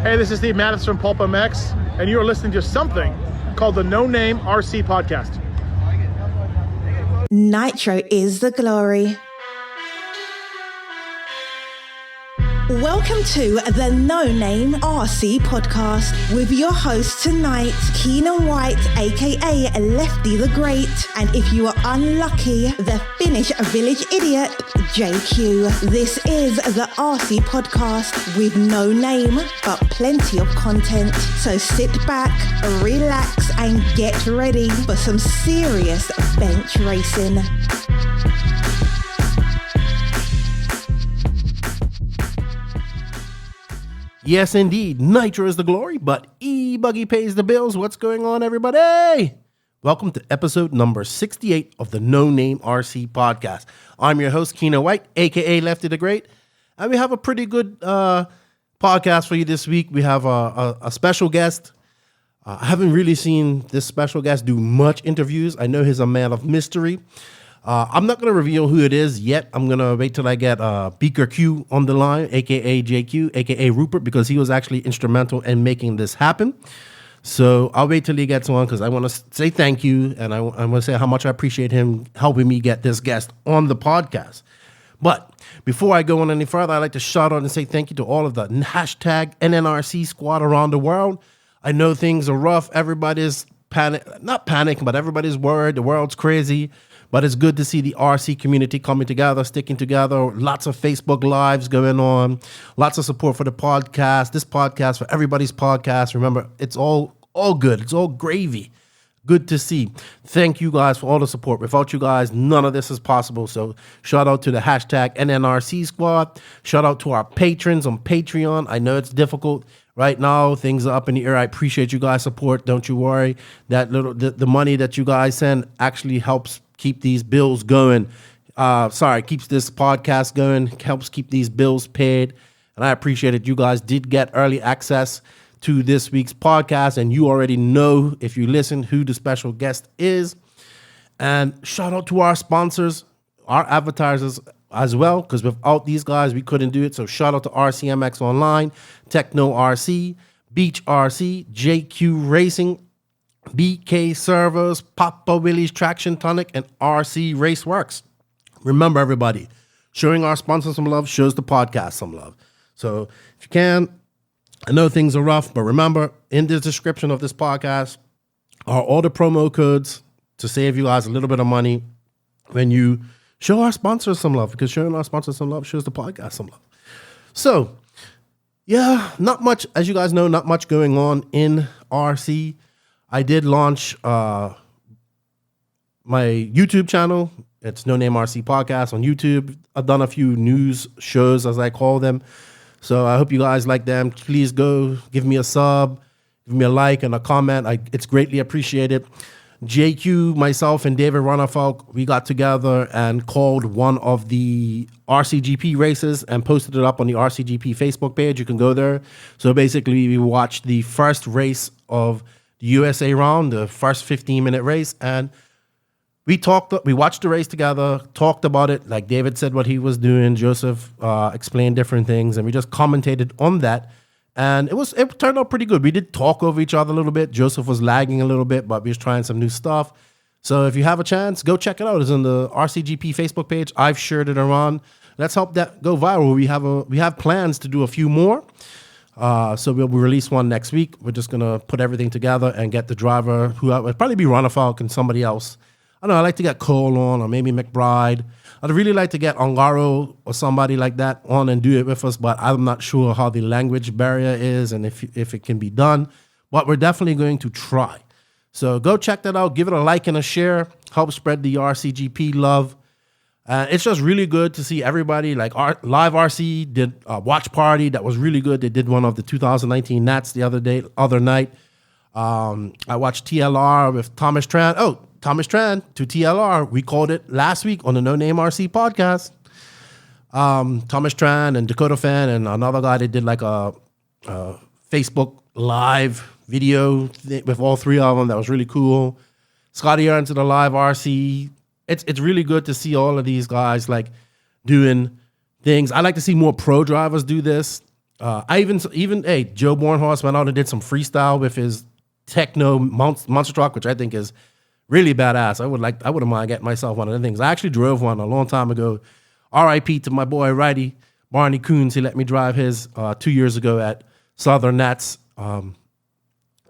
Hey, this is Steve Mattis from Pulp MX, and you are listening to something called the No Name RC Podcast. Nitro is the glory. Welcome to the No Name RC Podcast with your host tonight, Keenan White, aka Lefty the Great, and if you are unlucky, the Finnish village idiot, JQ. This is the RC Podcast with no name, but plenty of content. So sit back, relax, and get ready for some serious bench racing. Yes, indeed. Nitro is the glory, but E-Buggy pays the bills. What's going on, everybody? Welcome to episode number 68 of the No Name RC Podcast. I'm your host, Keenan White, a.k.a. Lefty the Great, and we have a pretty good podcast for you this week. We have a special guest. I haven't really seen this special guest do much interviews. I know he's a man of mystery. I'm not going to reveal who it is yet. I'm going to wait till I get Beaker Q on the line, a.k.a. JQ, a.k.a. Rupert, because he was actually instrumental in making this happen. So I'll wait till he gets on because I want to say thank you, and I want to say how much I appreciate him helping me get this guest on the podcast. But before I go on any further, I'd like to shout out and say thank you to all of the hashtag NNRC squad around the world. I know things are rough. Everybody's not panicking, but everybody's worried. The world's crazy. But it's good to see the RC community coming together, sticking together. Lots of Facebook Lives going on. Lots of support for the podcast. This podcast, for everybody's podcast. Remember, it's all good. It's all gravy. Good to see. Thank you guys for all the support. Without you guys, none of this is possible. So shout out to the hashtag NNRC squad. Shout out to our patrons on Patreon. I know it's difficult. Right now, things are up in the air. I appreciate you guys' support. Don't you worry. That the money that you guys send actually helps keep these bills going. Keeps this podcast going, helps keep these bills paid. And I appreciate it. You guys did get early access to this week's podcast, and you already know, if you listen, who the special guest is. And shout out to our sponsors, our advertisers as well, because without these guys, we couldn't do it. So shout out to RCMX Online, Tekno RC, Beach RC, JQ Racing, BK Servos, Papa Willie's Traction Tonic, and RC Raceworks. Remember, everybody, showing our sponsors some love shows the podcast some love. So if you can, I know things are rough, but remember, in the description of this podcast are all the promo codes to save you guys a little bit of money when you show our sponsors some love, because showing our sponsors some love shows the podcast some love. So, yeah, not much, as you guys know, not much going on in RC. I did launch my YouTube channel. It's No Name RC Podcast on YouTube. I've done a few news shows, as I call them. So I hope you guys like them. Please go give me a sub, give me a like and a comment. It's greatly appreciated. JQ, myself, and David Runnerfolk, we got together and called one of the RCGP races and posted it up on the RCGP Facebook page. You can go there. So basically, we watched the first race of the USA round, the first 15-minute race, and we watched the race together, talked about it, like David said what he was doing, Joseph explained different things, and we just commentated on that, and it turned out pretty good. We did talk over each other a little bit. Joseph was lagging a little bit, but we was trying some new stuff. So if you have a chance, go check it out. It's on the RCGP Facebook page. I've shared it around. Let's help that go viral. We have plans to do a few more. So we'll release one next week. We're just going to put everything together and get the driver, who would probably be Runnerfolk and somebody else. I don't know, I'd like to get Cole on, or maybe McBride. I'd really like to get Ongaro or somebody like that on and do it with us, but I'm not sure how the language barrier is and if it can be done. But we're definitely going to try. So go check that out. Give it a like and a share. Help spread the RCGP love. It's just really good to see everybody. Like Live RC did a watch party that was really good. They did one of the 2019 Nats the other night. I watched TLR with Thomas Tran. Oh, Thomas Tran to TLR. We called it last week on the No Name RC podcast. Thomas Tran and Dakota Fan and another guy, they did like a Facebook Live video with all three of them. That was really cool. Scotty Aaron to the Live RC. It's really good to see all of these guys like doing things. I like to see more pro drivers do this. I even hey, Joe Bornhorst went out and did some freestyle with his Tekno monster truck, which I think is really badass. I wouldn't mind getting myself one of the things. I actually drove one a long time ago. R.I.P. to my boy Righty Barney Coons. He let me drive his 2 years ago at Southern Nets, and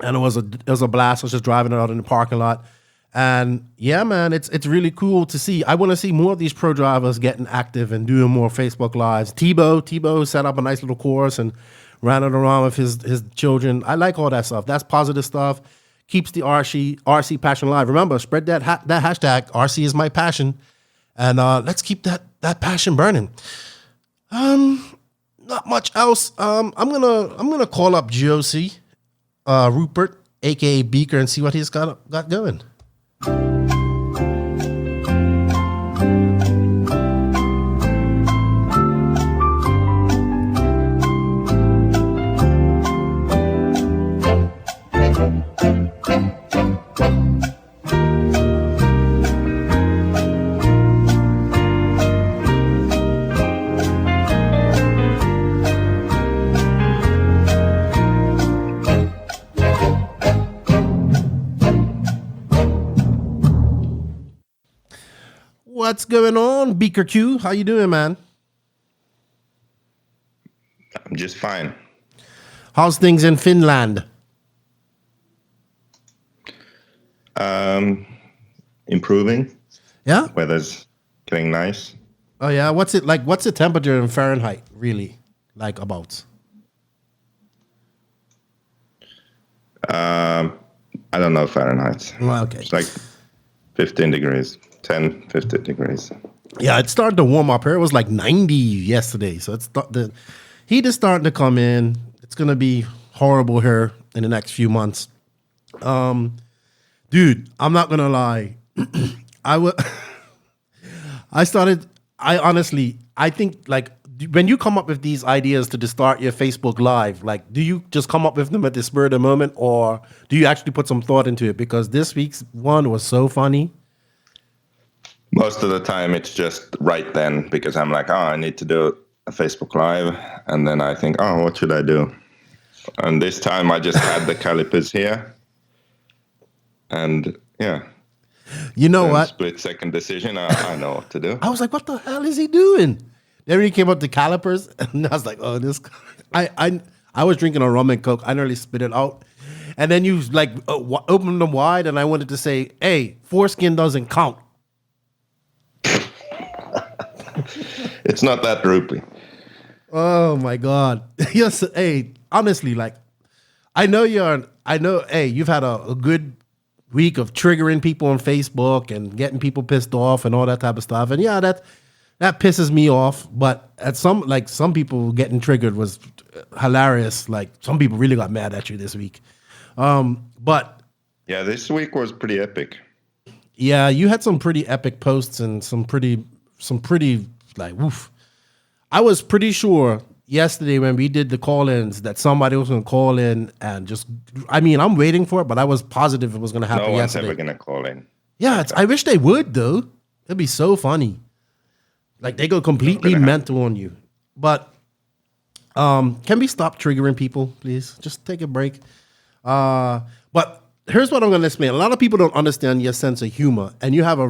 it was a blast. I was just driving it out in the parking lot, and yeah, man, it's really cool to see. I want to see more of these pro drivers getting active and doing more Facebook lives. Tebow set up a nice little course and ran it around with his children. I like all that stuff. That's positive stuff. Keeps the RC passion alive. Remember, spread that hashtag. RC is my passion, and let's keep that passion burning. Not much else. I'm gonna call up Josie, Rupert, aka Beaker, and see what he's got going. What's going on, Beaker Q? How you doing, man? I'm just fine. How's things in Finland? Improving. Yeah? Weather's getting nice. Oh, yeah? What's it like? What's the temperature in Fahrenheit, really? Like, about? I don't know Fahrenheit. Well, okay. It's like 15 degrees. 10, 15 degrees. Yeah, it's starting to warm up here. It was like 90 yesterday. So the heat is starting to come in. It's going to be horrible here in the next few months. Dude, I'm not going to lie. I think like when you come up with these ideas to start your Facebook Live, like, do you just come up with them at the spur of the moment, or do you actually put some thought into it? Because this week's one was so funny. Most of the time it's just right then, because I'm like, I need to do a Facebook Live. And then I think, what should I do? And this time I just had the calipers here. And yeah. You know what? Split second decision. I know what to do. I was like, what the hell is he doing? Then when he came up to calipers, and I was like, oh, this. I was drinking a rum and coke. I nearly spit it out. And then you like opened them wide, and I wanted to say, hey, foreskin doesn't count. It's not that droopy. Oh my God. Yes. Hey, honestly, like, I know, hey, you've had a good week of triggering people on Facebook and getting people pissed off and all that type of stuff. And yeah, that pisses me off. But at some people getting triggered was hilarious. Like, some people really got mad at you this week. But yeah, this week was pretty epic. Yeah, you had some pretty epic posts and some pretty like, woof. I was pretty sure yesterday when we did the call-ins that somebody was going to call in and just, I mean, I'm waiting for it, but I was positive it was going to happen yesterday. No one's ever going to call in. Yeah, I wish they would, though. It'd be so funny. Like, they go completely mental on you. But can we stop triggering people, please? Just take a break. But here's what I'm going to explain. A lot of people don't understand your sense of humor. And you have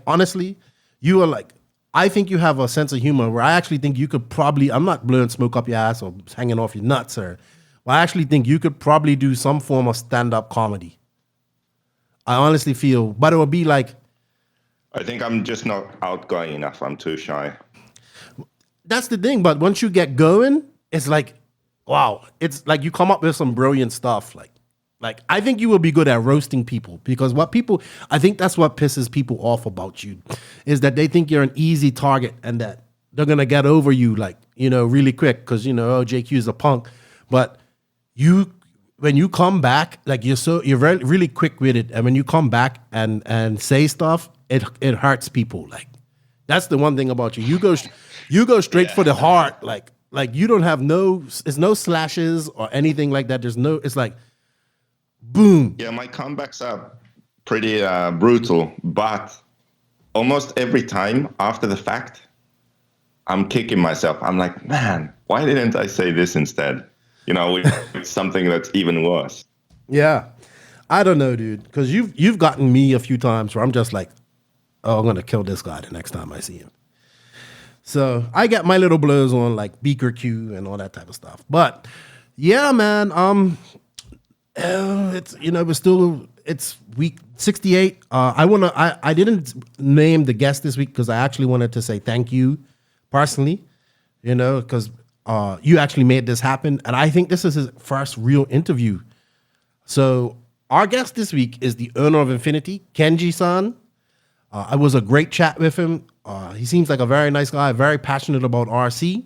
honestly, you are like, I think you have a sense of humor where I actually think you could probably, I'm not blowing smoke up your ass or hanging off your nuts, sir. But I actually think you could probably do some form of stand-up comedy. I honestly feel, but it would be like. I think I'm just not outgoing enough. I'm too shy. That's the thing. But once you get going, it's like, wow. It's like you come up with some brilliant stuff. Like I think you will be good at roasting people, because I think that's what pisses people off about you, is that they think you're an easy target and that they're going to get over you, like, really quick because, JQ is a punk. But when you come back, like you're really, really quick-witted. And when you come back and say stuff, it hurts people. Like, that's the one thing about you. You go straight for the heart. Like you don't have there's no slashes or anything like that. It's like, boom. Yeah, my comebacks are pretty brutal, but almost every time after the fact, I'm kicking myself. I'm like, man, why didn't I say this instead? It's something that's even worse. Yeah. I don't know, dude, because you've gotten me a few times where I'm just like, oh, I'm gonna kill this guy the next time I see him. So I get my little blows on like Beaker Q and all that type of stuff. But yeah, man, it's week 68. I didn't name the guest this week because I actually wanted to say thank you personally, because you actually made this happen, and I think this is his first real interview. So our guest this week is the owner of Infinity, Kenji-San. It was a great chat with him. He seems like a very nice guy, very passionate about RC.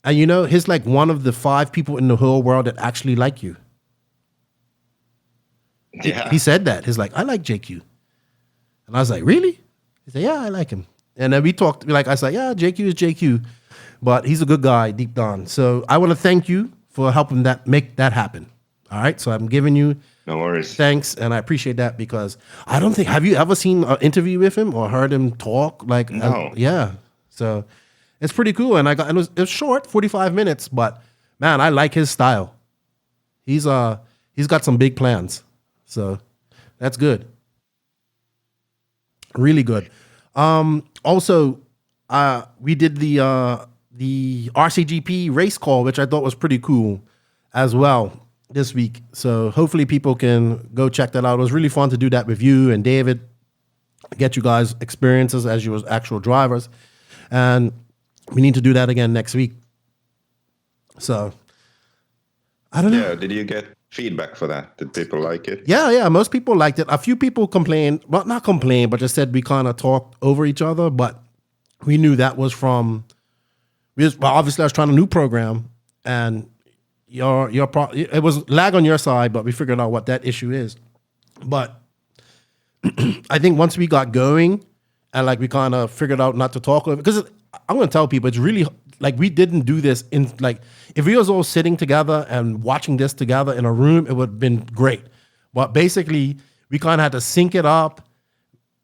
And he's like one of the 5 people in the whole world that actually like you. Yeah. He said that. He's like, I like JQ. And I was like, really? He said, yeah, I like him. And then we talked, I said, yeah, JQ is JQ. But he's a good guy deep down. So I want to thank you for helping make that happen. All right. So I'm giving you No worries. thanks, and I appreciate that because I don't think, have you ever seen an interview with him or heard him talk? No. Yeah. So it's pretty cool. And it was short, 45 minutes, but man, I like his style. He's got some big plans. So that's good. Really good. Also, we did the RCGP race call, which I thought was pretty cool as well this week. So hopefully people can go check that out. It was really fun to do that with you and David, get you guys experiences as you as actual drivers. And we need to do that again next week. So I don't know. Yeah, did you get feedback for that? Did people like it? Yeah, most people liked it. A few people complained, well, not complained, but just said we kind of talked over each other, but we knew that was obviously I was trying a new program, and it was lag on your side, but we figured out what that issue is. But I think once we got going and we kind of figured out not to talk over, because I'm going to tell people it's really we didn't do this in if we was all sitting together and watching this together in a room, it would have been great. But basically we kind of had to sync it up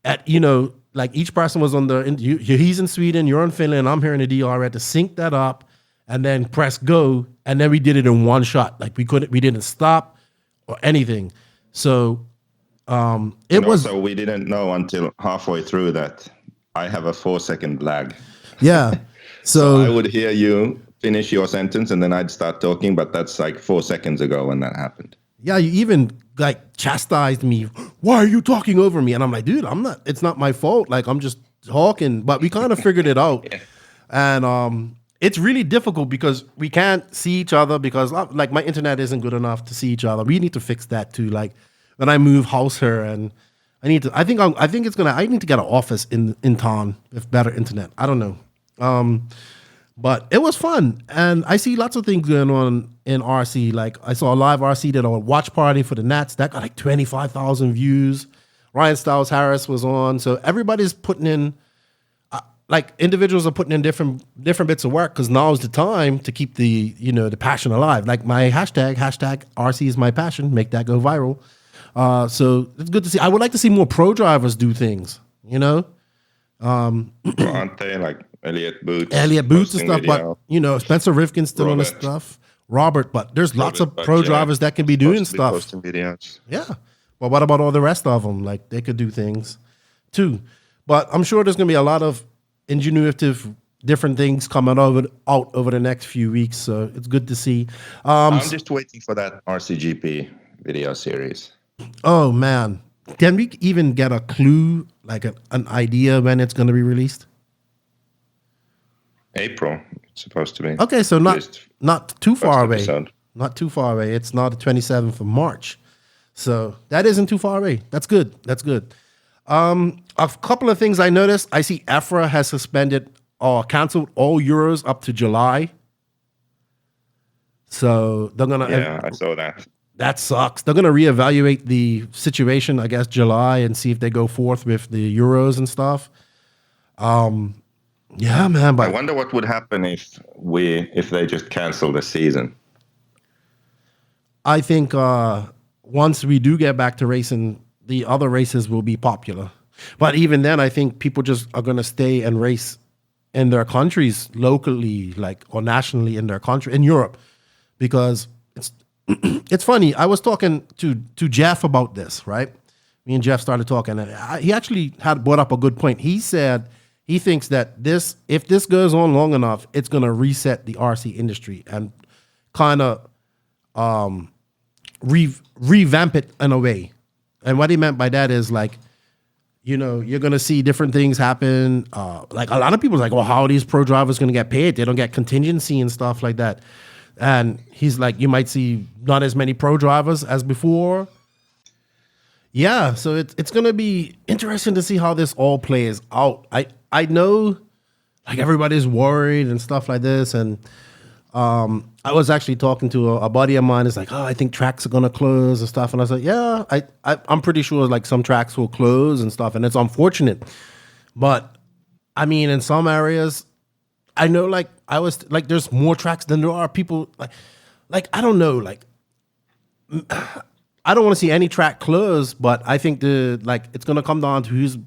at, each person was on he's in Sweden, you're in Finland, I'm here in the DR. We had to sync that up and then press go. And then we did it in one shot. We didn't stop or anything. So Also, we didn't know until halfway through that I have a 4-second lag. Yeah. So I would hear you finish your sentence and then I'd start talking, but that's 4 seconds ago when that happened. Yeah, you even chastised me. Why are you talking over me? And I'm like, dude, it's not my fault. I'm just talking. But we kind of figured it out. Yeah. And it's really difficult because we can't see each other because my internet isn't good enough to see each other. We need to fix that too. When I move house here, and I need to get an office in town with better internet. I don't know. But it was fun, and I see lots of things going on in RC. I saw a live RC did a watch party for the Nats that got 25,000 views. Ryan Stiles Harris was on, so everybody's putting in, individuals are putting in different bits of work because now is the time to keep the the passion alive. My hashtag RC is my passion, make that go viral. So it's good to see. I would like to see more pro drivers do things. Aren't they Elliot Boots and stuff, video. But Spencer Rifkin's still on the stuff. Robert, but there's lots of pro drivers that can be doing stuff. Posting videos. Yeah. Well, what about all the rest of them? They could do things too. But I'm sure there's going to be a lot of ingenuitive different things coming out over the next few weeks. So it's good to see. I'm just waiting for that RCGP video series. Oh man. Can we even get a clue, an idea when it's going to be released? April, it's supposed to be. Okay, so not too far away. Episode. Not too far away. It's not the 27th of March. So that isn't too far away. That's good. A couple of things I noticed. I see EFRA has suspended or canceled all Euros up to July. So they're going to... Yeah, I saw that. That sucks. They're going to reevaluate the situation, I guess, July and see if they go forth with the Euros and stuff. Yeah, man. But I wonder what would happen if they just cancel the season. I think once we do get back to racing, the other races will be popular. But even then, I think people just are going to stay and race in their countries locally, like, or nationally in their country, in Europe, because it's funny. I was talking to Jeff about this, right? Me and Jeff started talking, and he actually had brought up a good point. He said he thinks that if this goes on long enough, it's going to reset the RC industry and kind of revamp it in a way. And what he meant by that is, like, you know, you're going to see different things happen. Like, a lot of people are like, well, how are these pro drivers going to get paid? They don't get contingency and stuff like that. And he's like, you might see not as many pro drivers as before. Yeah, so it's going to be interesting to see how this all plays out. I know, like, everybody's worried and stuff like this. And I was actually talking to a buddy of mine. It's like, oh, I think tracks are going to close and stuff. And I was like, yeah, I'm pretty sure, like, some tracks will close and stuff. And it's unfortunate. But, I mean, in some areas, I know, like, there's more tracks than there are people. Like I don't know, like, I don't want to see any track close, but I think it's going to come down to who's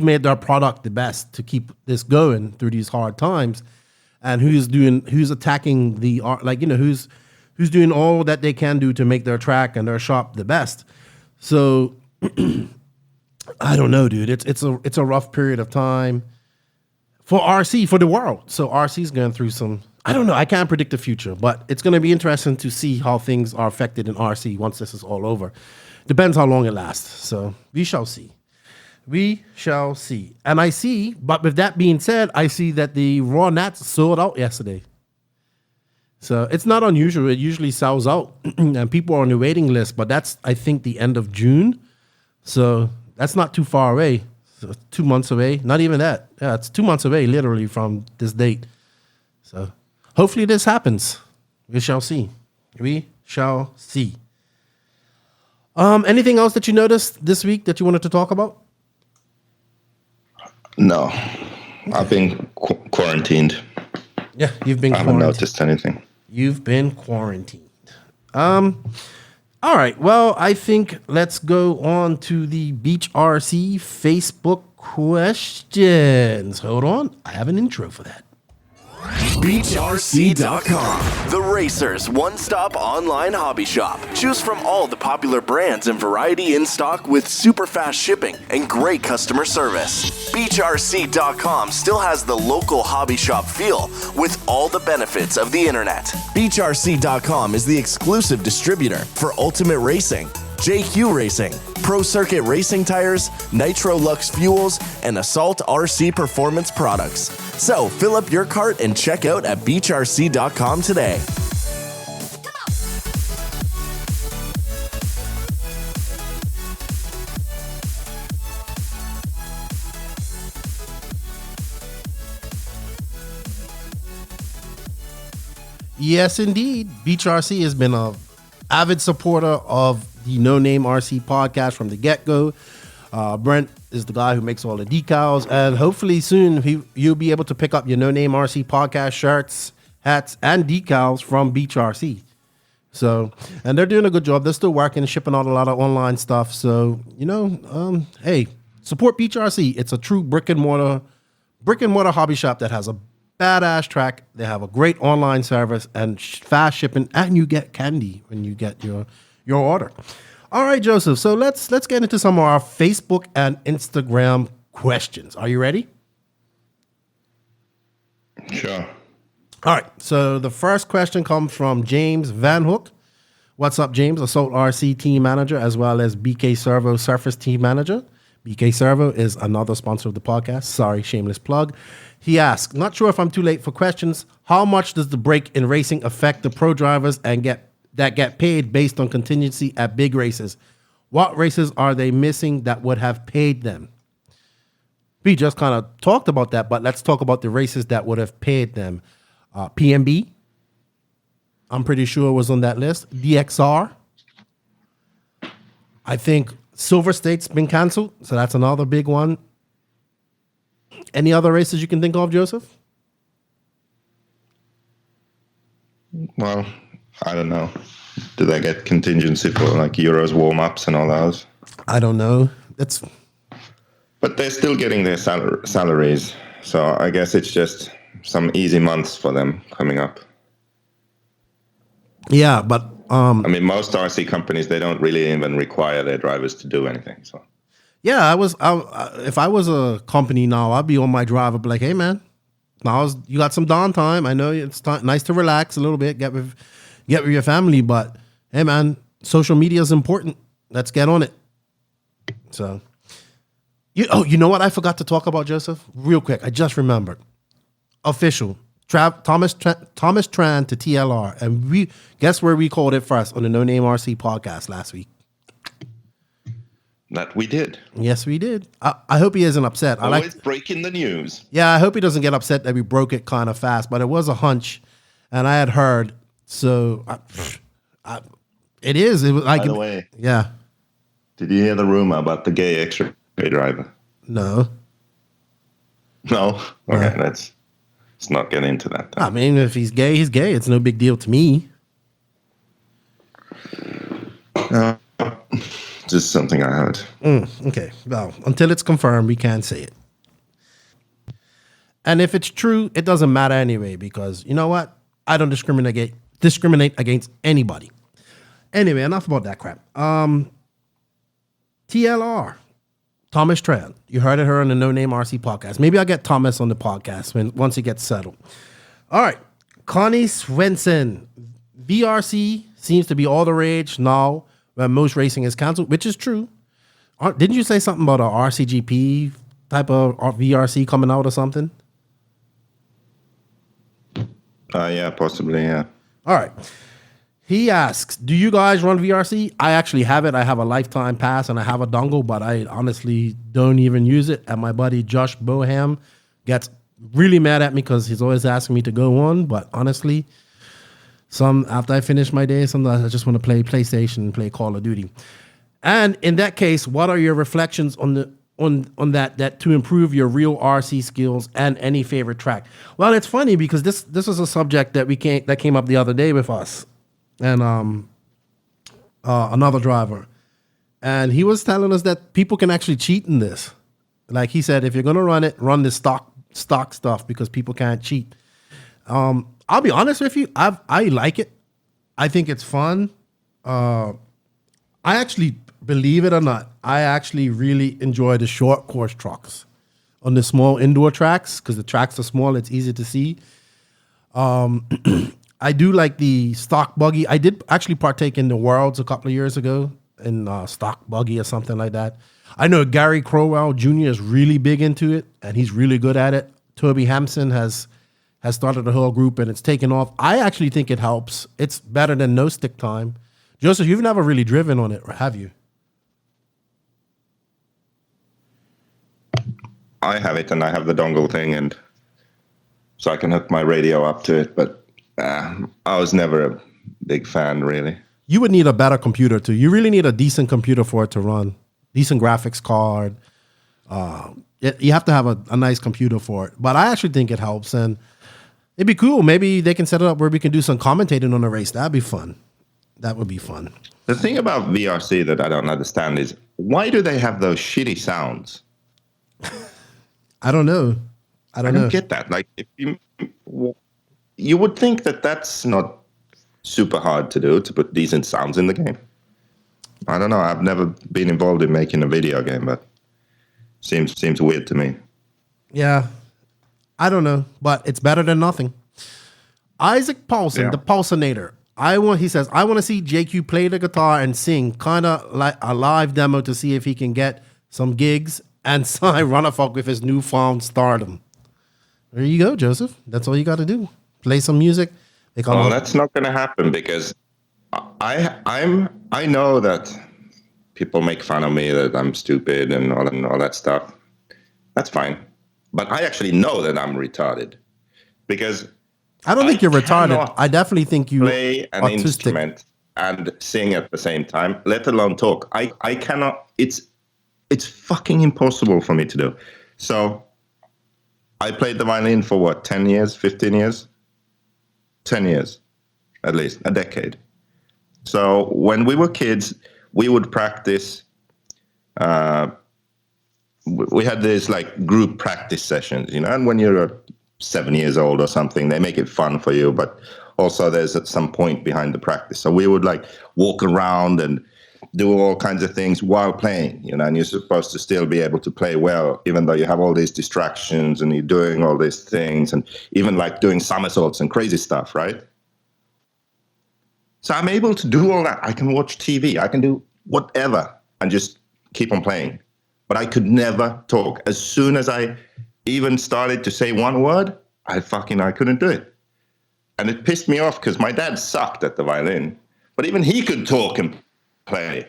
made their product the best to keep this going through these hard times, and who's attacking the art, like, you know, who's doing all that they can do to make their track and their shop the best. So I don't know, dude. It's a rough period of time for RC, for the world. So RC's going through some, I don't know, I can't predict the future, but it's going to be interesting to see how things are affected in RC once this is all over. Depends how long it lasts. So we shall see. We shall see. And I see, but with that being said, I see that the Raw Nats sold out yesterday. So it's not unusual. It usually sells out and people are on the waiting list, but that's, I think, the end of June. So that's not too far away. So 2 months away. Not even that. Yeah, it's 2 months away, literally, from this date. So hopefully this happens. We shall see. We shall see. Anything else that you noticed this week that you wanted to talk about? No. I've been quarantined. Yeah, you've been quarantined. I haven't noticed anything. You've been quarantined. All right. Well, I think let's go on to the Beach RC Facebook questions. Hold on. I have an intro for that. BeachRC.com, the Racers' one-stop online hobby shop. Choose from all the popular brands and variety in stock with super fast shipping and great customer service. BeachRC.com still has the local hobby shop feel with all the benefits of the internet. BeachRC.com is the exclusive distributor for Ultimate Racing, JQ Racing, Pro Circuit Racing Tires, Nitro Lux Fuels, and Assault RC Performance products. So fill up your cart and check out at BeachRC.com today. Yes, indeed. Beach RC has been an avid supporter of the No Name RC podcast from the get-go. Brent is the guy who makes all the decals, and hopefully soon you'll be able to pick up your No Name RC podcast shirts, hats, and decals from Beach RC. So, and they're doing a good job. They're still working, shipping out a lot of online stuff. So, you know, hey, support Beach RC. It's a true brick and mortar hobby shop that has a badass track. They have a great online service and fast shipping, and you get candy when you get your order. All right, Joseph. So let's get into some of our Facebook and Instagram questions. Are you ready? Sure. All right. So the first question comes from James Van Hook. What's up, James? Assault RC team manager, as well as BK Servo Surface team manager. BK Servo is another sponsor of the podcast. Sorry, shameless plug. He asks, not sure if I'm too late for questions. How much does the break in racing affect the pro drivers and get paid based on contingency at big races? What races are they missing that would have paid them? We just kind of talked about that, but let's talk about the races that would have paid them. PMB, I'm pretty sure was on that list. DXR. I think Silver State's been canceled, so that's another big one. Any other races you can think of, Joseph? Well, I don't know. Do they get contingency for like Euros warm-ups and all those? I don't know. But they're still getting their salaries. So I guess it's just some easy months for them coming up. Yeah, but I mean, most RC companies, they don't really even require their drivers to do anything. So yeah, if I was a company now, I'd be on my drive. I'd be like, hey man, you got some downtime. I know it's nice to relax a little bit, get with your family, but hey man, social media is important. Let's get on it. So, you know what I forgot to talk about, Joseph? Real quick, I just remembered. Official. Thomas Tran to TLR, and we guess where we called it first on the No Name RC podcast last week. that we did. Yes, we did. I hope he isn't upset. Always breaking the news. Yeah, I hope he doesn't get upset that we broke it kind of fast, but it was a hunch, and I had heard. So it is. It was like. By the way, yeah. did you hear the rumor about the gay X-ray driver? No. No. Okay, let's not get into that. Then. I mean, if he's gay, he's gay. It's no big deal to me. Just something I heard. Okay. Well, until it's confirmed, we can't say it. And if it's true, it doesn't matter anyway, because you know what? I don't discriminate against anybody. Anyway, enough about that crap. TLR. Thomas Tran. You heard it here on the No Name RC podcast. Maybe I'll get Thomas on the podcast once he gets settled. All right. Connie Swenson. VRC seems to be all the rage now when most racing is canceled, which is true. Didn't you say something about a RCGP type of VRC coming out or something? Yeah, possibly, yeah. All right. He asks, do you guys run VRC? I actually have it. I have a lifetime pass and I have a dongle, but I honestly don't even use it. And my buddy Josh Boham gets really mad at me because he's always asking me to go on. But honestly, after I finish my day, sometimes I just want to play PlayStation and play Call of Duty. And in that case, what are your reflections on that to improve your real RC skills and any favorite track? Well, it's funny because this is a subject that came up the other day with us and another driver, and he was telling us that people can actually cheat in this. Like he said, if you're gonna run it, run the stock stuff because people can't cheat. I'll be honest with you, I like it. I think it's fun. I actually, believe it or not, I actually really enjoy the short course trucks on the small indoor tracks because the tracks are small. It's easy to see. I do like the stock buggy. I did actually partake in the Worlds a couple of years ago in stock buggy or something like that. I know Gary Crowell Jr. is really big into it, and he's really good at it. Toby Hampson has started a whole group, and it's taken off. I actually think it helps. It's better than no stick time. Joseph, you've never really driven on it, or have you? I have it, and I have the dongle thing, and so I can hook my radio up to it, but I was never a big fan, really. You would need a better computer, too. You really need a decent computer for it to run. Decent graphics card. You have to have a nice computer for it. But I actually think it helps, and it'd be cool. Maybe they can set it up where we can do some commentating on the race. That'd be fun. That would be fun. The thing about VRC that I don't understand is, why do they have those shitty sounds? I don't know. I don't get that. Like, if you would think that that's not super hard to do, to put decent sounds in the game. I don't know. I've never been involved in making a video game, but seems weird to me. Yeah. I don't know, but it's better than nothing. Isaac Paulson, the Pulsinator. He says, I want to see JQ play the guitar and sing, kind of like a live demo to see if he can get some gigs and sign Runnerfuck with his newfound stardom. There you go, Joseph. That's all you got to do. Play some music. Well, that's not going to happen because I know that people make fun of me that I'm stupid and all that stuff. That's fine. But I actually know that I'm retarded because I don't think you're retarded. I definitely think you play an instrument and sing at the same time, let alone talk. I cannot. It's fucking impossible for me to do. So I played the violin for what, 10 years, 15 years? 10 years, at least, a decade. So when we were kids, we would practice we had this like group practice sessions, and when you're 7 years old or something, they make it fun for you, but also there's some point behind the practice. So we would like walk around and do all kinds of things while playing, and you're supposed to still be able to play well, even though you have all these distractions and you're doing all these things and even like doing somersaults and crazy stuff, right? So I'm able to do all that. I can watch TV, I can do whatever and just keep on playing. But I could never talk. As soon as I even started to say one word, I couldn't do it. And it pissed me off because my dad sucked at the violin, but even he could talk and play.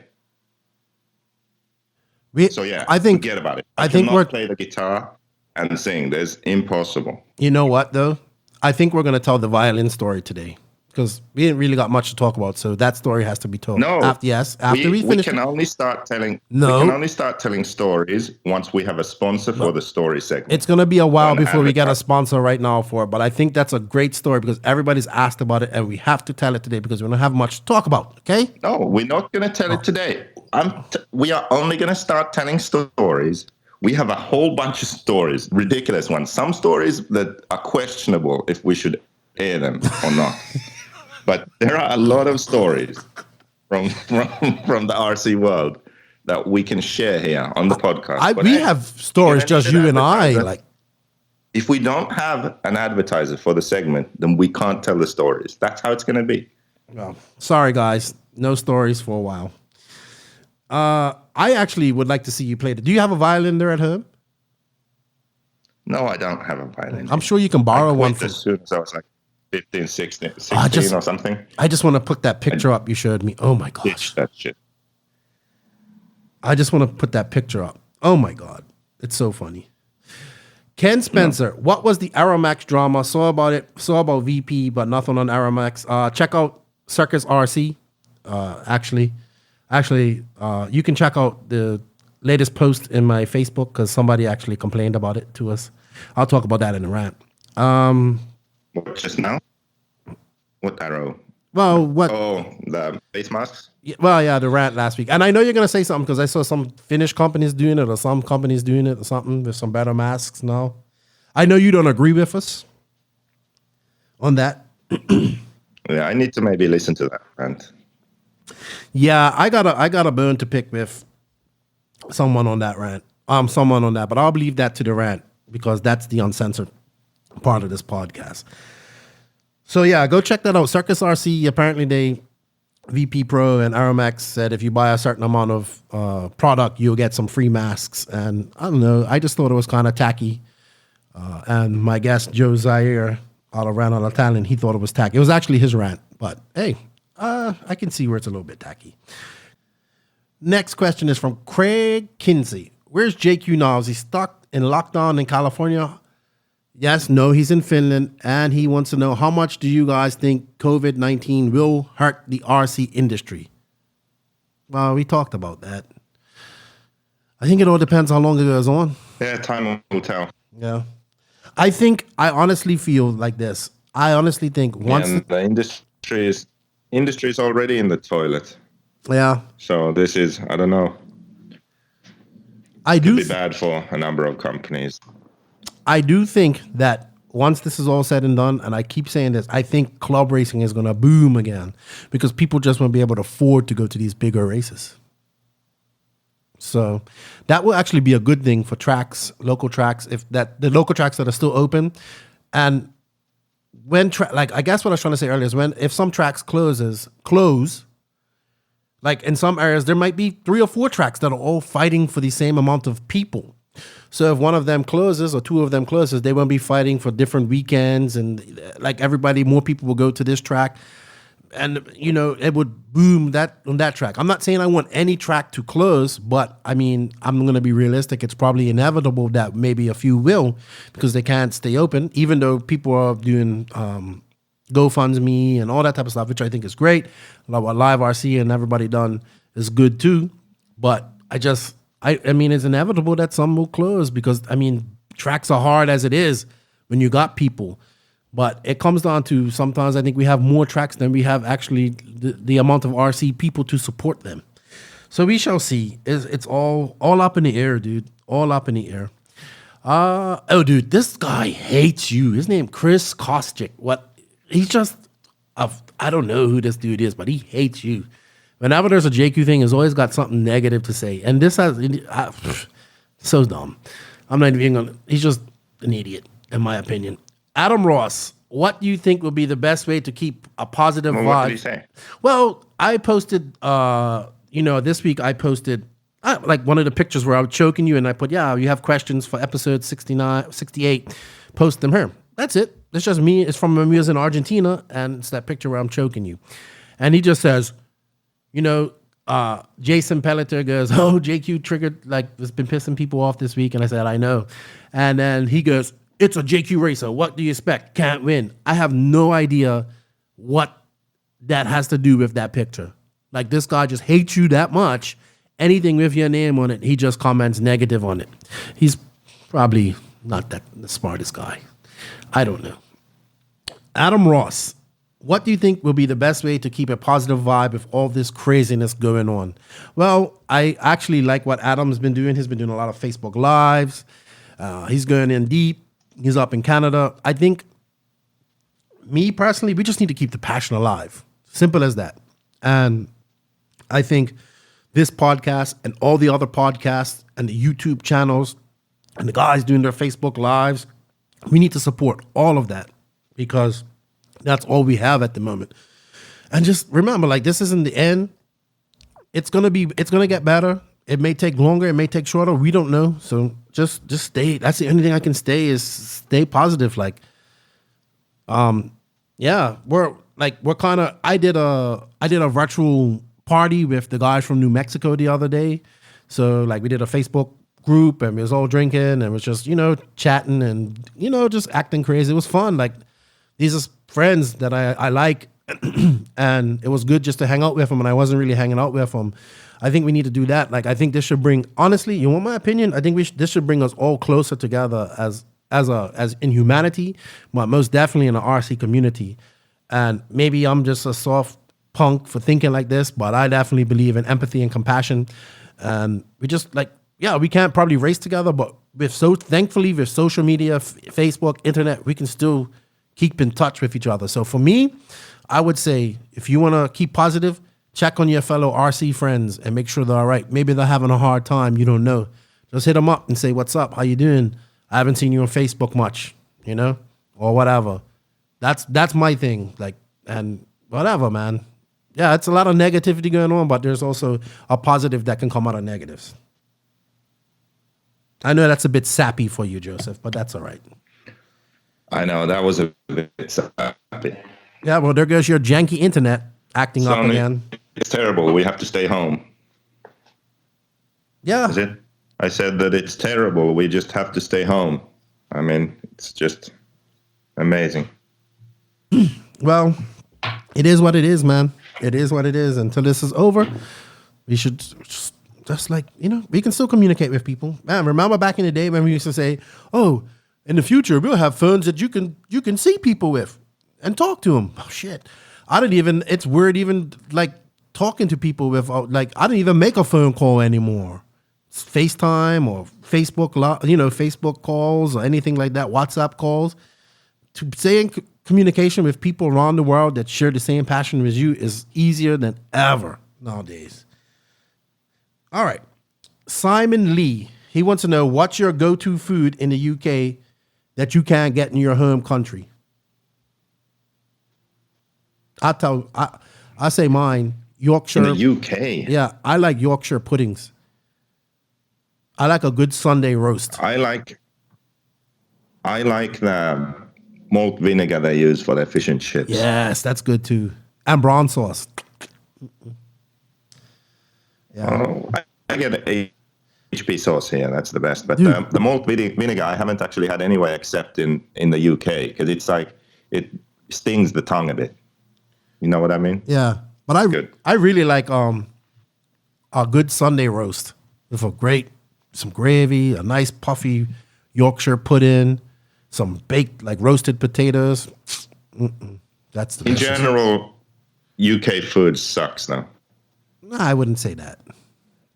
So yeah, I think, forget about it. I think we're play the guitar and sing. There's impossible. You know what though? I think we're going to tell the violin story today because we didn't really got much to talk about. So that story has to be told. No, after we finish. We can only start telling. No, we can only start telling stories once we have a sponsor for the story segment. It's going to be a while before we get a sponsor right now for it, but I think that's a great story because everybody's asked about it, and we have to tell it today because we don't have much to talk about. Okay? No, we're not going to tell it today. We are only going to start telling stories. We have a whole bunch of stories, ridiculous ones. Some stories that are questionable if we should air them or not. But there are a lot of stories from the RC world that we can share here on the podcast. We have stories, just you and I. Like, if we don't have an advertiser for the segment, then we can't tell the stories. That's how it's going to be. Well, sorry, guys. No stories for a while. I actually would like to see you play it. Do you have a violin there at home? No, I don't have a violin. I'm sure you can borrow one. As soon as I was like 15, 16 or something. I just want to put that picture up you showed me. Oh my gosh. Ditch that shit. I just want to put that picture up. Oh my God. It's so funny. Ken Spencer, what was the Aeromax drama? Saw about VP, but nothing on Aeromax. Check out Circus RC. Actually, you can check out the latest post in my Facebook because somebody actually complained about it to us. I'll talk about that in the rant. What, just now? What arrow? Well, what? Oh, the face masks? Well, yeah, the rant last week. And I know you're going to say something because I saw some Finnish companies doing it or some companies doing it or something with some better masks now. I know you don't agree with us on that. Yeah, I need to maybe listen to that rant. Yeah, I got a bone to pick with someone on that rant. Someone on that, but I'll leave that to the rant because that's the uncensored part of this podcast. So yeah, go check that out. Circus RC, apparently VP Pro and Aeromax said if you buy a certain amount of product, you'll get some free masks. And I don't know, I just thought it was kind of tacky. And my guest, Joe Zaire, out of Rant on Italian, he thought it was tacky. It was actually his rant, but hey, I can see where it's a little bit tacky. Next question is from Craig Kinsey. Where's JQ now? Is he stuck in lockdown in California? Yes, no, he's in Finland, and he wants to know how much do you guys think COVID-19 will hurt the RC industry? Well, we talked about that. I think it all depends how long it goes on. Yeah, time will tell. Yeah. I honestly feel like this. I honestly think once... And the industry is already in the toilet. Yeah. So this is, I don't know. It could be bad for a number of companies. I do think that once this is all said and done, and I keep saying this, I think club racing is going to boom again because people just won't be able to afford to go to these bigger races. So that will actually be a good thing for tracks, local tracks, the local tracks that are still open. And when I guess what I was trying to say earlier is if some tracks close, like in some areas, there might be 3 or 4 tracks that are all fighting for the same amount of people. So if one of them closes or 2 of them closes, they won't be fighting for different weekends, and like more people will go to this track, and it would boom on that track. I'm not saying I want any track to close, but I mean I'm going to be realistic. It's probably inevitable that maybe a few will because they can't stay open, even though people are doing GoFundMe and all that type of stuff, which I think is great. What Live RC and everybody done is good too, but I mean, it's inevitable that some will close because, I mean, tracks are hard as it is when you got people. But it comes down to sometimes I think we have more tracks than we have actually the amount of RC people to support them. So we shall see. It's all up in the air, dude. All up in the air. Oh, dude, this guy hates you. His name Chris Kostick. What? He's just, I don't know who this dude is, but he hates you. Whenever there's a JQ thing, he's always got something negative to say. And this has, so dumb. I'm not even gonna, he's just an idiot, in my opinion. Adam Ross, what do you think would be the best way to keep a positive vibe? What did he say? Well, I posted, this week I posted, like one of the pictures where I was choking you and I put, yeah, you have questions for episode 68, post them here. That's it. It's just me. It's from when we was in Argentina and it's that picture where I'm choking you. And he just says, Jason Pelletier goes, oh, JQ triggered, like, it's been pissing people off this week. And I said, I know. And then he goes, it's a JQ racer. What do you expect? Can't win. I have no idea what that has to do with that picture. Like, this guy just hates you that much. Anything with your name on it, he just comments negative on it. He's probably not the smartest guy. I don't know. Adam Ross, what do you think will be the best way to keep a positive vibe with all this craziness going on? Well, I actually like what Adam's been doing. He's been doing a lot of Facebook Lives. He's going in deep. He's up in Canada. I think, me personally, we just need to keep the passion alive. Simple as that. And I think this podcast and all the other podcasts and the YouTube channels and the guys doing their Facebook Lives, we need to support all of that because that's all we have at the moment. And just remember, like, this isn't the end. It's gonna get better. It may take longer, it may take shorter. We don't know. So just stay. That's the only thing I can stay positive. Like, yeah, we're kind of. I did a virtual party with the guys from New Mexico the other day. So like we did a Facebook group and we was all drinking and it was just, chatting and, just acting crazy. It was fun. Like, these are friends that I like and it was good just to hang out with them and I wasn't really hanging out with them. I think we need to do that. Like, I think this should bring, honestly, you want my opinion? I think this should bring us all closer together as in humanity, but most definitely in the RC community. And maybe I'm just a soft punk for thinking like this, but I definitely believe in empathy and compassion. And we just we can't probably race together, but thankfully with social media, Facebook, internet, we can still keep in touch with each other. So for me, I would say if you want to keep positive, check on your fellow RC friends and make sure they're all right. Maybe they're having a hard time. You don't know. Just hit them up and say, what's up? How you doing? I haven't seen you on Facebook much, or whatever. That's my thing. Like, and whatever, man. Yeah, it's a lot of negativity going on, but there's also a positive that can come out of negatives. I know that's a bit sappy for you, Joseph, but that's all right. I know, that was a bit sappy. Yeah, well, there goes your janky internet acting up again. It's terrible. We have to stay home. Yeah. Is it? I said that it's terrible. We just have to stay home. I mean, it's just amazing. Well, it is what it is, man. It is what it is. Until this is over, we should just we can still communicate with people. Man, remember back in the day when we used to say, oh, in the future, we'll have phones that you can see people with and talk to them. Oh, shit. It's weird even, talking to people with, I don't even make a phone call anymore. It's FaceTime or Facebook, Facebook calls or anything like that, WhatsApp calls. To stay in communication with people around the world that share the same passion as you is easier than ever nowadays. All right. Simon Lee, he wants to know, what's your go-to food in the UK that you can't get in your home country? I say mine, Yorkshire. In the UK? Yeah, I like Yorkshire puddings. I like a good Sunday roast. I like the malt vinegar they use for their fish and chips. Yes, that's good too. And brown sauce. Yeah. Oh, I get a HP sauce here. That's the best. But the malt vinegar I haven't actually had anywhere except in the UK because it's it stings the tongue a bit. You know what I mean? Yeah, but I really like a good Sunday roast with some gravy, a nice puffy Yorkshire pudding, some baked roasted potatoes. That's the best. In general, UK food sucks now. No, I wouldn't say that.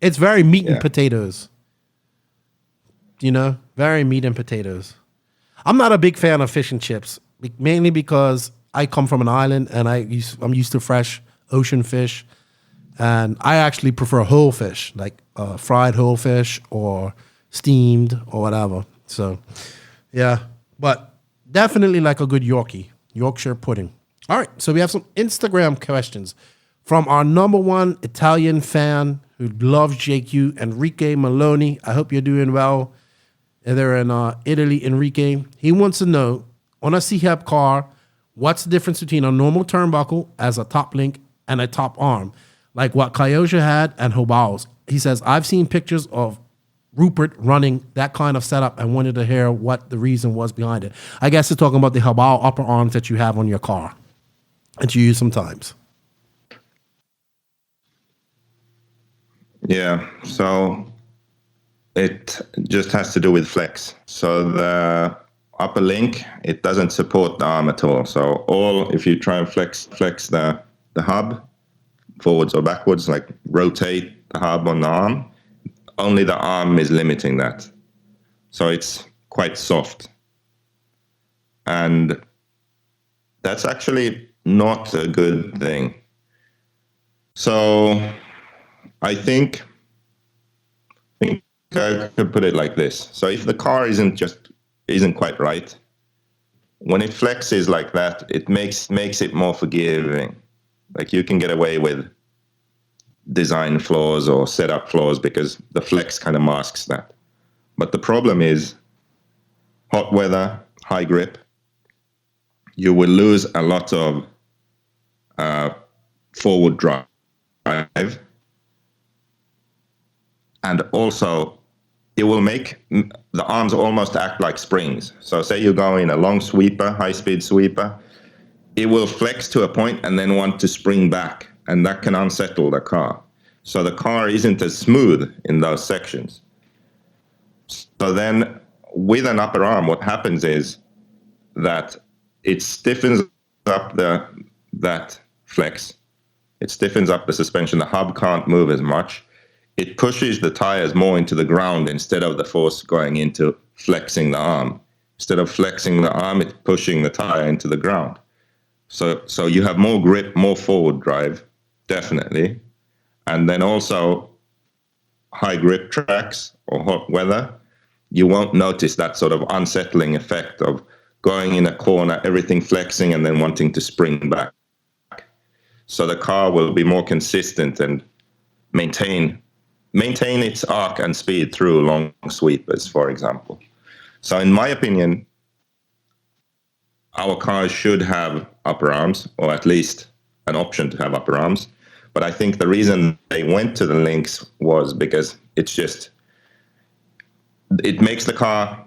It's very meat and Yeah. potatoes. You know, very meat and potatoes. I'm not a big fan of fish and chips, mainly because I come from an island and I'm used to fresh ocean fish, and I actually prefer whole fish, like fried whole fish or steamed or whatever. So, yeah, but definitely like a good Yorkshire pudding. All right, so we have some Instagram questions from our number one Italian fan who loves JQ, Enrique Maloney. I hope you're doing well. They're in Italy, Enrique. He wants to know, on a CHEP car, what's the difference between a normal turnbuckle as a top link and a top arm, like what Kyosha had and Hobao's. He says, I've seen pictures of Rupert running that kind of setup and wanted to hear what the reason was behind it. I guess they're talking about the Hobao upper arms that you have on your car that you use sometimes. Yeah, so it just has to do with flex. So the upper link, it doesn't support the arm at all. So if you try and flex the hub forwards or backwards, like rotate the hub on the arm, only the arm is limiting that. So it's quite soft. And that's actually not a good thing. So I think I could put it like this. So if the car isn't quite right, when it flexes like that, it makes it more forgiving. Like you can get away with design flaws or setup flaws because the flex kind of masks that. But the problem is hot weather, high grip, you will lose a lot of forward drive. And also, it will make the arms almost act like springs. So say you go in a long sweeper, high-speed sweeper, it will flex to a point and then want to spring back, and that can unsettle the car. So the car isn't as smooth in those sections. So then with an upper arm, what happens is that it stiffens up that flex. It stiffens up the suspension. The hub can't move as much. It pushes the tires more into the ground instead of the force going into flexing the arm. Instead of flexing the arm, it's pushing the tire into the ground. So you have more grip, more forward drive, definitely. And then also high grip tracks or hot weather, you won't notice that sort of unsettling effect of going in a corner, everything flexing and then wanting to spring back. So the car will be more consistent and maintain its arc and speed through long sweepers, for example. So in my opinion, our cars should have upper arms, or at least an option to have upper arms. But I think the reason they went to the links was because it makes the car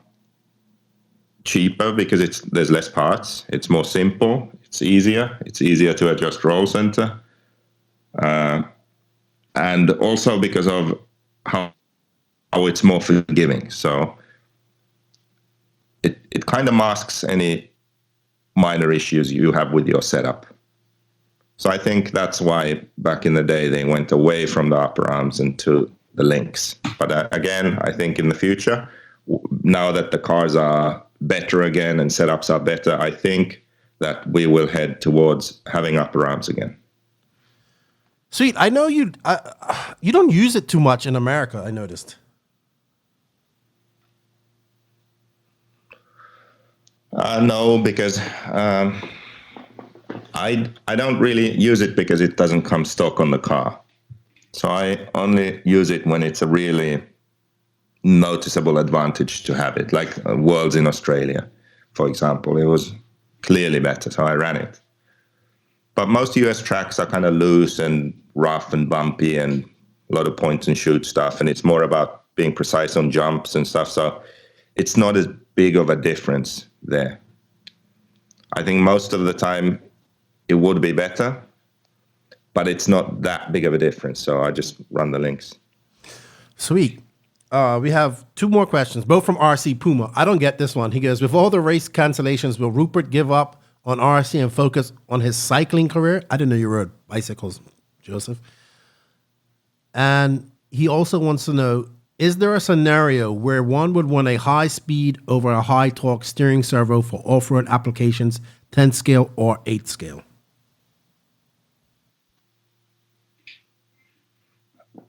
cheaper because there's less parts. It's more simple. It's easier to adjust roll center. And also because of how it's more forgiving. So it kind of masks any minor issues you have with your setup. So I think that's why back in the day they went away from the upper arms into the links. But again, I think in the future, now that the cars are better again and setups are better, I think that we will head towards having upper arms again. Sweet. I know you don't use it too much in America, I noticed. No, because I don't really use it because it doesn't come stock on the car. So I only use it when it's a really noticeable advantage to have it, like Worlds in Australia, for example. It was clearly better, so I ran it. But most US tracks are kind of loose and rough and bumpy and a lot of point and shoot stuff, and it's more about being precise on jumps and stuff, so it's not as big of a difference there. I think most of the time it would be better, but it's not that big of a difference, so I just run the links. Sweet. We have two more questions, both from RC Puma. I don't get this one. He goes, with all the race cancellations, will Rupert give up on RC and focus on his cycling career? I didn't know you rode bicycles, Joseph. And he also wants to know, is there a scenario where one would want a high speed over a high torque steering servo for off-road applications, 10 scale or 8 scale?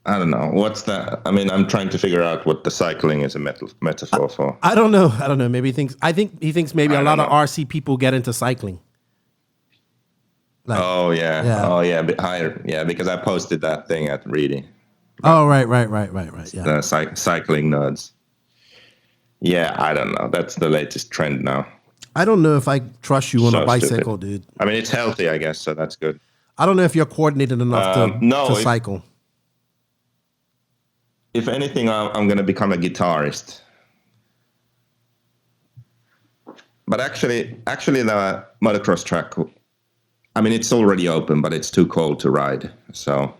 I don't know. What's that? I mean, I'm trying to figure out what the cycling is a metaphor for. I don't know. Maybe he thinks maybe a lot of RC people get into cycling. Like, Oh yeah, a bit higher. Yeah, because I posted that thing at Reedy. Oh, right. Yeah. The cycling nerds. Yeah, I don't know. That's the latest trend now. I don't know if I trust you on So a bicycle, stupid. dude. I mean, it's healthy, I guess, so that's good. I don't know if you're coordinated enough to cycle. If anything, I'm going to become a guitarist. But actually, the motocross track, I mean, it's already open, but it's too cold to ride. So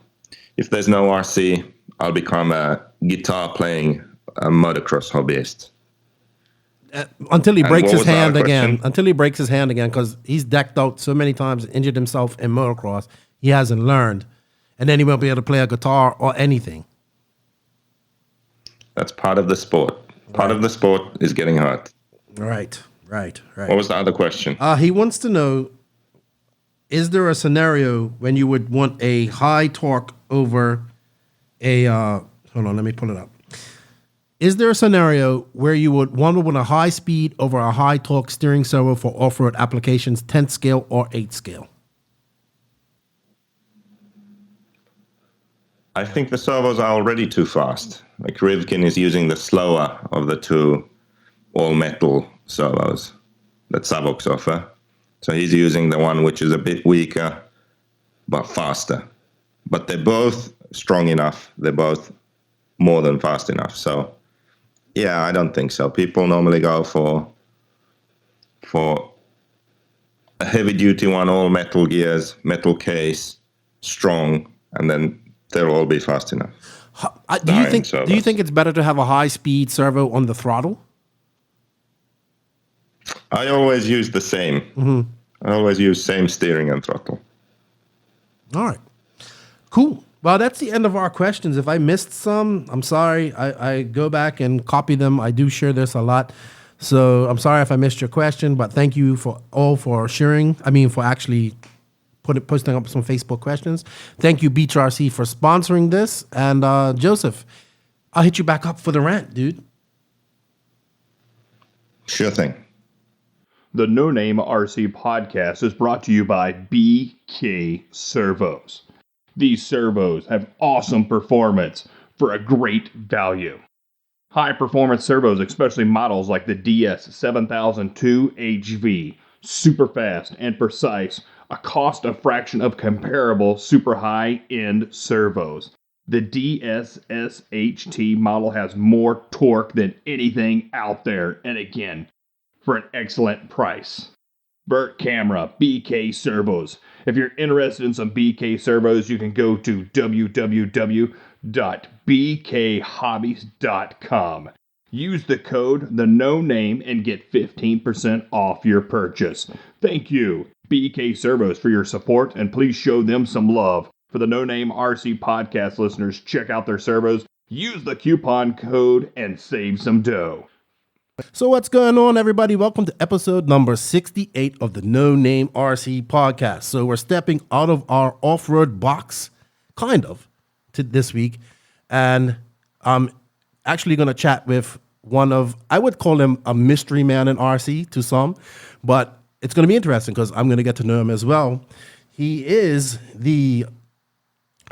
if there's no RC, I'll become a guitar-playing motocross hobbyist. Until he breaks his what was the hand other again. question? Until he breaks his hand again, because he's decked out so many times, injured himself in motocross, he hasn't learned. And then he won't be able to play a guitar or anything. That's part of the sport. Part of the sport is getting hurt. Right. What was the other question? He wants to know, is there a scenario when you would want a high torque over a, hold on, let me pull it up. Is there a scenario where you would want a high speed over a high torque steering servo for off-road applications, 10 scale or 8 scale? I think the servos are already too fast. Like Rivkin is using the slower of the two all-metal servos that Savox offer. So he's using the one which is a bit weaker, but faster. But they're both strong enough. They're both more than fast enough. So, yeah, I don't think so. People normally go for a heavy-duty one, all metal gears, metal case, strong, and then they'll all be fast enough. Do you think it's better to have a high speed servo on the throttle? I always use the same. Mm-hmm. I always use same steering and throttle. All right. Cool. Well, that's the end of our questions. If I missed some, I'm sorry. I go back and copy them. I do share this a lot. So I'm sorry if I missed your question, but thank you for sharing. I mean, for actually posting up some Facebook questions. Thank you, Beach RC, for sponsoring this. And Joseph, I'll hit you back up for the rant, dude. Sure thing. The No Name RC podcast is brought to you by BK Servos. These servos have awesome performance for a great value. High performance servos, especially models like the DS7002 HV, super fast and precise, a cost a fraction of comparable super high-end servos. The DSSHT model has more torque than anything out there, and again, for an excellent price. Burt Camera, BK Servos. If you're interested in some BK Servos, you can go to www.bkhobbies.com. Use the code TheNoName and get 15% off your purchase. Thank you, BK Servos, for your support, and please show them some love. For the No Name RC podcast listeners, check out their servos, use the coupon code, and save some dough. So what's going on, everybody? Welcome to episode number 68 of the No Name RC podcast. So we're stepping out of our off-road box, kind of, to this week. And I'm actually going to chat with one of, I would call him a mystery man in RC to some, but it's going to be interesting because I'm going to get to know him as well. He is the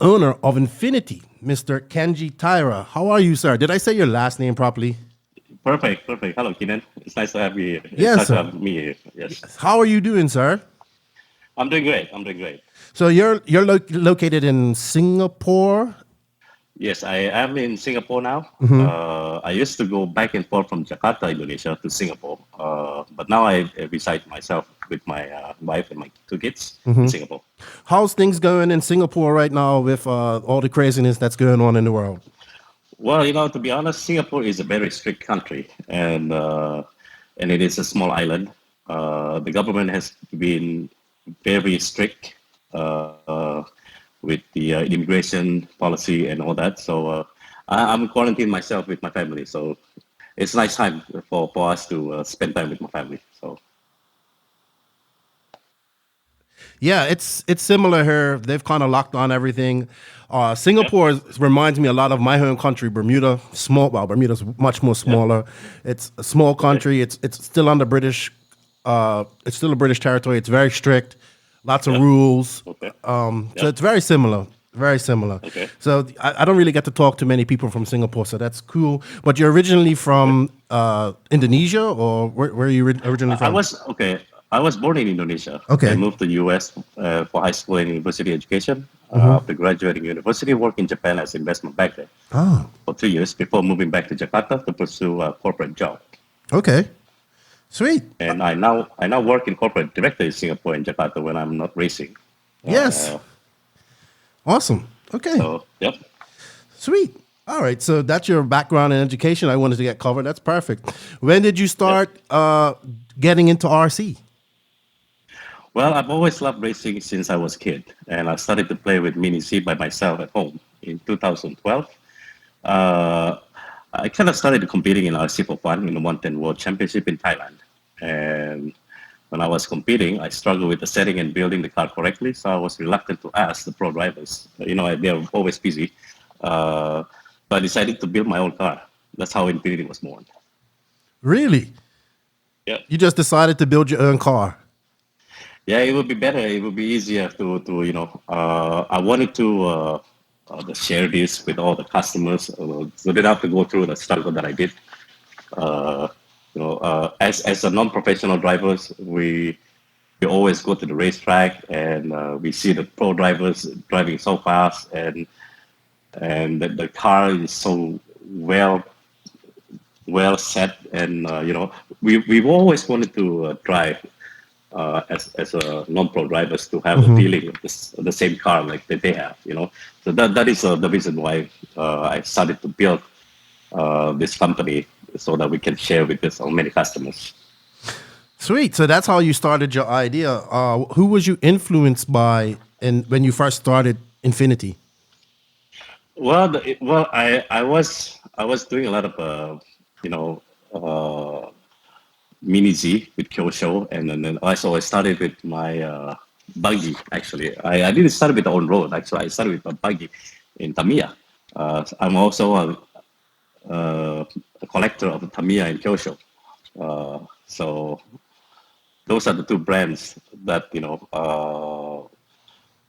owner of Infinity, Mr. Kenji Taira. How are you, sir? Did I say your last name properly? Perfect. Hello, Keenan. It's nice to have you here. Yes, nice sir. to have me here. Yes. How are you doing, sir? I'm doing great. So you're located in Singapore? Yes, I am in Singapore now. Mm-hmm. I used to go back and forth from Jakarta, Indonesia to Singapore. But now I reside myself with my wife and my two kids in Singapore. How's things going in Singapore right now with all the craziness that's going on in the world? Well, to be honest, Singapore is a very strict country, and it is a small island. The government has been very strict with the immigration policy and all that. So I'm quarantined myself with my family, so it's a nice time for us to spend time with my family. So Yeah, it's similar here. They've kind of locked on everything. Singapore reminds me a lot of my home country, Bermuda. Bermuda's much more smaller. It's a small country. It's still under British. It's still a British territory. It's very strict. Lots of rules. Okay. So it's very similar. Very similar. Okay. So I don't really get to talk to many people from Singapore, so that's cool. But you're originally from Indonesia, or where are you originally from? I was born in Indonesia. Okay. I moved to the U.S. For high school and university education. After graduating university, worked in Japan as investment banker for 2 years before moving back to Jakarta to pursue a corporate job. Okay. Sweet. And I now work in corporate director in Singapore and Jakarta when I'm not racing. Yes. Awesome. Okay. So, yep. Sweet. All right. So that's your background in education I wanted to get covered. That's perfect. When did you start getting into RC? Well, I've always loved racing since I was a kid, and I started to play with Mini Z by myself at home in 2012. I kind of started competing in RC for fun in the 110 World Championship in Thailand. And when I was competing, I struggled with the setting and building the car correctly, so I was reluctant to ask the pro drivers. They're always busy. So I decided to build my own car. That's how Infinity was born. Really? Yeah. You just decided to build your own car? Yeah, it would be better. It would be easier I wanted to share this with all the customers, so they don't have to go through the struggle that I did. As a non-professional drivers, we always go to the racetrack and we see the pro drivers driving so fast, and the car is so well set, and we've always wanted to drive. As a non-pro drivers to have a feeling of the same car like that they have, So that is the reason why I started to build this company so that we can share with so many customers. Sweet. So that's how you started your idea. Who was you influenced by when you first started Infinity? Well, I was doing a lot of Mini Z with Kyosho, and then also I started with my buggy. Actually, I didn't start with the on road. Actually, I started with a buggy in Tamiya. I'm also a collector of Tamiya and Kyosho. So those are the two brands that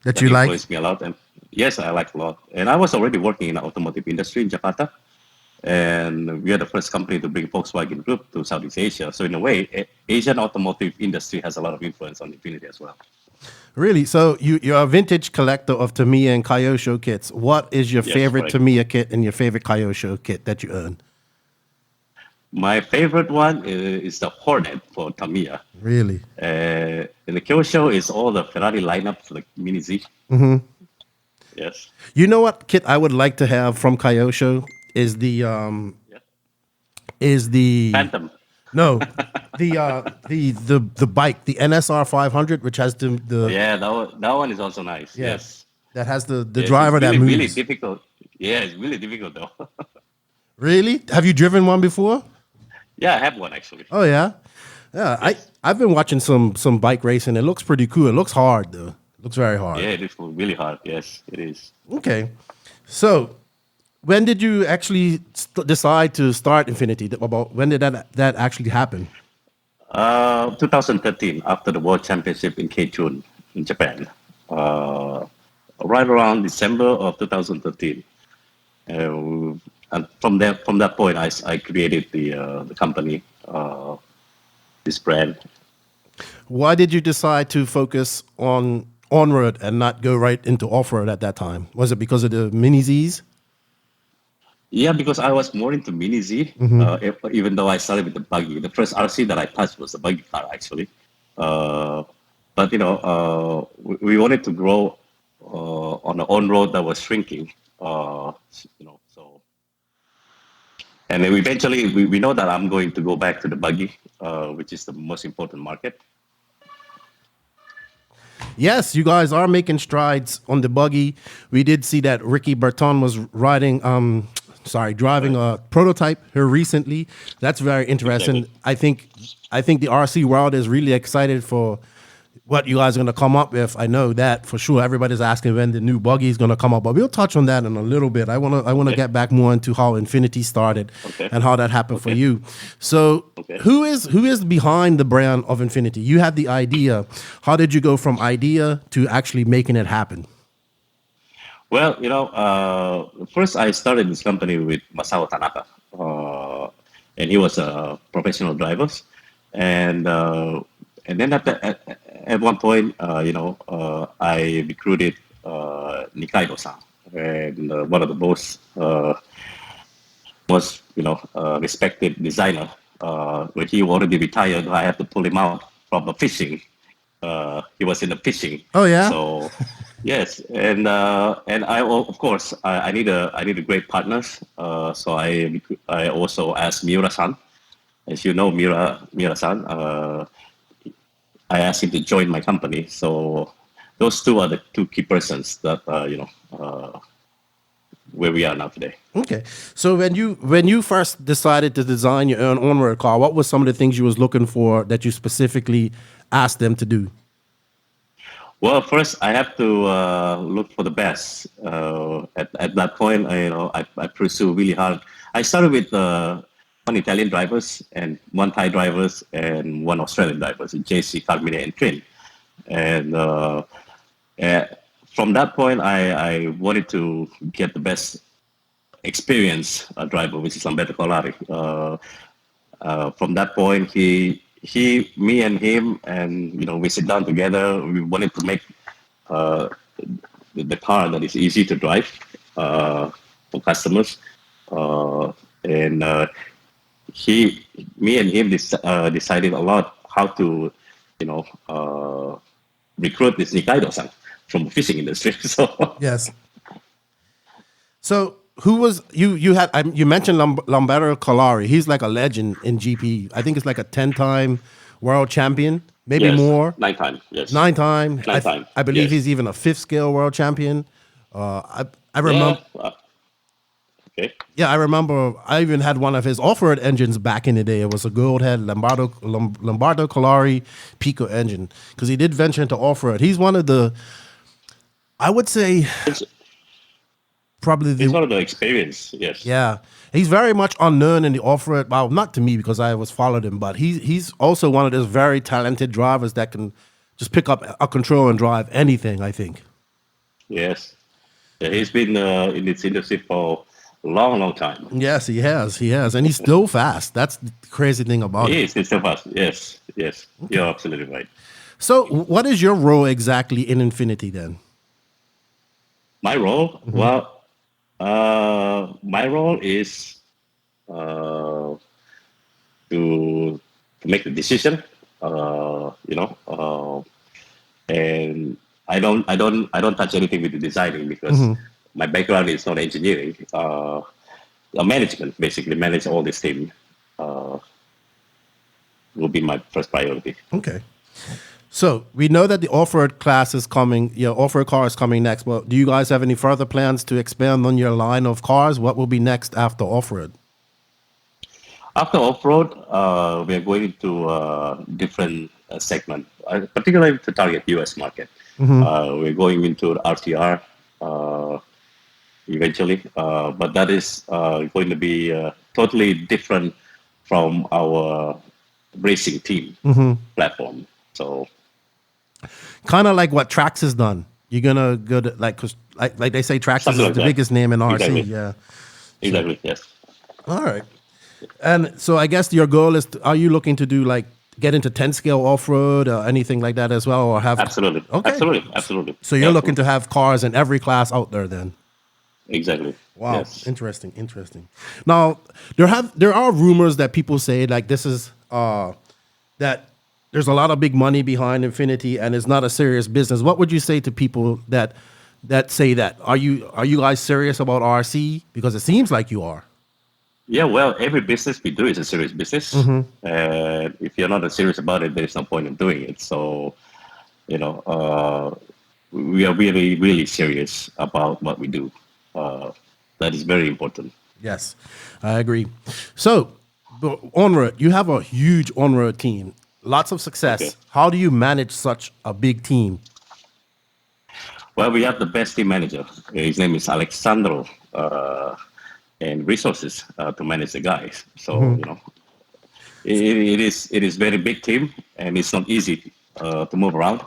that you like. Influenced me a lot. And yes, I like a lot. And I was already working in the automotive industry in Jakarta. And we are the first company to bring Volkswagen Group to Southeast Asia. So in a way, Asian automotive industry has a lot of influence on Infinity as well. Really? So you're a vintage collector of Tamiya and Kyosho kits. What is your favorite correct. Tamiya kit and your favorite Kyosho kit that you own? My favorite one is the Hornet for Tamiya. Really? And the Kyosho is all the Ferrari lineup, like Mini Z. Mm-hmm. Yes. You know what kit I would like to have from Kyosho is the Phantom. No, the bike, the NSR 500, which has the that one is also nice. Yes. That has the driver that moves. Really difficult. Yeah, it's really difficult though. Really? Have you driven one before? Yeah, I have one actually. Oh yeah, yeah. Yes. I've been watching some bike racing. It looks pretty cool. It looks hard though. It looks very hard. Yeah, it is really hard. Yes, it is. Okay, so when did you actually decide to start Infinity? When did that actually happen? 2013, after the World Championship in Keichun in Japan. Right around December of 2013. And from that point, I created the company, this brand. Why did you decide to focus on road and not go right into off road at that time? Was it because of the Mini Zs? Yeah, because I was more into Mini Z, even though I started with the buggy. The first RC that I touched was the buggy car, actually. But we wanted to grow on the on-road that was shrinking. And then eventually we know that I'm going to go back to the buggy, which is the most important market. Yes, you guys are making strides on the buggy. We did see that Ricky Berton was riding driving a prototype here recently. That's very interesting. Exactly. I think the RC world is really excited for what you guys are going to come up with. I know that for sure. Everybody's asking when the new buggy is going to come up, but we'll touch on that in a little bit. I want to get back more into how Infinity started and how that happened for you. So, who is behind the brand of Infinity? You had the idea. How did you go from idea to actually making it happen? Well, first I started this company with Masao Tanaka, and he was a professional driver, and then at one point, I recruited Nikaido-san, and one of the most respected designer. When he already retired, I had to pull him out from the fishing. He was in the fishing. Oh yeah. So yes, and I of course I need a great partners. So I also asked Miura-san. As you know, Miura-san. I asked him to join my company. So those two are the two key persons that where we are now today. Okay. So when you first decided to design your own onward car, what was some of the things you was looking for that you specifically asked them to do? Well, first I have to look for the best. At that point, I pursue really hard. I started with one Italian drivers and one Thai drivers and one Australian drivers, JC, Carmine, and Trin. And from that point, I wanted to get the best experience driver, which is Lamberto Collari. From that point, me and him, and we sit down together. We wanted to make the car that is easy to drive for customers, and me and him decided a lot how to recruit this Nikaido-san from the fishing industry. So yes. So who was you had you mentioned Lamberto Collari. He's like a legend in GP. I think it's like a 10-time world champion, maybe more. 9-time, yes. 9-time. 9-time. I believe he's even a 5th scale world champion. I remember. Okay. Yeah, I remember. I even had one of his off-road engines back in the day. It was a gold head Lombardo Collari Pico engine because he did venture into off-road. He's one of the, I would say, probably it's one of the experience. Yes. Yeah, he's very much unknown in the off-road. Well, not to me because I was followed him, but he's also one of those very talented drivers that can just pick up a control and drive anything. I think. Yes. Yeah, he's been in this industry for long time. Yes, he has, and he's still fast. That's the crazy thing about it. He's still fast. Yes, okay. You're absolutely right. So, what is your role exactly in Infinity then? My role, well, my role is to make the decision. And I don't touch anything with the designing because my background is not engineering. Management, basically manage all this team will be my first priority. Okay. So we know that the off-road class is coming, off-road car is coming next. Well, do you guys have any further plans to expand on your line of cars? What will be next after off-road? After off-road, we are going to a different segment, particularly to target US market. We're going into the RTR eventually, but that is going to be totally different from our racing team platform. So, kind of like what Trax has done. You're gonna go to because they say Trax is the biggest name in RC. Exactly. Yeah, exactly. Yes. All right. And so I guess your goal is: are you looking to do get into 10 scale off road or anything like that as well, or have? Absolutely. Okay. Absolutely. So you're looking to have cars in every class out there, then? Exactly. Wow. Yes. Interesting. Now there are rumors that people say this is that there's a lot of big money behind Infinity and it's not a serious business. What would you say to people that say that? Are you guys serious about RC? Because it seems like you are. Yeah, well, every business we do is a serious business. And if you're not serious about it, there's no point in doing it. So, we are really, really serious about what we do. That is very important. Yes, I agree. So, on-road, you have a huge on-road team, lots of success. Okay. How do you manage such a big team? Well, we have the best team manager. His name is Alexandro, and resources to manage the guys. So it is very big team, and it's not easy to move around.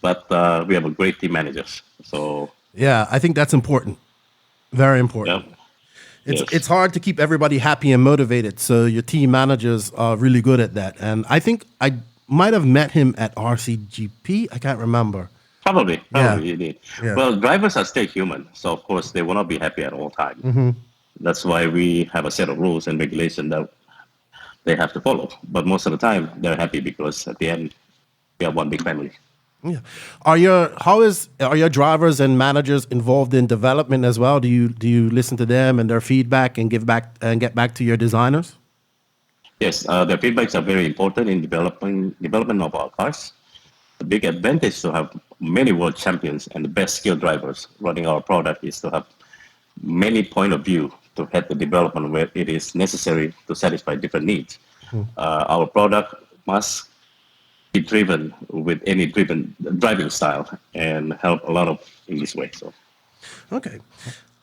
But we have a great team managers. So Yeah, I think that's important. Very important. yeah, It's hard to keep everybody happy and motivated. So your team managers are really good at that. And I think I might have met him at RCGP. I can't remember. probably you did. Yeah. Well, drivers are still human, so of course they will not be happy at all times. That's why we have a set of rules and regulation that they have to follow. But most of the time, they're happy because at the end, we have one big family. Yeah. Are your drivers and managers involved in development as well? Do you listen to them and their feedback and get back to your designers? Yes, their feedbacks are very important in development of our cars. The big advantage to have many world champions and the best skilled drivers running our product is to have many point of view to head the development where it is necessary to satisfy different needs. Our product must be driven with any driving style and help a lot of in this way. So, Okay.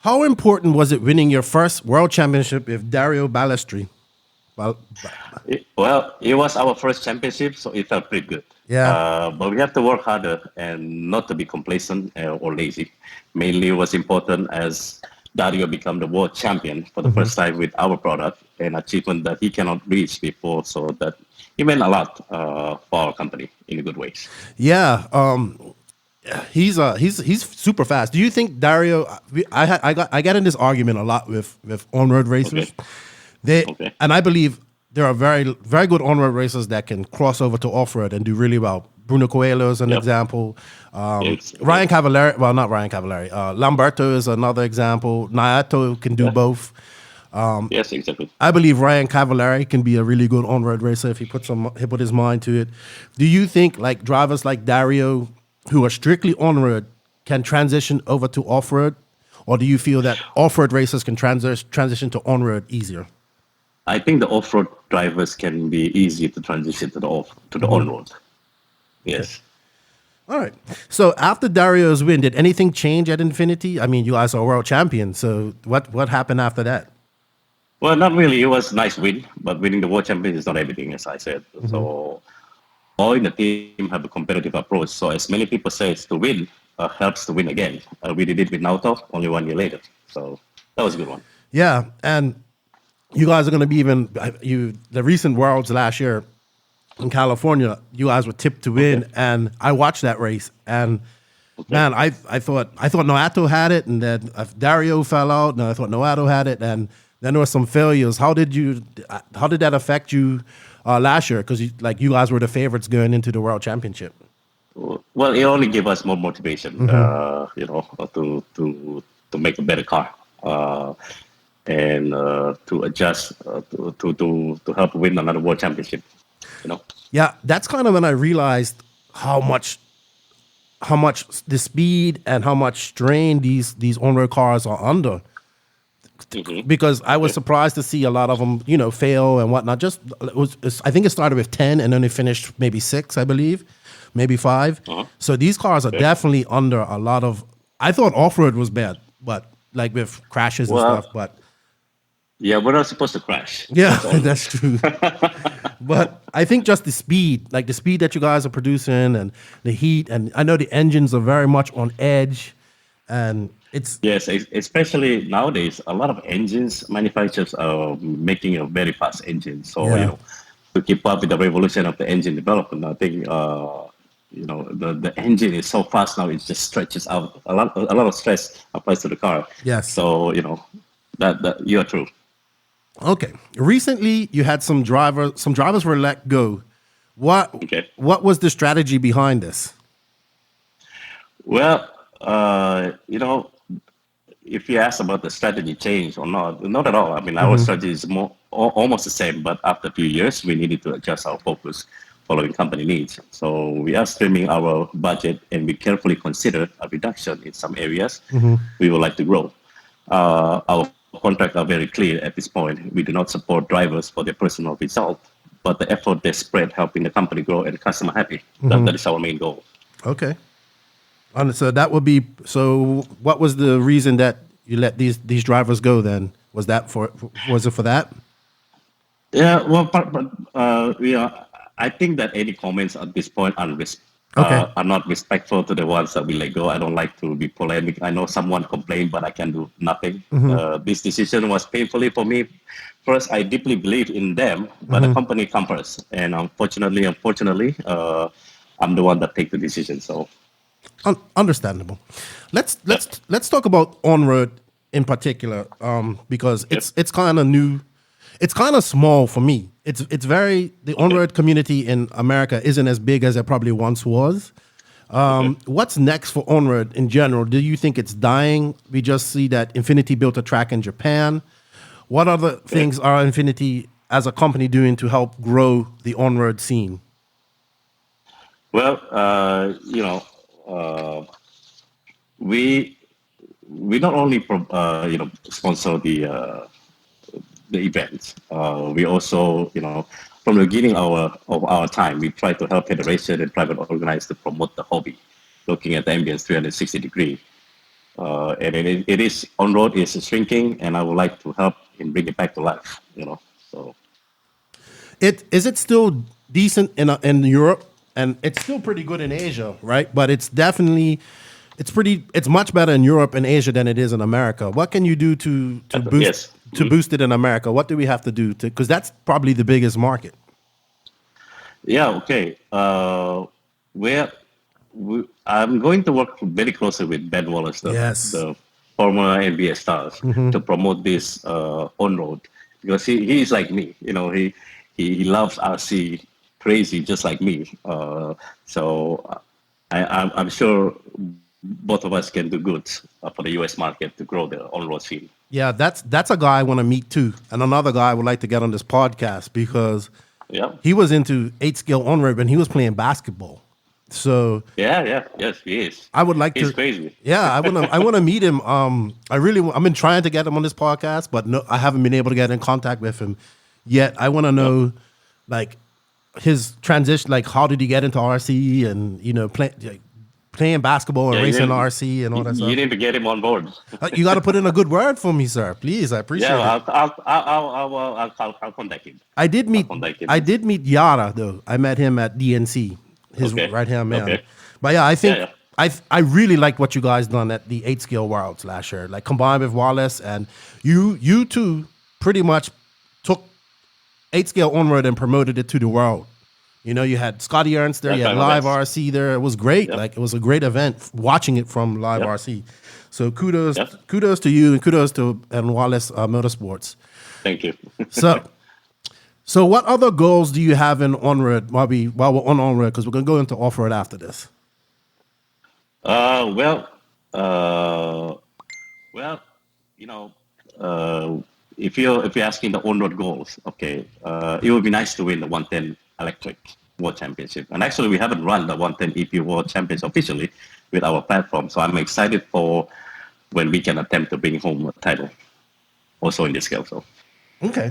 How important was it winning your first world championship with Dario Ballestri? Well, it was our first championship, so it felt pretty good. Yeah. But we have to work harder and not to be complacent or lazy. Mainly, it was important as Dario became the world champion for the first time with our product, an achievement that he cannot reach before. So that it meant a lot for our company in good ways. Yeah. He's super fast. Do you think Dario? I got in this argument a lot with on-road racers. Okay. And I believe there are very very good on-road racers that can cross over to off-road and do really well. Bruno Coelho is an example. Ryan Cavallari, well, not Ryan Cavallari. Lamberto is another example. Naoto can do both. Yes, exactly. I believe Ryan Cavallari can be a really good on-road racer if he put his mind to it. Do you think like drivers like Dario, who are strictly on-road, can transition over to off-road, or do you feel that off-road racers can transition to on-road easier? I think the off-road drivers can be easy to transition to the on-road. Yes. All right. So after Dario's win, did anything change at Infinity? I mean, you guys are world champions. So what happened after that? Well, not really. It was a nice win, but winning the world champion is not everything, as I said. So all in the team have a competitive approach. So as many people say, to win helps to win again. We did it with Naoto only 1 year later. So that was a good one. Yeah, and you guys are going to be the recent Worlds last year in California, you guys were tipped to win, and I watched that race, and man, I thought Naoto had it, and then Dario fell out, and I thought Naoto had it, and then there were some failures. How did that affect you last year? Because you guys were the favorites going into the World Championship. Well, it only gave us more motivation, to make a better car. And to adjust to help win another world championship, Yeah, that's kind of when I realized how much the speed and how much strain these on-road cars are under. Because I was surprised to see a lot of them, fail and whatnot. I think it started with 10 and then they finished maybe 6, I believe, maybe 5. So these cars are definitely under a lot of. I thought off-road was bad, but like with crashes and stuff, but. Yeah, we're not supposed to crash. Yeah, that's true. But I think just the speed that you guys are producing and the heat, and I know the engines are very much on edge, and it's... Yes, especially nowadays, a lot of engines manufacturers are making a very fast engine. So, to keep up with the revolution of the engine development, I think, the engine is so fast now, it just stretches out. A lot of stress applies to the car. Yes. So, that you are true. Okay. Recently, you had some drivers were let go. What was the strategy behind this? Well, if you ask about the strategy change or not at all. I mean, our strategy is almost the same, but after a few years, we needed to adjust our focus following company needs. So we are streaming our budget, and we carefully consider a reduction in some areas we would like to grow. Our contracts are very clear at this point. We do not support drivers for their personal result, but the effort they spread helping the company grow and the customer happy. That is our main goal. Okay. And so that would be, so what was the reason that you let these drivers go then? Was it for that? Yeah, well, I think that any comments at this point are not respectful to the ones that we let go. I don't like to be polemic. I know someone complained, but I can do nothing. This decision was painfully for me. First, I deeply believe in them, but the company comes first. And unfortunately, I'm the one that takes the decision. So, understandable. Let's talk about On-Road in particular, because it's kind of new. It's kind of small for me. It's very, the on-road community in America isn't as big as it probably once was. What's next for on-road in general? Do you think it's dying? We just see that Infinity built a track in Japan. What other things are Infinity as a company doing to help grow the on-road scene? Well, we not only sponsor the events. We also, from the beginning of our time, we try to help federation and private organizers to promote the hobby, looking at the ambience 360 degree. And it is on-road is shrinking, and I would like to help in bring it back to life. So is it still decent in Europe, and it's still pretty good in Asia, right? But it's definitely it's much better in Europe and Asia than it is in America. What can you do to boost it in America? What do we have to do because that's probably the biggest market? Yeah. Okay. I'm going to work very closely with Ben Wallace, the former NBA stars, to promote this on-road, because he is like me. He loves RC crazy just like me. So I'm sure both of us can do good for the U.S. market to grow the on-road scene. Yeah, that's a guy I want to meet too, and another guy I would like to get on this podcast because he was into 8-scale on-road when he was playing basketball. So yes, he is. I would like He's crazy. Yeah, I want to meet him. I've been trying to get him on this podcast, but no, I haven't been able to get in contact with him yet. I want to know like his transition, like how did he get into RC and playing basketball and racing RC and all that stuff. You need to get him on board. You got to put in a good word for me, sir. Please, I appreciate it. I'll contact him. I did meet Yara though. I met him at DNC, his right hand man. Okay. But yeah, I think I really liked what you guys done at the 8-scale Worlds last year. Like combined with Wallace, and you two pretty much took 8-scale on-road and promoted it to the world. You had Scotty Ernst there, you had Live RC there. It was great. Yep. Like it was a great event watching it from Live RC. So kudos to you and kudos to Wallace Motorsports. Thank you. So what other goals do you have in on-road while we're on on-road? Because we're going to go into off-road after this. If you're asking the on-road goals, it would be nice to win the 110 Electric World Championship. And actually, we haven't run the 110 EP World Championship officially with our platform. So I'm excited for when we can attempt to bring home a title also in this scale. So. Okay.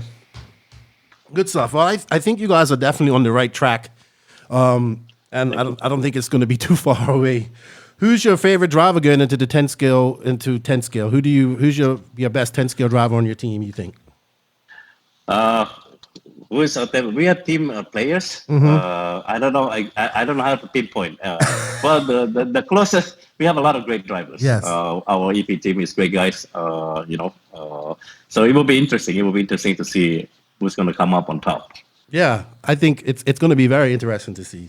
Good stuff. Well, I think you guys are definitely on the right track. And I don't think it's going to be too far away. Who's your favorite driver going into the 10 scale, who's your best 10 scale driver on your team, you think? We are team players. I don't know. I don't know how to pinpoint. Well, the closest, we have a lot of great drivers. Yes. Our EP team is great guys. So it will be interesting. It will be interesting to see who's going to come up on top. Yeah, I think it's going to be very interesting to see.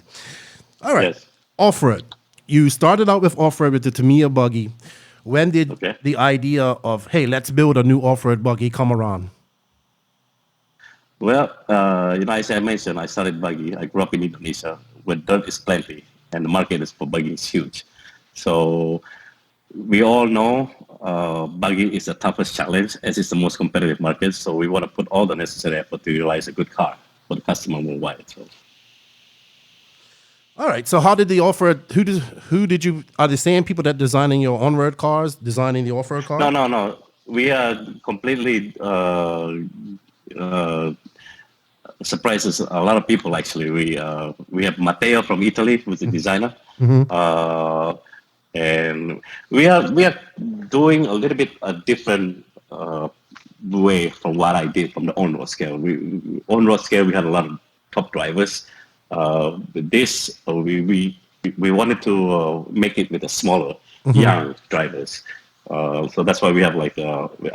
All right. Yes. Off-road. You started out with off-road with the Tamiya buggy. When did the idea of, hey, let's build a new off-road buggy come around? Well, as I mentioned, I started buggy. I grew up in Indonesia where dirt is plenty and the market for buggy is huge. So we all know buggy is the toughest challenge as it's the most competitive market. So we want to put all the necessary effort to realize a good car for the customer worldwide. So. All right. So how did the off-road, are the same people that designing your on-road cars, designing the off-road cars? No. we are completely surprises a lot of people. Actually, we have Matteo from Italy, who's a designer, and we are doing a little bit a different way from what I did from the on-road scale. On-road scale, we had a lot of top drivers. We wanted to make it with a smaller young drivers. So that's why we have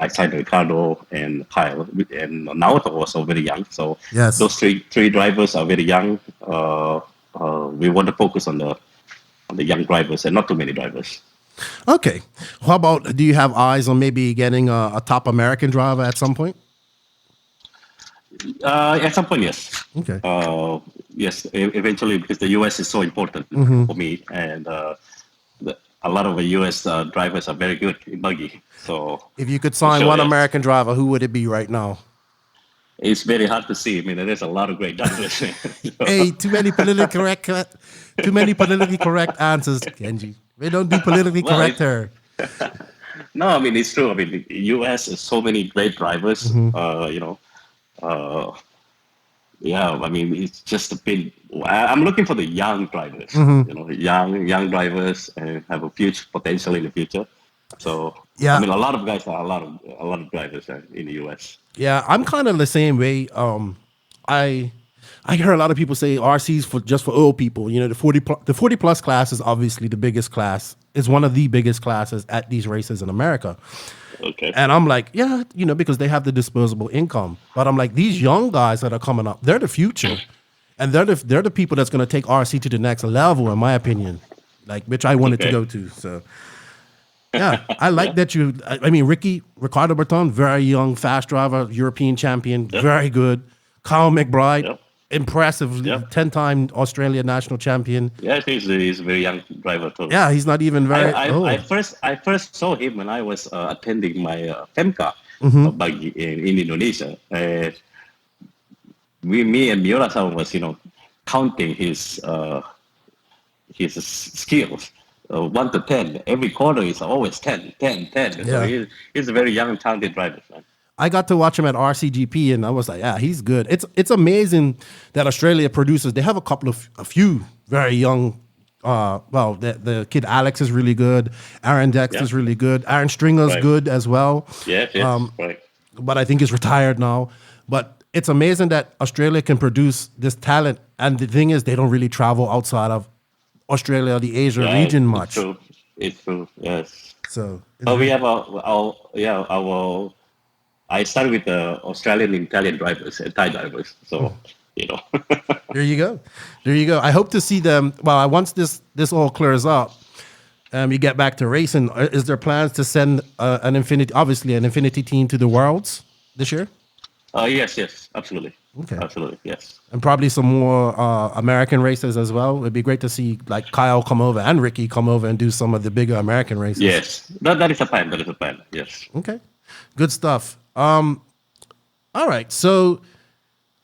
I signed Ricardo and Kyle, and Naoto was also very young. So Yes. those three drivers are very young. We want to focus on the young drivers and not too many drivers. Okay. How about, do you have eyes on maybe getting a top American driver at some point? At some point, yes. Okay. Yes, eventually, because the US is so important for me, and a lot of the US drivers are very good in buggy. So If you could sign sure, one yes. American driver, who would it be right now? It's very hard to see. I mean, there's a lot of great drivers. Hey, too many politically correct answers, Kenji. We don't do politically Well, correct here. No, I mean, it's true. I mean, the US has so many great drivers. Yeah, I mean, it's just a bit. I'm looking for the young drivers. Young drivers and have a huge potential in the future. So Yeah. I mean, a lot of guys are a lot of drivers in the US. Yeah, I'm kind of the same way. I hear a lot of people say RC's just for old people. You know, the 40 plus class is obviously the biggest class. It's one of the biggest classes at these races in America. Okay. And I'm like, yeah, because they have the disposable income. But I'm like, these young guys that are coming up, they're the future, and they're the people that's going to take RC to the next level, in my opinion. Like, which I wanted to go to. So, yeah, I like that you. I mean, Ricardo Berton, very young, fast driver, European champion, very good. Kyle McBride, impressive, 10-time Australia national champion. Yeah, he's a very young driver too. Yeah, he's not even very old. I first saw him when I was attending my FEMCA buggy in Indonesia. Me and Miura-san was, counting his skills, 1 to 10. Every corner is always 10. Yeah. So he's a very young, talented driver. Man. I got to watch him at RCGP, and I was like, yeah, he's good. It's amazing that Australia produces. They have a few very young. The kid Alex is really good. Aaron Dex is really good. Aaron Stringer's good as well. Yes, right. But I think he's retired now. But it's amazing that Australia can produce this talent. And the thing is, they don't really travel outside of Australia or the Asia region much. It's true. Yes. So we have our. I started with the Australian and Italian drivers and Thai drivers. So, There you go. I hope to see them. Well, once this all clears up, you get back to racing. Is there plans to send an Infinity team to the Worlds this year? Yes, absolutely. Okay. Absolutely, yes. And probably some more American races as well. It'd be great to see like Kyle come over and Ricky come over and do some of the bigger American races. Yes, that is a plan. Yes. Okay, good stuff. All right, so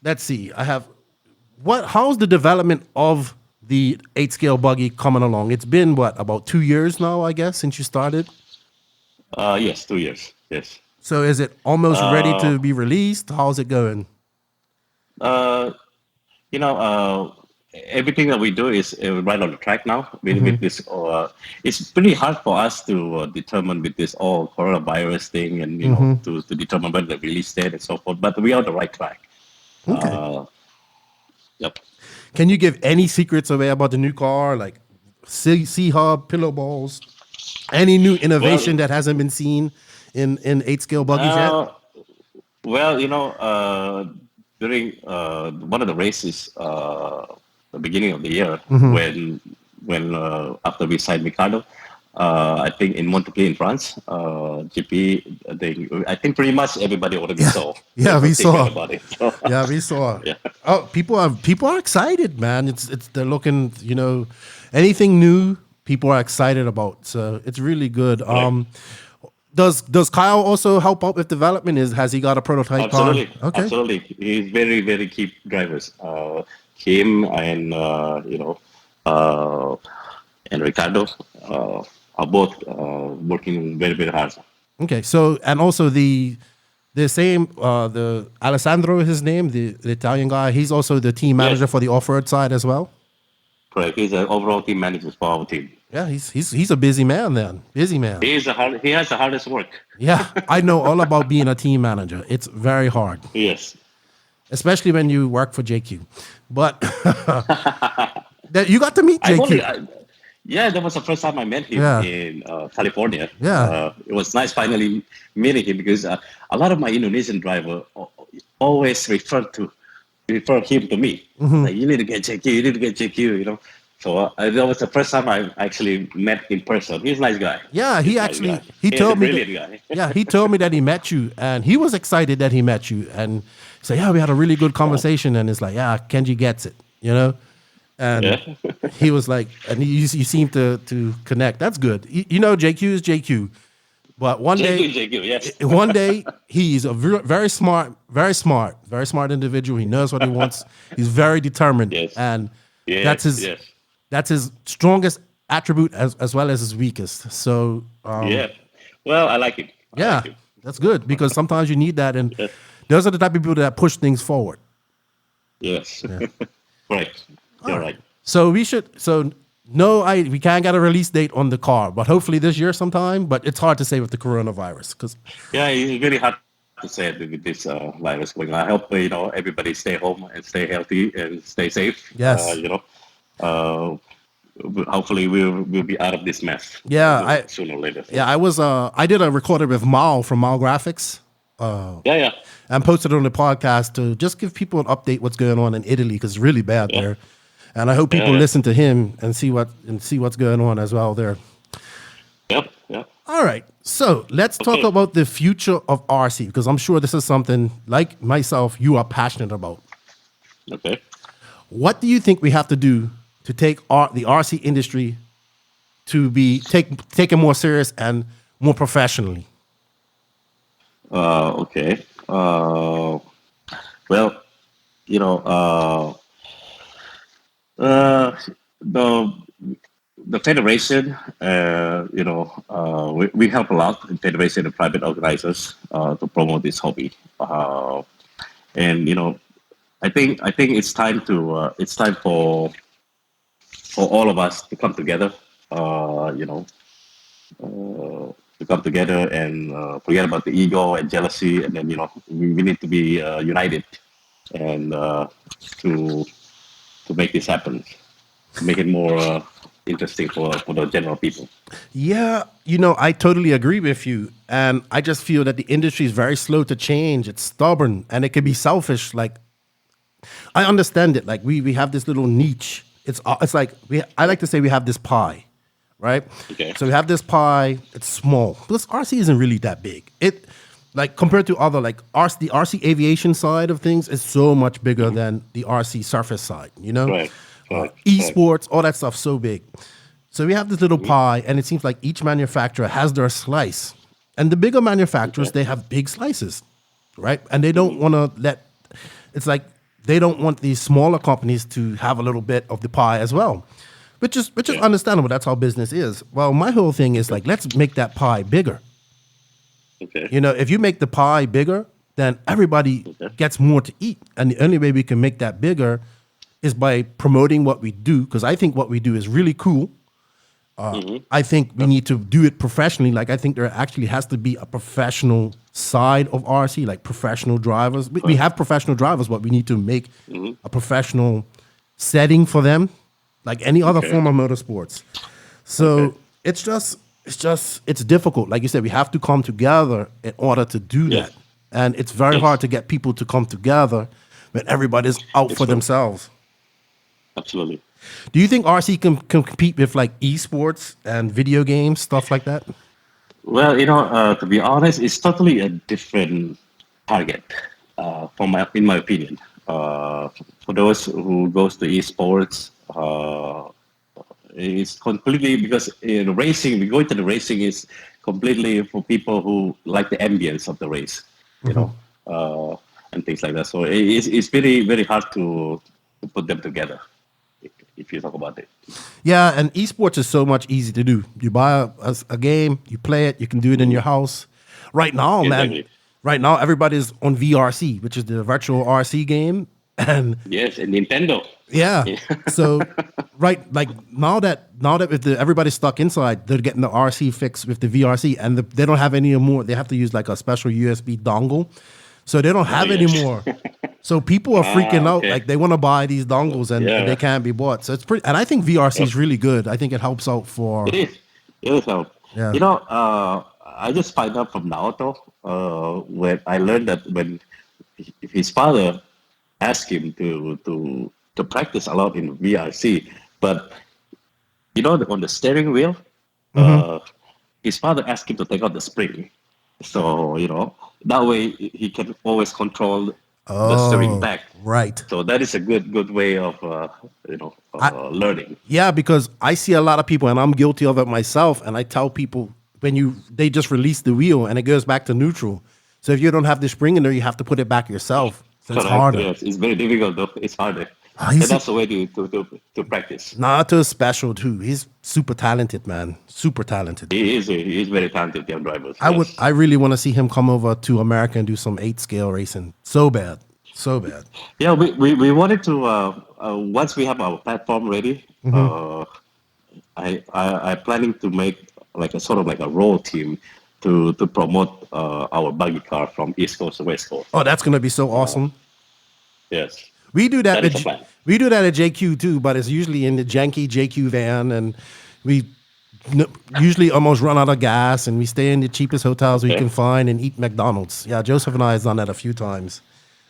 let's see. How's the development of the 8-scale buggy coming along? It's been about 2 years now, I guess, since you started? Yes, 2 years. Yes. So is it almost ready to be released? How's it going? Everything that we do is right on the track now. With this, it's pretty hard for us to determine with this all coronavirus thing, and to determine when the release date and so forth. But we are on the right track. Okay. Yep. Can you give any secrets away about the new car, like C-Hub, pillow balls, any new innovation that hasn't been seen in 8-scale buggies yet? Well, during one of the races, the beginning of the year, when after we signed Ricardo, I think in Montpellier in France, GP, I think pretty much everybody already saw. Yeah, we saw. About it. So, Yeah, we saw. Yeah. Oh, people are excited, man. They're looking, anything new, people are excited about. So it's really good. Does Kyle also help out with development? Has he got a prototype Absolutely. car? Okay. Absolutely. He's very, very key drivers. Him and and Ricardo are both working very, very hard. Okay, so and also the same the Alessandro, his name, the Italian guy. He's also the team manager Yes. for the off-road side as well. Correct. He's an overall team manager for our team. Yeah, he's a busy man then. Busy man. He has the hardest work. Yeah, I know all about being a team manager. It's very hard, Yes. especially when you work for JQ. But that you got to meet JQ. Yeah, that was the first time I met him Yeah. in California. Yeah. It was nice finally meeting him because a lot of my Indonesian driver always refer him to me. Mm-hmm. Like, you need to get JQ, you need to get JQ, you know. So that was the first time I actually met in person. He's a nice guy. Yeah, He's he a nice actually guy. he He's told a me. brilliant guy. Yeah, he told me that he met you, and he was excited that he met you, and he said, "Yeah, we had a really good conversation." And it's like, "Yeah, Kenji gets it," you know. And Yeah. he was like, and you seem to connect. That's good. You know, JQ is JQ, but one JQ, yes. one day he's a very smart individual. He knows what he wants. He's very determined, Yes. and Yes, yes. that's his strongest attribute as well as his weakest. So Yeah. Well, I like it. I yeah, like it. that's good because sometimes you need that, and Yes. those are the type of people that push things forward. Yes. Correct. You're right. So we can't get a release date on the car, but hopefully this year sometime. But it's hard to say with the coronavirus because Yeah, it's really hard to say with this virus going on. I hope everybody stay home and stay healthy and stay safe. Yes. Hopefully we'll be out of this mess. Yeah, sooner or later. yeah, I did a recorder with Mal from Mal Graphics. Yeah. And posted it on the podcast to just give people an update what's going on in Italy because it's really bad there. And I hope people listen to him and see what's going on as well there. Yep. All right, so let's talk about the future of RC because I'm sure this is something like myself you are passionate about. Okay. What do you think we have to do to take the RC industry to be taken more serious and more professionally? Okay. Well, the federation, we help a lot in federation and private organizers to promote this hobby, and I think it's time for all of us to come together, to come together and forget about the ego and jealousy, and then we need to be united and to make this happen, to make it more interesting for the general people. Yeah, I totally agree with you. And I just feel that the industry is very slow to change. It's stubborn and it can be selfish. Like, I understand it. Like, we have this little niche. It's like, I like to say we have this pie, right? Okay. So we have this pie. It's small. Plus, RC isn't really that big. Like, compared to other, like, the RC aviation side of things is so much bigger than the RC surface side, Right. Esports, all that stuff, so big. So we have this little pie, and it seems like each manufacturer has their slice. And the bigger manufacturers, they have big slices, right? And they don't want to it's like they don't want these smaller companies to have a little bit of the pie as well, which is understandable. That's how business is. Well, my whole thing is like, let's make that pie bigger. Okay. If you make the pie bigger, then everybody gets more to eat. And the only way we can make that bigger is by promoting what we do, because I think what we do is really cool. I think we need to do it professionally. Like, I think there actually has to be a professional side of RC, like professional drivers. We have professional drivers, but we need to make a professional setting for them, like any other form of motorsports. So it's difficult. Like you said, we have to come together in order to do that. And it's very hard to get people to come together when everybody's out for themselves. Absolutely. Do you think RC can compete with like esports and video games, stuff like that? Well, to be honest, it's totally a different target, in my opinion. For those who goes to esports, it's completely because in racing, we go into the racing is completely for people who like the ambience of the race, and things like that. So it's very, very hard to put them together, if you talk about it. Yeah, and esports is so much easy to do. You buy a game, you play it, you can do it in your house. Right now, man. Exactly. Right now, everybody's on VRC, which is the virtual RC game, and Yes, and Nintendo. yeah. So, right, like now that everybody's stuck inside, they're getting the RC fix with the VRC, and they don't have any more. They have to use like a special USB dongle, so they don't have any more. So people are freaking out, okay. like they want to buy these dongles and Yeah. they can't be bought. So it's pretty, and I think VRC is really good. I think it helps out for. It is. It is help. Yeah. You know, I just find out from Naoto when I learned that when his father asked him to practice a lot in VRC, but you know, on the steering wheel, his father asked him to take out the spring, so you know that way he can always control the steering back. Right. So that is a good way of learning. Yeah, because I see a lot of people, and I'm guilty of it myself. And I tell people they just release the wheel and it goes back to neutral. So if you don't have the spring in there, you have to put it back yourself. So it's Correct. harder. Yes, it's very difficult though. It's harder. He's And that's the way to practice. Nato is special too. He's super talented, man. Super talented. He is very talented young driver. I really want to see him come over to America and do some 8-scale racing. So bad. Yeah, we wanted to once we have our platform ready. I planning to make like a sort of like a role team to promote our buggy car from East Coast to West Coast. Oh, that's gonna be so awesome. Yes. We do that. That is the plan. We do that at JQ too, but it's usually in the janky JQ van, and we usually almost run out of gas, and we stay in the cheapest hotels we can find and eat McDonald's. Yeah, Joseph and I have done that a few times.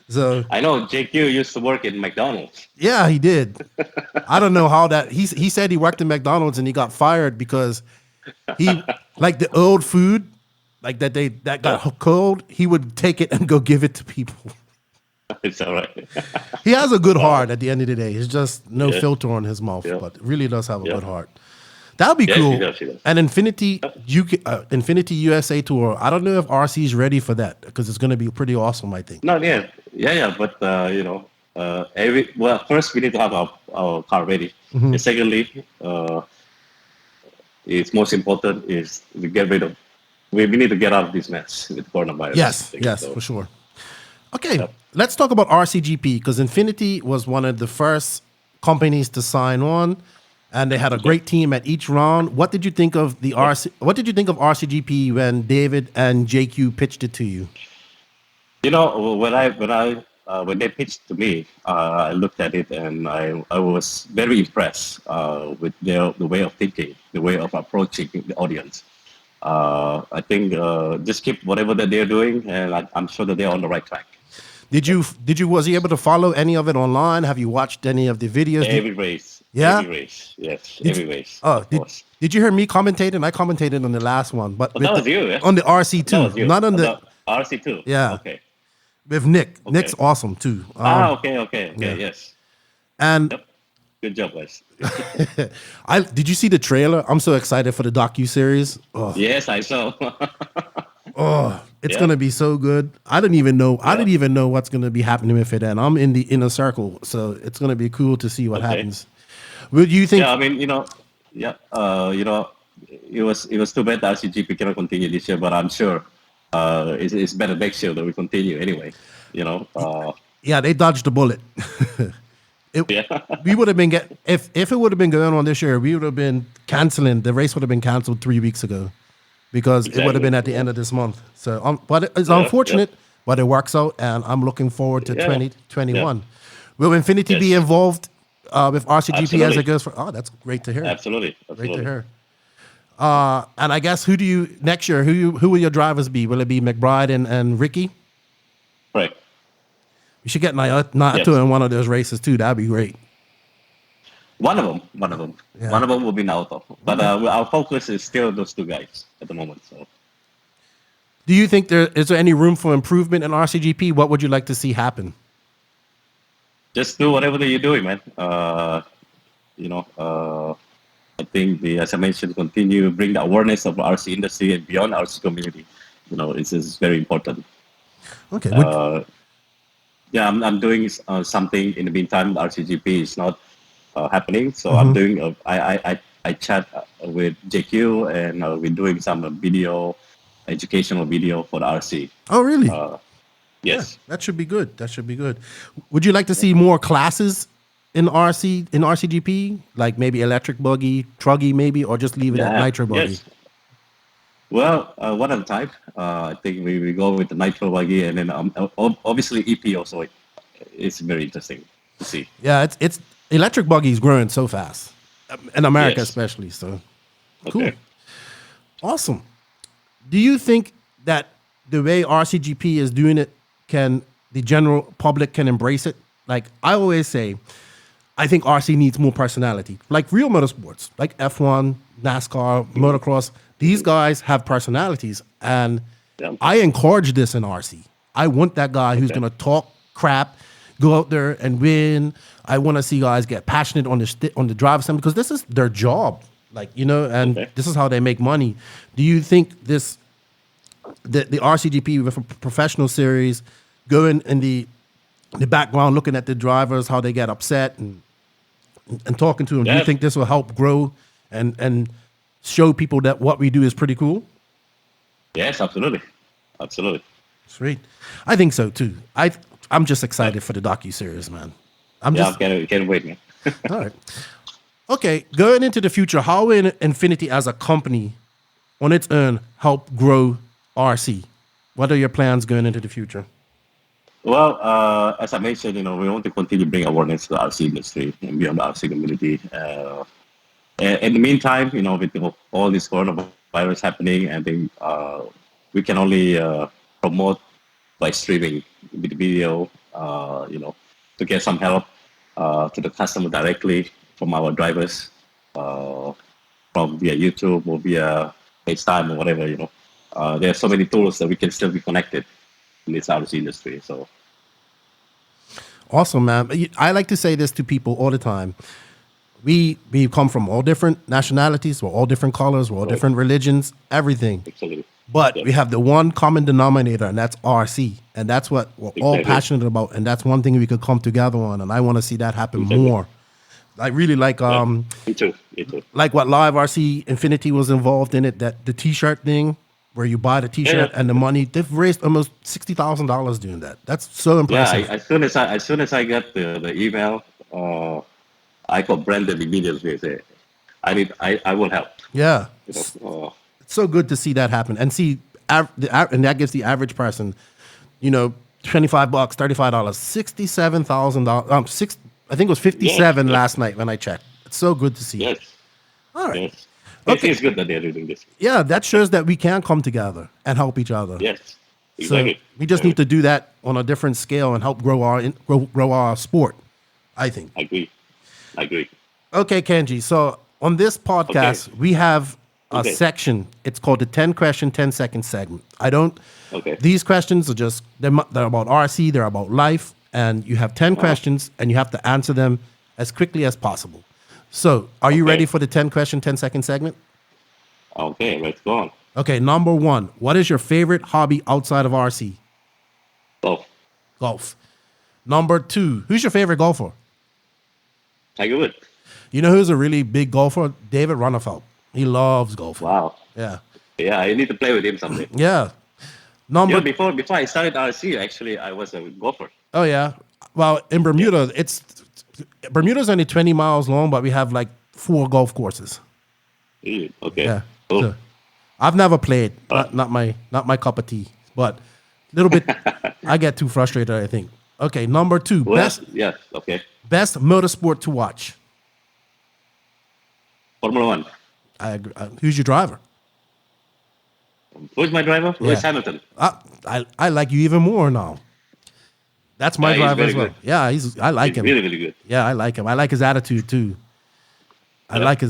So I know JQ used to work in McDonald's. yeah, he did. I don't know how that. He said he worked in McDonald's and he got fired because he like the old food, like that got cold. He would take it and go give it to people. It's all right. He has a good heart at the end of the day. It's just no filter on his mouth, Yeah. but really does have a good heart. That would be Yes, cool. he does, he does. And Infinity USA Tour. I don't know if RC is ready for that because it's going to be pretty awesome, I think. Not yet. Yeah. But first we need to have our car ready. And secondly, it's most important is to get rid of. We need to get out of this mess with coronavirus. Yes, for sure. Okay, let's talk about RCGP because Infinity was one of the first companies to sign on, and they had a great team at each round. What did you think of the What did you think of RCGP when David and JQ pitched it to you? You know, when they pitched to me, I looked at it and I was very impressed with the way of thinking, the way of approaching the audience. I think just keep whatever that they're doing, and I'm sure that they're on the right track. Was you able to follow any of it online? Have you watched any of the videos? Every race. Yeah? Every race. Yes, every race. Oh, of course. did you hear me commentating? I commentated on the last one, but that was you, yeah? on the That was RC2, you. not on the RC2. Yeah. Okay. with Nick. Nick's awesome too. Okay. yeah. Yes. And Yep. Good job, guys. did you see the trailer? I'm so excited for the docu-series. Oh, Yes, I saw. it's Yeah. gonna be so good. I didn't even know what's gonna be happening with it, and I'm in the inner circle, so it's gonna be cool to see what Okay. happens. Would you think? Yeah, I mean, it was too bad the RCGP cannot continue this year, but I'm sure it's better next year that we continue anyway. Yeah, they dodged the bullet. We would have been if it would have been going on this year, we would have been canceling. The race would have been canceled 3 weeks ago because it would have been at the end of this month. So, but it's unfortunate, but it works out, and I'm looking forward to 2021. Will Infinity be involved with RCGP as Absolutely. it goes for? Oh, that's great to hear. Absolutely. Great to hear. And I guess next year? Who will your drivers be? Will it be McBride and Ricky? Right. You should get Naito in one of those races too. That'd be great. One of them. Yeah. One of them will be Naoto. But our focus is still those two guys at the moment. So, Do you think is there any room for improvement in RCGP? What would you like to see happen? just do whatever that you're doing, man. I think as I mentioned, continue bring the awareness of RC industry and beyond RC community. It's very important. Okay. I'm doing something in the meantime. RCGP is not happening, so I'm doing. I chat with JQ and we're doing some video educational video for the RC. Oh, really? Yes. That should be good. That should be good. Would you like to see more classes in RCGP, like maybe electric buggy, truggy, maybe, or just leave it at nitro buggy? Yes. Well, one at a time. I think we go with the nitro buggy, and then obviously EP also. It's very interesting to see. Yeah, it's electric buggy is growing so fast in America, especially. So cool, Okay. awesome. Do you think that the way RCGP is doing it, can the general public can embrace it? Like I always say, I think RC needs more personality, like real motorsports, like F1, NASCAR, motocross. These guys have personalities, and I encourage this in RC. I want that guy who's going to talk crap, go out there and win. I want to see guys get passionate on the driver's side because this is their job, like, you know, and this is how they make money. Do you think the RCGP with a professional series, going in the background, looking at the drivers, how they get upset and talking to them, do you think this will help grow and show people that what we do is pretty cool? Yes, absolutely. Absolutely. Sweet. I think so too. I'm just excited for the docu-series, man. Can't wait, man. All right. Okay, going into the future, how will Infinity as a company on its own help grow RC? What are your plans going into the future? Well, as I mentioned, we want to continue to bring awareness to the RC industry and beyond the RC community. In the meantime, with all this coronavirus happening, I think we can only promote by streaming the video, to get some help to the customer directly from our drivers, from via YouTube or via FaceTime or whatever. There are so many tools that we can still be connected in this RC industry. So awesome, man. I like to say this to people all the time. We come from all different nationalities, we're all different colors, we're all different religions, everything. Absolutely. But we have the one common denominator, and that's RC. And that's what we're all passionate about. And that's one thing we could come together on. And I want to see that happen more. I really like me too. Like what Live RC Infinity was involved in it, that the t-shirt thing where you buy the t-shirt and the money, they've raised almost $60,000 doing that. That's so impressive. Yeah, as soon as I got the email, I called Brandon immediately and said, I will help. Yeah. It's so good to see that happen and see, and that gives the average person, $25, $35, $67,000. I think it was 57 last night when I checked. It's so good to see. Yes. All right. Yes. Okay. It's good that they're doing this. Yeah, that shows that we can come together and help each other. Yes. Exactly. So we just need to do that on a different scale and help grow our sport, I think. I agree. Okay, Kenji. So on this podcast, we have a section. It's called the 10 question, 10 second segment. These questions are just, they're about RC, they're about life, and you have 10 questions and you have to answer them as quickly as possible. So are you ready for the 10 question, 10 second segment? Okay, let's go on. Okay, number one, what is your favorite hobby outside of RC? Golf. Number two, who's your favorite golfer? Tiger Woods. You know who's a really big golfer? David Ronnefeld. He loves golfing. Wow. Yeah. Yeah, I need to play with him someday. Yeah. Before I started RC, actually, I was a golfer. Oh, yeah. Well, in Bermuda, Bermuda's only 20 miles long, but we have like 4 golf courses. Okay. Yeah. Cool. So, I've never played. Not my cup of tea. But a little bit, I get too frustrated, I think. Okay, number two. Best motorsport to watch. Formula One. I agree. Who's your driver? Who's my driver? Lewis Hamilton. I like you even more now. That's my driver as well. Good. Yeah, I like him. Really, really good. Yeah, I like him. I like his attitude too. I like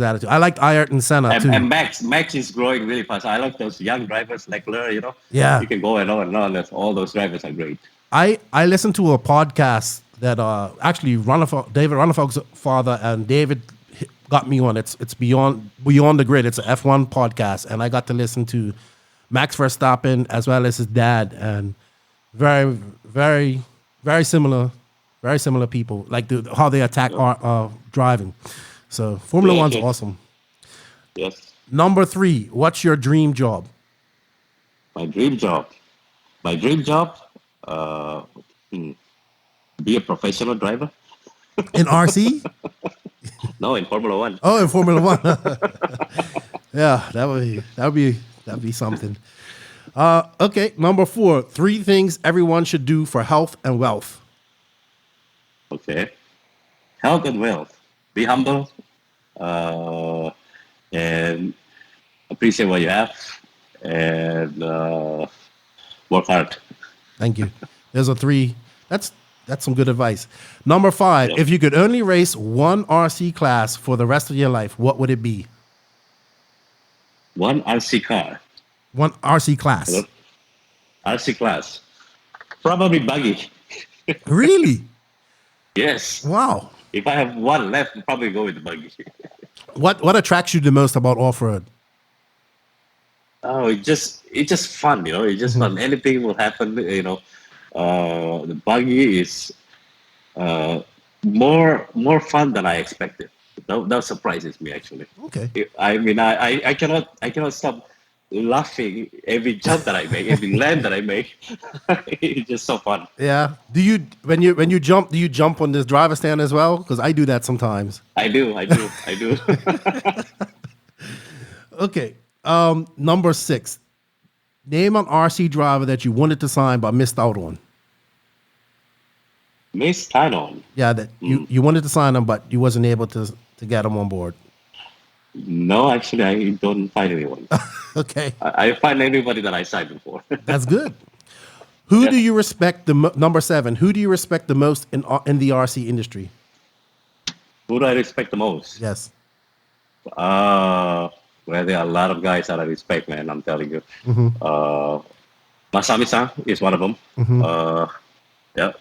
Ayrton Senna too. And Max is growing really fast. I like those young drivers like Leclerc, Yeah. You can go and on. All those drivers are great. I listened to a podcast that actually David Ronnefeld's father and David got me on. It's Beyond the Grid. It's an F1 podcast, and I got to listen to Max Verstappen as well as his dad, and very, very, very similar people, like how they attack driving. So Formula One's awesome. Yes. Number 3, what's your dream job? My dream job. My dream job. Be a professional driver. In RC? No, in Formula One. Oh, in Formula One. Yeah, that'd be something. Okay, number 4. 3 things everyone should do for health and wealth. Okay. Health and wealth. Be humble. And appreciate what you have. And work hard. Thank you. There's a 3. That's some good advice. Number 5. Yep. If you could only race one RC class for the rest of your life, what would it be? One RC car. One RC class. Hello? RC class. Probably buggy. Really? Yes. Wow. If I have one left, I'll probably go with the buggy. What attracts you the most about off-road? Oh, it's just fun, you know. It's just fun. Anything will happen, you know. The buggy is more fun than I expected. That surprises me actually. Okay. I mean, I cannot stop laughing every jump that I make, every land that I make. It's just so fun. Yeah. Do you when you jump, do you jump on this driver stand as well? Because I do that sometimes. I do. Okay. Number 6. Name an RC driver that you wanted to sign but missed out on. Miss Tanon. Yeah, that you wanted to sign them but you wasn't able to get them on board. No, actually, I don't find anyone. Okay. I find everybody that I signed before. That's good. Who do you respect number 7? Who do you respect the most in the RC industry? Who do I respect the most? Yes. Well, there are a lot of guys that I respect, man. I'm telling you. Masami-san is one of them. Yeah,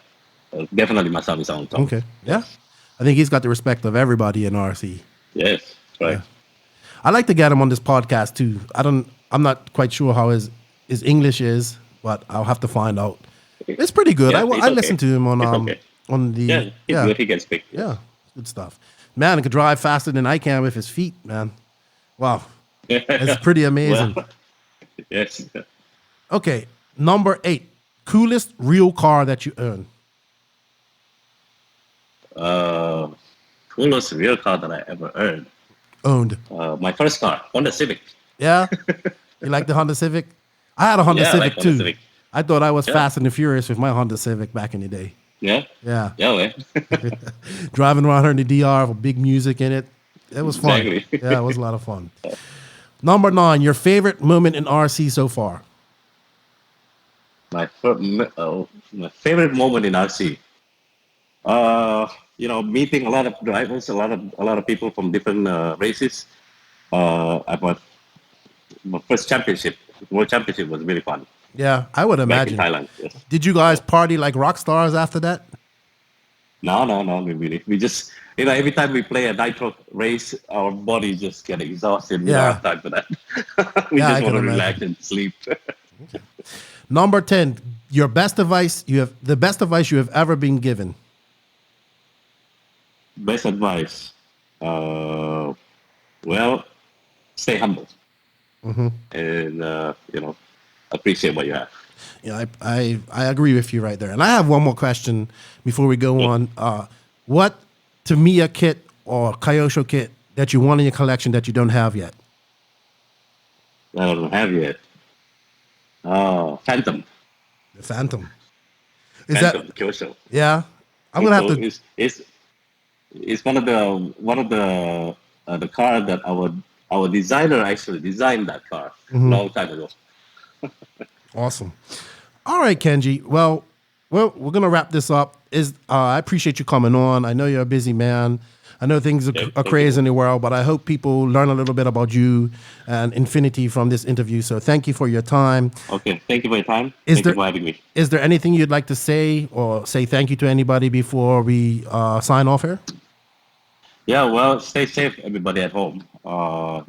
definitely Masami-san. Okay. Yeah. I think he's got the respect of everybody in RC. Yes, right. Yeah. I like to get him on this podcast too. I'm not quite sure how his English is, but I'll have to find out. It's pretty good. Yeah, I listened to him on the Yeah, he's good. He can speak. Yeah, good stuff. Man, he could drive faster than I can with his feet, man. Wow. It's pretty amazing. Well, yes. Okay, number 8. Coolest real car that you own. Coolest real car that I ever Owned. my first car, Honda Civic. Yeah? You like the Honda Civic? I had a Honda Yeah, I Civic like Honda too. Civic. I thought I was fast and furious with my Honda Civic back in the day. Yeah? Yeah. Yeah, man. Driving around her in the DR with big music in it. It was fun. Exactly. Yeah, it was a lot of fun. Number 9, your favorite moment in RC so far? My favorite moment in RC. Meeting a lot of drivers, a lot of people from different races. At my first world championship was really fun. Yeah, I would Back in imagine. Thailand. Yes. Did you guys party like rock stars after that? No, we just every time we play a nitro race, our body just get exhausted. We don't have time for that. We Yeah, I just want to can relax and sleep. Number 10, the best advice you have ever been given. Best advice. Well, stay humble. And appreciate what you have. Yeah, I agree with you right there. And I have one more question before we go on. What Tamiya kit or Kyosho kit that you want in your collection that you don't have yet? I don't have yet. Phantom. The Phantom. Phantom Kyosho. Yeah. I'm gonna have to. It's one of the car that our designer actually designed that car a long time ago. Awesome. All right, Kenji. Well, we're gonna wrap this up. I appreciate you coming on. I know you're a busy man. I know things are crazy in the world, but I hope people learn a little bit about you and Infinity from this interview. So thank you for your time. Okay, thank you for your time. Thank you for having me. Is there anything you'd like to say or say thank you to anybody before we sign off here? Yeah, well, stay safe, everybody at home. Try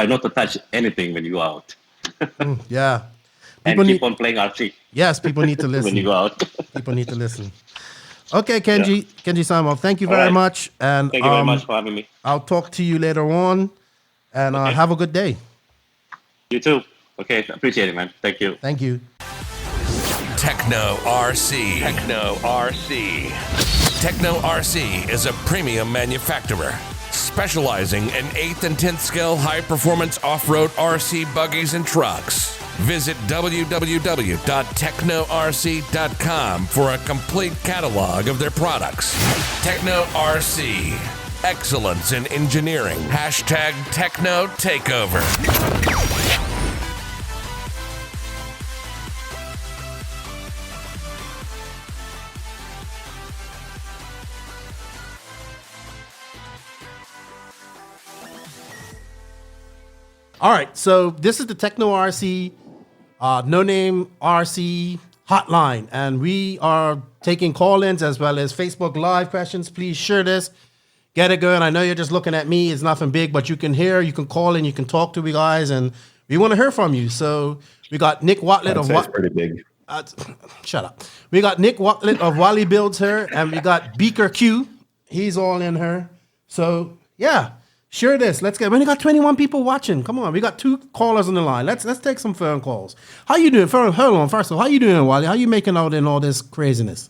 not to touch anything when you go out. Yeah. And keep on playing RC. Yes, people need to listen. When you go out. People need to listen. Okay, Kenji-san, well, thank you very much. And thank you very much for having me. I'll talk to you later on. And have a good day. You too. Okay, appreciate it, man. Thank you. Thank you. Tekno RC. Tekno RC. Tekno RC is a premium manufacturer specializing in 8th and 10th scale high-performance off-road RC buggies and trucks. Visit www.teknorc.com for a complete catalog of their products. Tekno RC. Excellence in engineering. Hashtag Tekno Takeover. All right, so this is the Tekno RC, No Name RC hotline, and we are taking call-ins as well as Facebook Live questions. Please share this, get it going. I know you're just looking at me; it's nothing big, but you can hear, you can call in, you can talk to me guys, and we want to hear from you. So we got Nick Watlett of It's pretty big. Shut up. We got Nick Watlett of Wally Builds here, and we got Beaker Q. He's all in her. So yeah. Share this. Let's get. We only got 21 people watching. Come on, we got 2 callers on the line. Let's take some phone calls. How you doing? Hold on. First of all, how you doing, Wally? How you making out in all this craziness?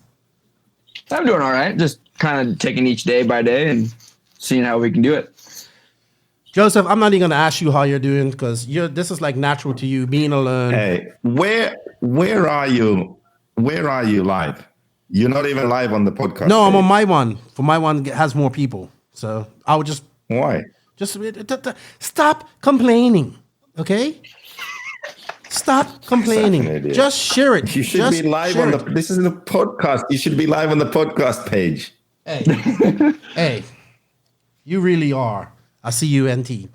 I'm doing all right. Just kind of taking each day by day and seeing how we can do it. Joseph, I'm not even gonna ask you how you're doing because this is like natural to you, being alone. Hey, where are you? Where are you live? You're not even live on the podcast. No, I'm page. on my one. For my one has more people, so I would just. Why? Just stop complaining, okay? Stop complaining. Just share it. You should be live on the. This is the podcast. You should be live on the podcast page. Hey, hey, you really are. I see you, NT.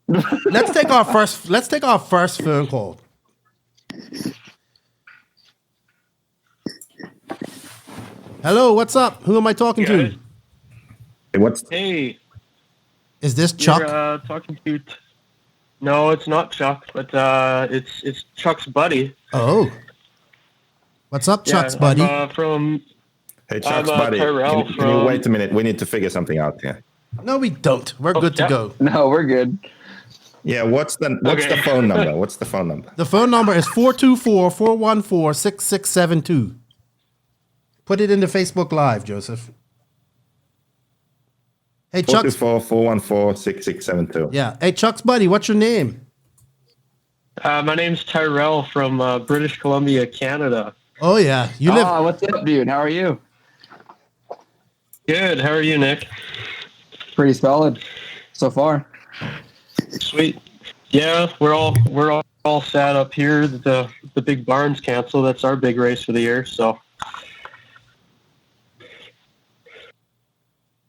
Let's take our first phone call. Hello, what's up? Who am I talking to? Hey, is this Chuck? You're, talking to. No, it's not Chuck, but it's Chuck's buddy. Oh, what's up, Chuck's buddy? Hey, Chuck's buddy. Can you wait a minute? We need to figure something out here. No, we don't. We're good to go. No, we're good. Yeah, what's the phone number? What's the phone number? The phone number is 424-414-6672. Put it into Facebook Live, Joseph. Hey, Chuck. 424-414-6672. Yeah. Hey, Chuck's buddy, what's your name? My name's Tyrell from British Columbia, Canada. Oh, yeah. You live. What's up, dude? How are you? Good. How are you, Nick? Pretty solid so far. Sweet. Yeah, we're all sad up here. The big barn's canceled. That's our big race for the year. So.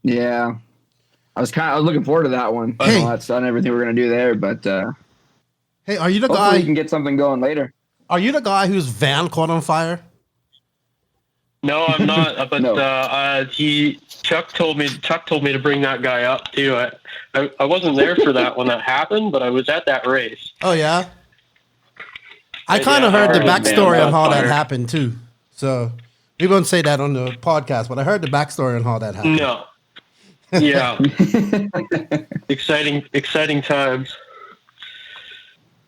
Yeah. I was looking forward to that one. Hey. That's done everything we're gonna do there, but hey, are you the hopefully guy? we can get something going later. Are you the guy whose van caught on fire? No, I'm not. But No. Chuck told me to bring that guy up too. I wasn't there for that when that happened, but I was at that race. Oh yeah. I Yeah, kind of heard the our van backstory on caught how that fire. happened too. So we won't say that on the podcast, but I heard the backstory on how that happened. No. Yeah. Exciting times.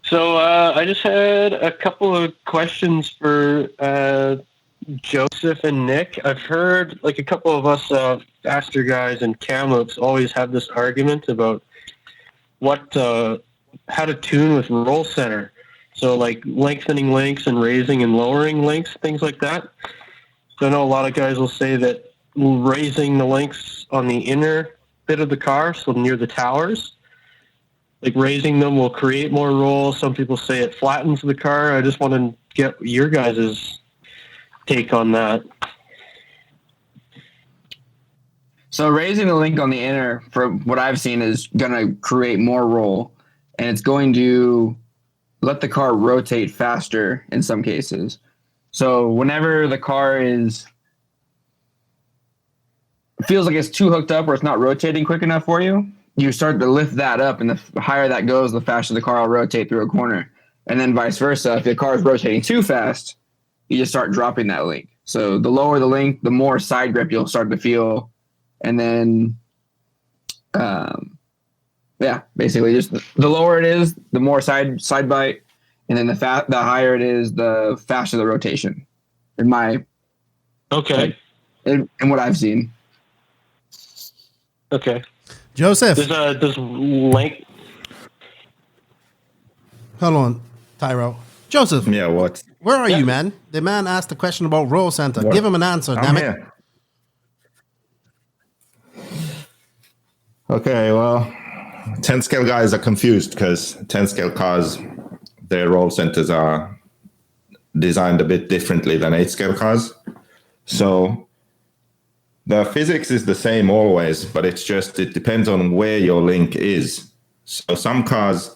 So I just had a couple of questions for Joseph and Nick. I've heard like a couple of us faster guys and Kamloops always have this argument about how to tune with roll center. So like lengthening links and raising and lowering links, things like that. So I know a lot of guys will say that raising the links on the inner bit of the car, so near the towers, like raising them will create more roll. Some people say it flattens the car. I just want to get your guys' take on that. So raising the link on the inner, from what I've seen, is going to create more roll, and it's going to let the car rotate faster in some cases. So whenever the car feels like it's too hooked up or it's not rotating quick enough for you, you start to lift that up, and the higher that goes, the faster the car will rotate through a corner. And then vice versa. If the car is rotating too fast, you just start dropping that link. So the lower the link, the more side grip you'll start to feel. And then Yeah, basically, just the lower it is, the more side bite, and then the higher it is, the faster the rotation. In my in what I've seen. Okay. Joseph. Does length? Hold on, Tyro. Joseph. Yeah, what? Where are you, man? The man asked a question about Roll Center. What? Give him an answer, I'm damn it. here. Okay, well, 10 scale guys are confused because 10 scale cars, their roll centers are designed a bit differently than 8 scale cars. So the physics is the same always, but it depends on where your link is. So some cars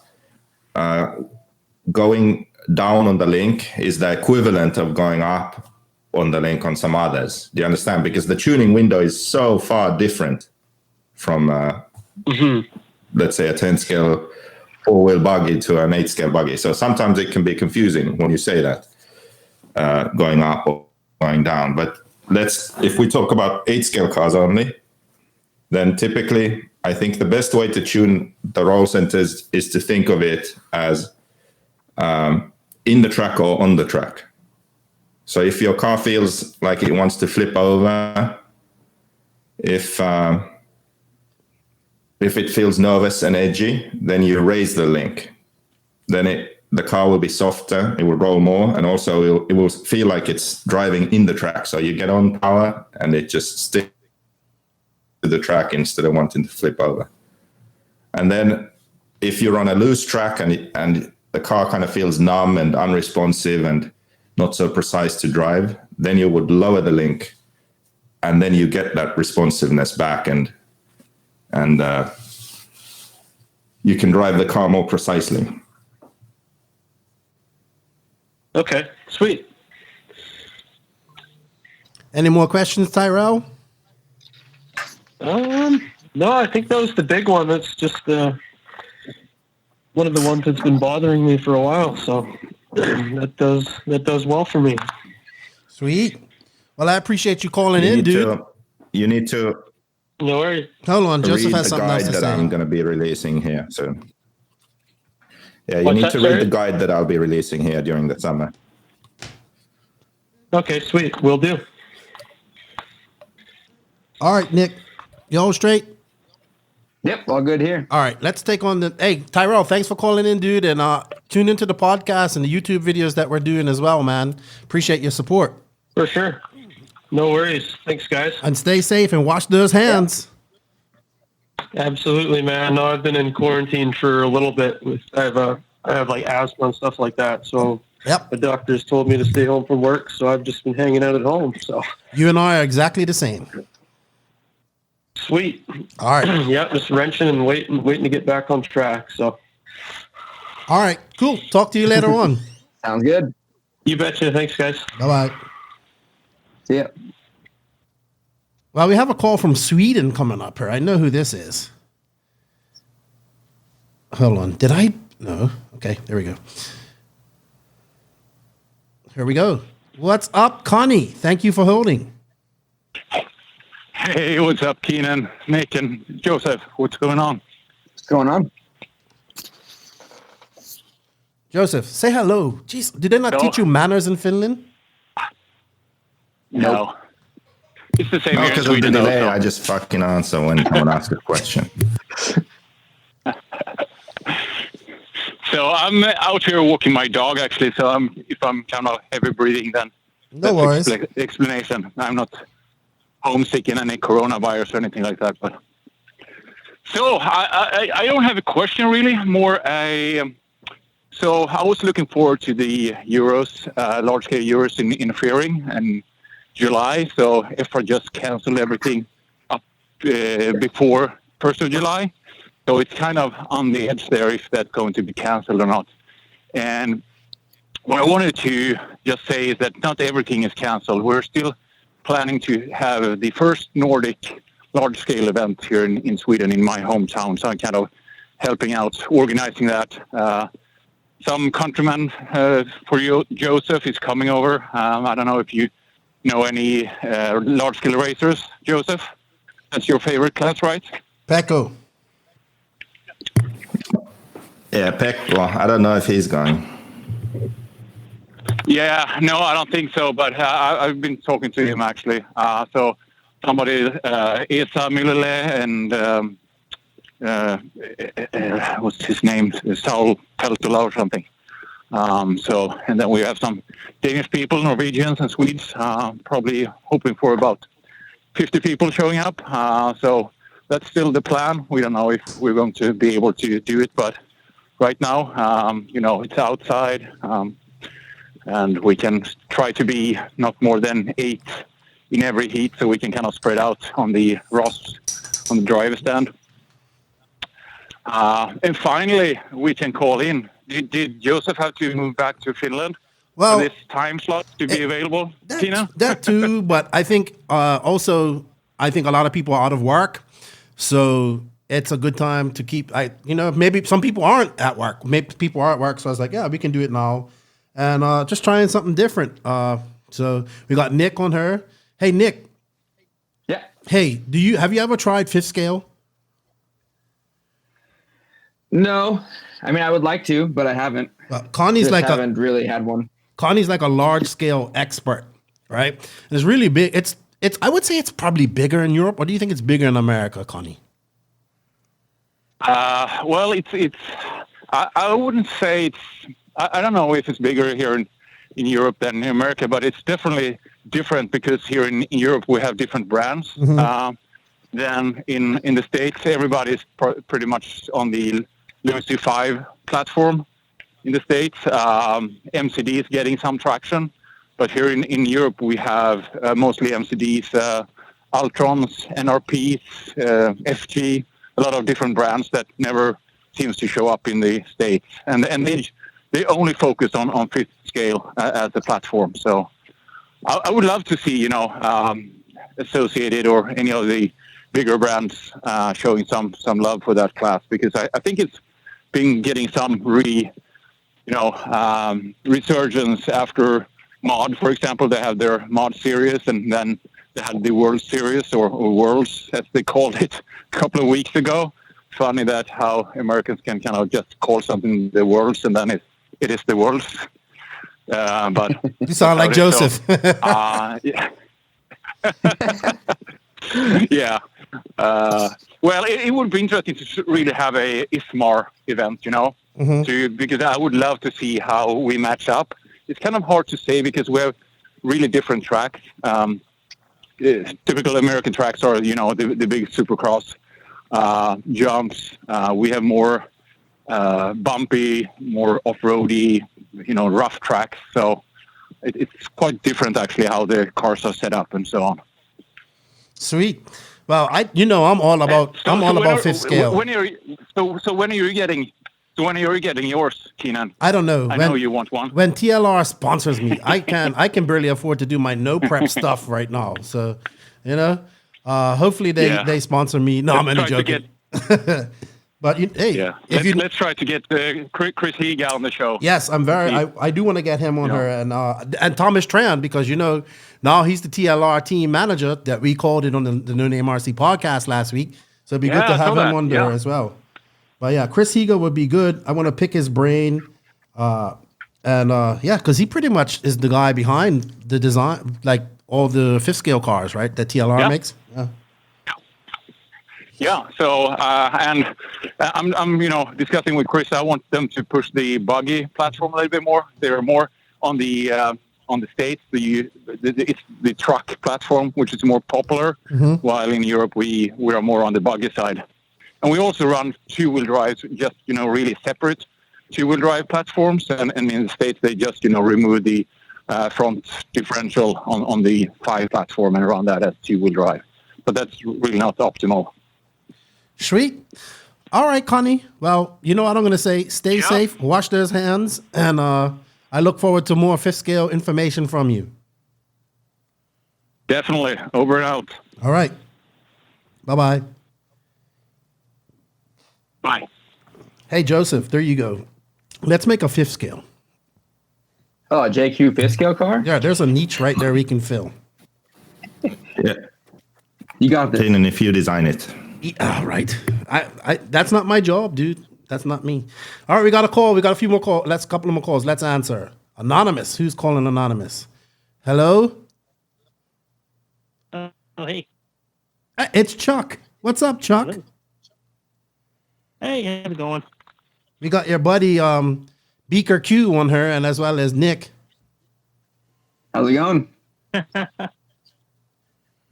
going down on the link is the equivalent of going up on the link on some others. Do you understand? Because the tuning window is so far different from, let's say, a 10 scale 4-wheel buggy to an 8 scale buggy. So sometimes it can be confusing when you say that, going up or going down. But if we talk about 8 scale cars only, then typically I think the best way to tune the roll centers is to think of it as in the track or on the track. So if your car feels like it wants to flip over, if it feels nervous and edgy, then you raise the link. Then the car will be softer, it will roll more, and also it will feel like it's driving in the track. So you get on power and it just sticks to the track instead of wanting to flip over. And then if you're on a loose track and the car kind of feels numb and unresponsive and not so precise to drive, then you would lower the link, and then you get that responsiveness back, and you can drive the car more precisely. Okay, sweet. Any more questions, Tyrell? No, I think that was the big one. That's just one of the ones that's been bothering me for a while. So that does well for me. Sweet. Well, I appreciate you calling in, dude. You need to. No worries. Hold on, Joseph read has the something guide else to that say. I'm going to be releasing here. So, yeah, you What's need that, to sorry? read the guide that I'll be releasing here during the summer. Okay, sweet. Will do. All right, Nick. You all straight? Yep, all good here. All right, let's take on the... Hey, Tyrell, thanks for calling in, dude. And tune into the podcast and the YouTube videos that we're doing as well, man. Appreciate your support. For sure. No worries. Thanks, guys. And stay safe and wash those hands. Absolutely, man. No, I've been in quarantine for a little bit. I have like asthma and stuff like that. So Yep. the doctors told me to stay home from work. So I've just been hanging out at home. So You and I are exactly the same. sweet. All right. Yeah, just wrenching and waiting to get back on track. So All right, cool. Talk to you later on. Sounds good. you betcha. Thanks, guys. Bye-bye. See ya. Well, we have a call from Sweden coming up here. I know who this is. Hold on. Did I? No. Okay, there we go. Here we go. What's up, Connie? Thank you for holding. Hey, what's up, Keenan, Nick, and Joseph? What's going on? What's going on? Joseph, say hello. Jeez, did they not No. teach you manners in Finland? No. It's the same No, here in because of the Sweden, though. delay, So. I just fucking answer when someone asks a question. So I'm out here walking my dog, actually. So if I'm kind of heavy breathing, then No worries. Explanation. I'm not homesick in any coronavirus or anything like that. But so I don't have a question really. More so I was looking forward to the Euros, large scale Euros in Fairing and July. So if I just cancel everything up before 1st of July. So it's kind of on the edge there if that's going to be canceled or not. And what I wanted to just say is that not everything is canceled. We're still planning to have the first Nordic large-scale event here in Sweden, in my hometown. So I'm kind of helping out, organizing that. Some countrymen for you, Joseph, is coming over. I don't know if you know any large-scale racers, Joseph. That's your favorite class, right? Pecco. Yeah, Pekko. I don't know if he's going. Yeah, no, I don't think so. But I've been talking to him actually. So somebody, Esa Milele and what's his name? Saul Peltola or something. So, and then we have some Danish people, Norwegians, and Swedes. Probably hoping for about 50 people showing up. So that's still the plan. We don't know if we're going to be able to do it, but right now, it's outside. And we can try to be not more than 8 in every heat, so we can kind of spread out on the ROS, on the driver stand. And finally, we can call in. Did Joseph have to move back to Finland for this time slot to be available, Tina? That too, but I think also, I think a lot of people are out of work, so it's a good time to keep, maybe some people aren't at work. Maybe people are at work, so I was like, yeah, we can do it now. And just trying something different. So we got Nick on her. Hey, Nick. Yeah. Hey, have you ever tried fifth scale? No. I mean, I would like to, but I haven't. Connie's haven't really had one. Connie's like a large scale expert, right? And it's really big. It's. I would say it's probably bigger in Europe, or do you think it's bigger in America, Connie? Well, it's. I wouldn't say it's. I don't know if it's bigger here in Europe than in America, but it's definitely different because here in Europe we have different brands. Mm-hmm. Then in the States, everybody's pretty much on the Lucy 5 platform in the States. MCD is getting some traction, but here in Europe we have mostly MCDs, Ultrons, NRPs, FG, a lot of different brands that never seems to show up in the States. And they only focus on fifth scale as a platform. So I would love to see, Associated or any of the bigger brands showing some love for that class, because I think it's been getting some really, resurgence after Mod, for example. They have their Mod series, and then they had the World Series or Worlds, as they called it, a couple of weeks ago. Funny that how Americans can kind of just call something the Worlds, and then it is the Worlds. But you sound like Joseph. Yeah. Yeah. Well, it would be interesting to really have a ISMAR event, Mm-hmm. because I would love to see how we match up. It's kind of hard to say because we have really different tracks. Typical American tracks are, the big supercross jumps. We have more bumpy, more off-roady, rough tracks. So it's quite different actually how the cars are set up and so on. Sweet. Well, I'm all about fifth scale. When are you getting yours, Keenan? I don't know. I know you want one. When TLR sponsors me, I can barely afford to do my no prep stuff right now. So, hopefully they sponsor me. No, I'm only joking. But let's try to get Chris Higa on the show. Yes, I do want to get him on her and Thomas Tran, because now he's the TLR team manager that we called it on the No Name RC podcast last week. So it'd be good to have him on there as well. But yeah, Chris Higa would be good. I want to pick his brain, because he pretty much is the guy behind the design, like all the fifth scale cars, right? That TLR makes. Yeah. Yeah. So and I'm discussing with Chris. I want them to push the buggy platform a little bit more. They're more on the States. It's the truck platform, which is more popular, while in Europe we are more on the buggy side. And we also run two-wheel drives, just really separate two-wheel drive platforms. And in the States they just remove the front differential on the 5 platform and run that as two-wheel drive. But that's really not optimal. Sweet. All right, Connie. Well, you know what I'm going to say? Stay safe, wash those hands, and I look forward to more fifth scale information from you. Definitely. Over and out. All right. Bye-bye. Bye. Hey, Joseph, there you go. Let's make a fifth scale. Oh, a JQ fifth scale car? Yeah, there's a niche right there we can fill. Yeah. You got this. Keenan, if you design it. All right. I that's not my job, dude. That's not me. All right, we got a call. We got a few more calls. Let's couple of more calls. Let's answer. Anonymous. Who's calling anonymous? Hello? Hey. It's Chuck. What's up, Chuck? Hello. Hey, how's it going? We got your buddy Beaker Q on her, and as well as Nick. How's it going?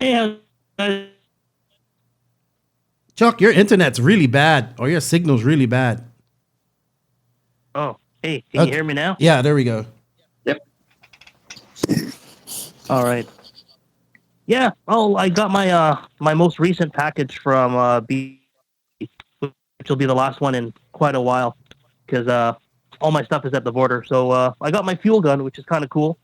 Hey, Chuck, your internet's really bad, or your signal's really bad. Oh, hey, can you hear me now? Yeah, there we go. Yep. All right. Yeah, I got my my most recent package from B, which will be the last one in quite a while, because all my stuff is at the border. So I got my fuel gun, which is kind of cool.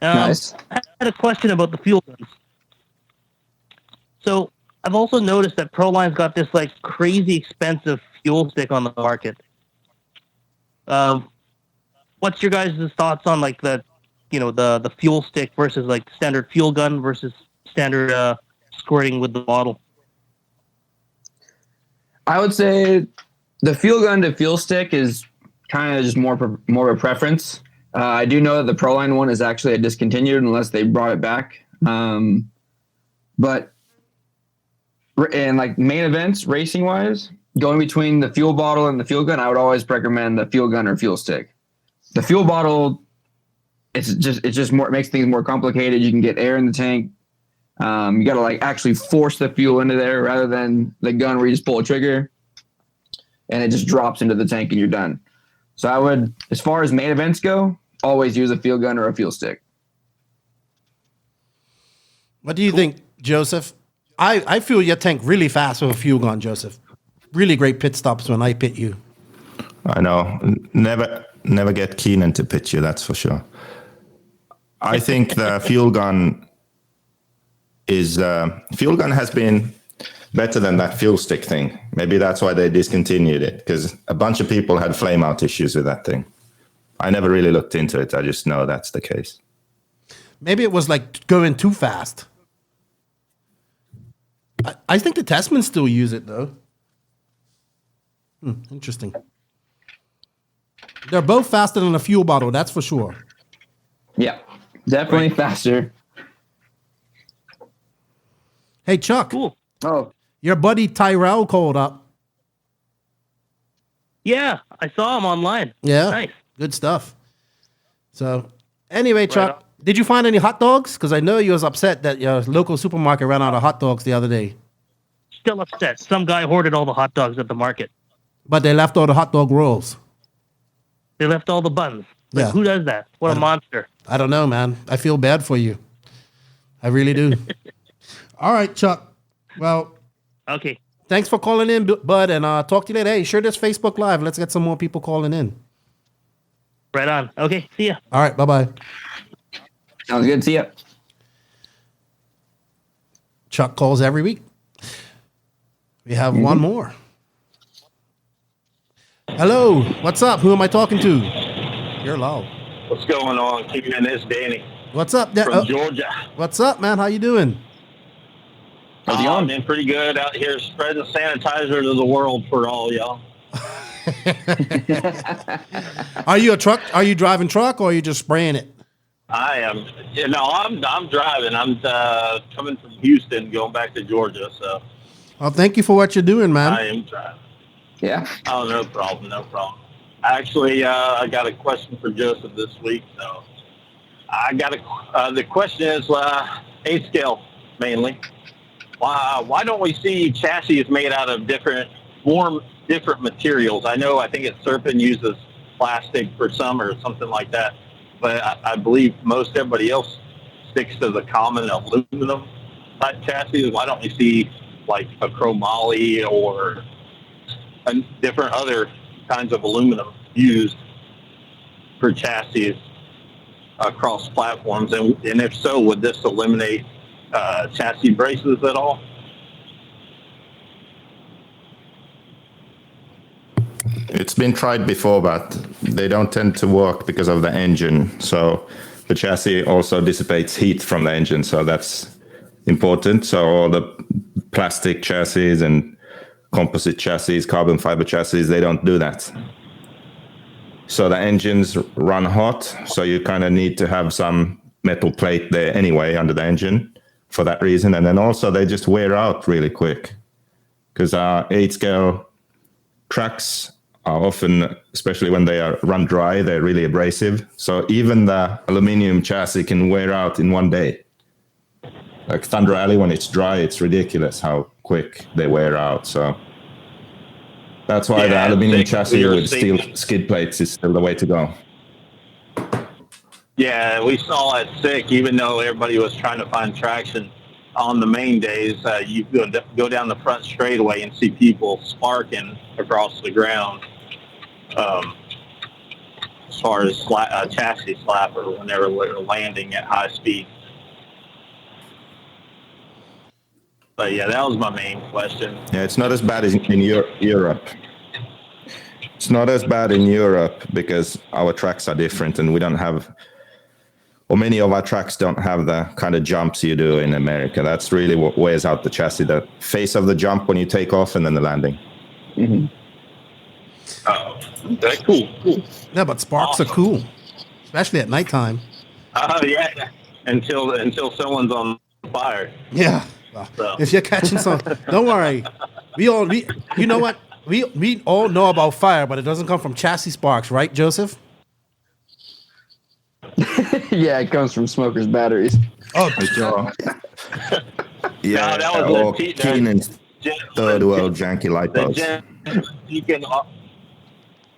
Nice. I had a question about the fuel guns. So I've also noticed that Proline's got this like crazy expensive fuel stick on the market. What's your guys' thoughts on like the fuel stick versus like standard fuel gun versus standard squirting with the bottle? I would say the fuel gun to fuel stick is kind of just more of a preference. I do know that the Proline one is actually discontinued unless they brought it back. But in like main events, racing wise, going between the fuel bottle and the fuel gun, I would always recommend the fuel gun or fuel stick. The fuel bottle, it's just more, it makes things more complicated. You can get air in the tank. You got to like actually force the fuel into there rather than the gun where you just pull a trigger and it just drops into the tank and you're done. So I would, as far as main events go, always use a fuel gun or a fuel stick. What do you think, Joseph? I fuel your tank really fast with a fuel gun, Joseph. Really great pit stops when I pit you. I know. Never get Keenan to pit you, that's for sure. I think the fuel gun has been better than that fuel stick thing. Maybe that's why they discontinued it, because a bunch of people had flame out issues with that thing. I never really looked into it. I just know that's the case. Maybe it was like going too fast. I think the Testmen still use it though. Interesting. They're both faster than a fuel bottle, that's for sure. Yeah, definitely faster. Hey, Chuck. Cool. Oh. Your buddy Tyrell called up. Yeah, I saw him online. Yeah. Nice. Good stuff. So, anyway, Chuck, did you find any hot dogs? Because I know you was upset that your local supermarket ran out of hot dogs the other day. Still upset. Some guy hoarded all the hot dogs at the market. But they left all the hot dog rolls. They left all the buns. Like, Yeah. who does that? What a monster. I don't know, man. I feel bad for you. I really do. All right, Chuck. Well, okay. Thanks for calling in, bud, and talk to you later. Hey, share this Facebook Live. Let's get some more people calling in. Right on. Okay, see ya. All right, bye-bye. Sounds good. See ya. Chuck calls every week. We have one more. Hello, what's up? Who am I talking to? You're loud. What's going on, Keenan? It's Danny. What's up? From Georgia. What's up, man? How you doing? How's it going? Been pretty good out here spreading sanitizer to the world for all y'all. Are you driving truck or are you just spraying it? I am. I'm driving. I'm coming from Houston, going back to Georgia. So. Well, thank you for what you're doing, man. I am driving. Yeah. Oh, no problem. No problem. Actually, I got a question for Joseph this week. So, I got the question is 8 scale mainly. Why don't we see chassis made out of different materials? I think it's Serpent uses plastic for some or something like that, but I believe everybody else sticks to the common aluminum type chassis. Why don't we see like a chromoly or different other kinds of aluminum used for chassis across platforms? And if so, would this eliminate chassis braces at all? It's been tried before, but they don't tend to work because of the engine. So the chassis also dissipates heat from the engine, so that's important. So all the plastic chassis and composite chassis, carbon fiber chassis, they don't do that. So the engines run hot, so you kind of need to have some metal plate there anyway under the engine for that reason. And then also they just wear out really quick because 8-scale tracks are often, especially when they are run dry, they're really abrasive. So even the aluminum chassis can wear out in one day. Like Thunder Alley, when it's dry, it's ridiculous how quick they wear out. So that's why the aluminum chassis with steel skid plates is still the way to go. Yeah, we saw at SICK, even though everybody was trying to find traction on the main days, you go down the front straightaway and see people sparking across the ground as far as chassis slapper when they were landing at high speed. But yeah, that was my main question. Yeah, it's not as bad as in Europe. It's not as bad in Europe because our tracks are different and we don't have, or many of our tracks don't have the kind of jumps you do in America. That's really what wears out the chassis, the face of the jump when you take off and then the landing. Mm-hmm. Oh, that's cool. Yeah, but sparks are cool, especially at nighttime. Yeah, until someone's on fire. Yeah. So. If you're catching some, don't worry. You know what? We all know about fire, but it doesn't come from chassis sparks, right, Joseph? Yeah, it comes from smokers' batteries. Oh, yeah, no, that was Keenan's third world janky light bulbs.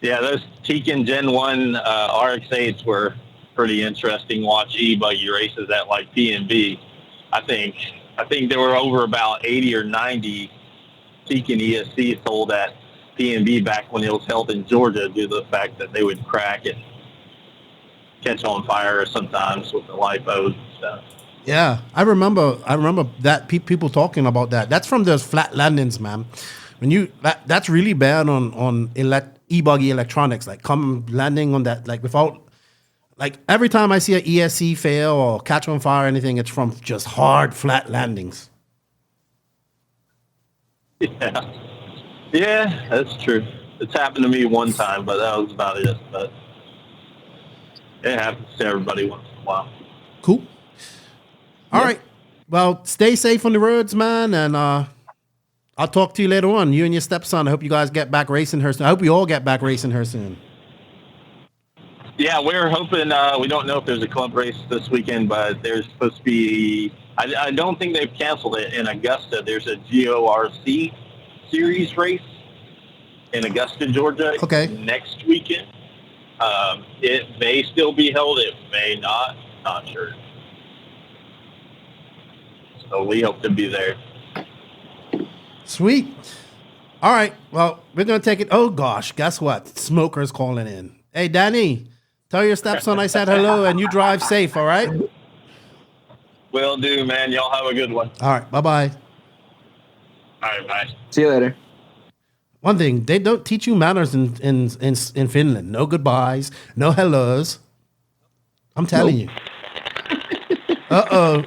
Yeah, those Tekin Gen 1 RX-8s were pretty interesting. Watch e-buggy races at like P&B. I think there were over about 80 or 90 Tekin ESC sold at P&B back when it was held in Georgia due to the fact that they would crack and catch on fire sometimes with the LiPos and stuff. Yeah, I remember that people talking about that. That's from those flat landings, man. When that's really bad on e-buggy electronics, like come landing on that, like without, like every time I see an ESC fail or catch on fire or anything, it's from just hard flat landings. Yeah, that's true. It's happened to me one time, but that was about it. But it happens to everybody once in a while. Cool. All right. Well, stay safe on the roads, man, and I'll talk to you later on. You and your stepson. I hope you guys get back racing her soon. I hope we all get back racing her soon. Yeah, we're hoping. We don't know if there's a club race this weekend, but there's supposed to be. I don't think they've canceled it in Augusta. There's a GORC series race in Augusta, Georgia. Okay. Next weekend. It may still be held. It may not. Not sure. So we hope to be there. Sweet. All right. Well, we're going to take it. Oh, gosh. Guess what? Smoker's calling in. Hey, Danny, tell your stepson I said hello and you drive safe, all right? Will do, man. Y'all have a good one. All right. Bye-bye. All right, bye. See you later. One thing, they don't teach you manners in Finland. No goodbyes, no hellos. I'm telling you. Uh-oh.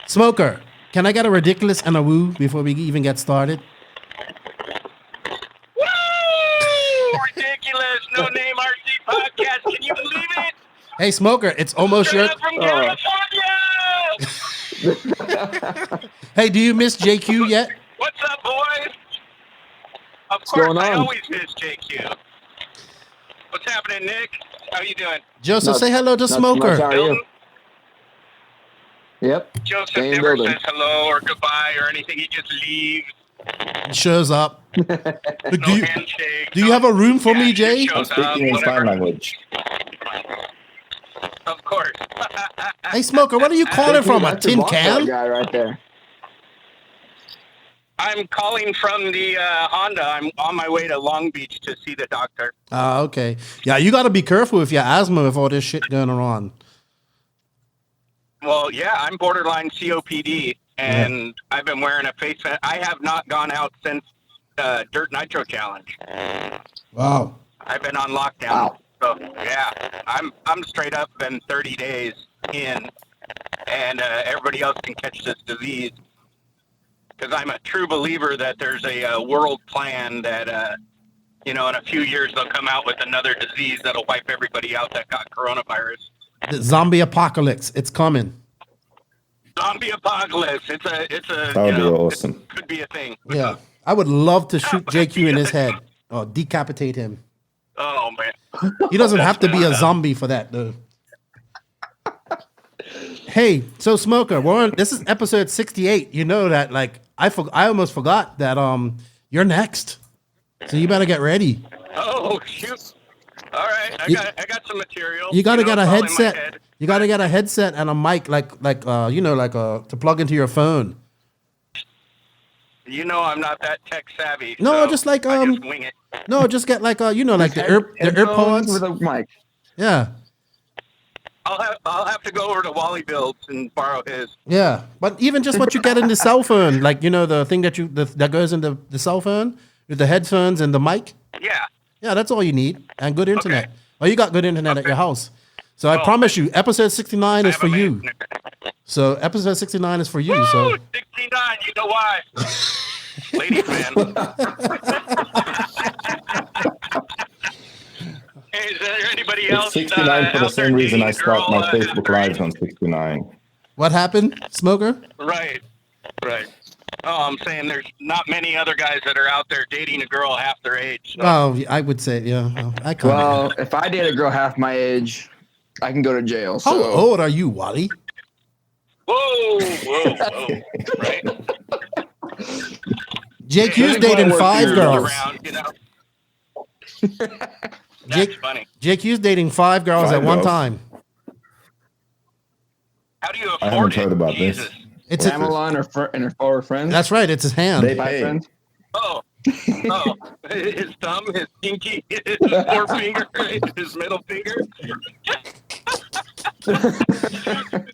Smoker, can I get a ridiculous and a woo before we even get started? Woo! Ridiculous. No Name RC podcast. Can you believe it? Hey, Smoker, it's almost your... From California! Hey, do you miss JQ yet? What's up, boys? Of What's course, going I on? always miss JQ. What's happening, Nick? How you doing? Joseph, say hello to Not too Smoker. much. How are you? Yep. Joseph Same never building. says hello or goodbye or anything. He just leaves. He shows up. No handshake. Do you have a room for me, Jay? I'm speaking in sign language. Of course. Hey, Smoker, what are you calling from? A That's the tin Block can? guy right there. I'm calling from the Honda. I'm on my way to Long Beach to see the doctor. Okay. Yeah, you got to be careful with your asthma with all this shit going on. Well, yeah, I'm borderline COPD, and I've been wearing a face mask. I have not gone out since Dirt Nitro Challenge. Wow. I've been on lockdown. Wow. So, yeah, I'm straight up been 30 days in, and everybody else can catch this disease. because I'm a true believer that there's a world plan that, you know, in a few years they'll come out with another disease that'll wipe everybody out that got coronavirus. The zombie apocalypse. It's coming. Zombie apocalypse. It's a. That would be awesome. It could be a thing. Yeah. I would love to shoot JQ in his head or decapitate him. Oh man. He doesn't have to be a zombie for that, though. Hey, so Smoker, this is episode 68. You know that, like, I almost forgot that you're next. So you better get ready. Oh shoot! All right, I got some material. You gotta get a it's all in my headset. head. You gotta get a headset and a mic, to plug into your phone. You know I'm not that tech savvy. No, so just like I just wing it. No, just get like the AirPods with a mic. Yeah, I'll have to go over to Wally Builds and borrow his. yeah. But even just what you get in the cell phone, like the thing that goes in the cell phone with the headphones and the mic. Yeah. Yeah, that's all you need, and good internet. Oh, you got good internet at your house. So I promise you, episode 69 is for you. So episode 69 is for you. So 69, you know why? Lady fan. Hey, is there anybody else? It's 69 for the same reason I start my Facebook Lives on 69. what happened, Smoker? Right. Oh, I'm saying there's not many other guys that are out there dating a girl half their age. So. Oh, I would say, yeah. I can't. Well, if I date a girl half my age, I can go to jail. How So. old are you, Wally? Whoa. Right. JQ's dating 5 girls. Around, you know? That's funny. JQ's dating 5 girls at one time. How do you afford I haven't heard about Jesus. this. It's Pamela and her 4 friends. That's right. It's his hand. They Five pay. friends. Oh, his thumb, his pinky, his forefinger, his middle finger.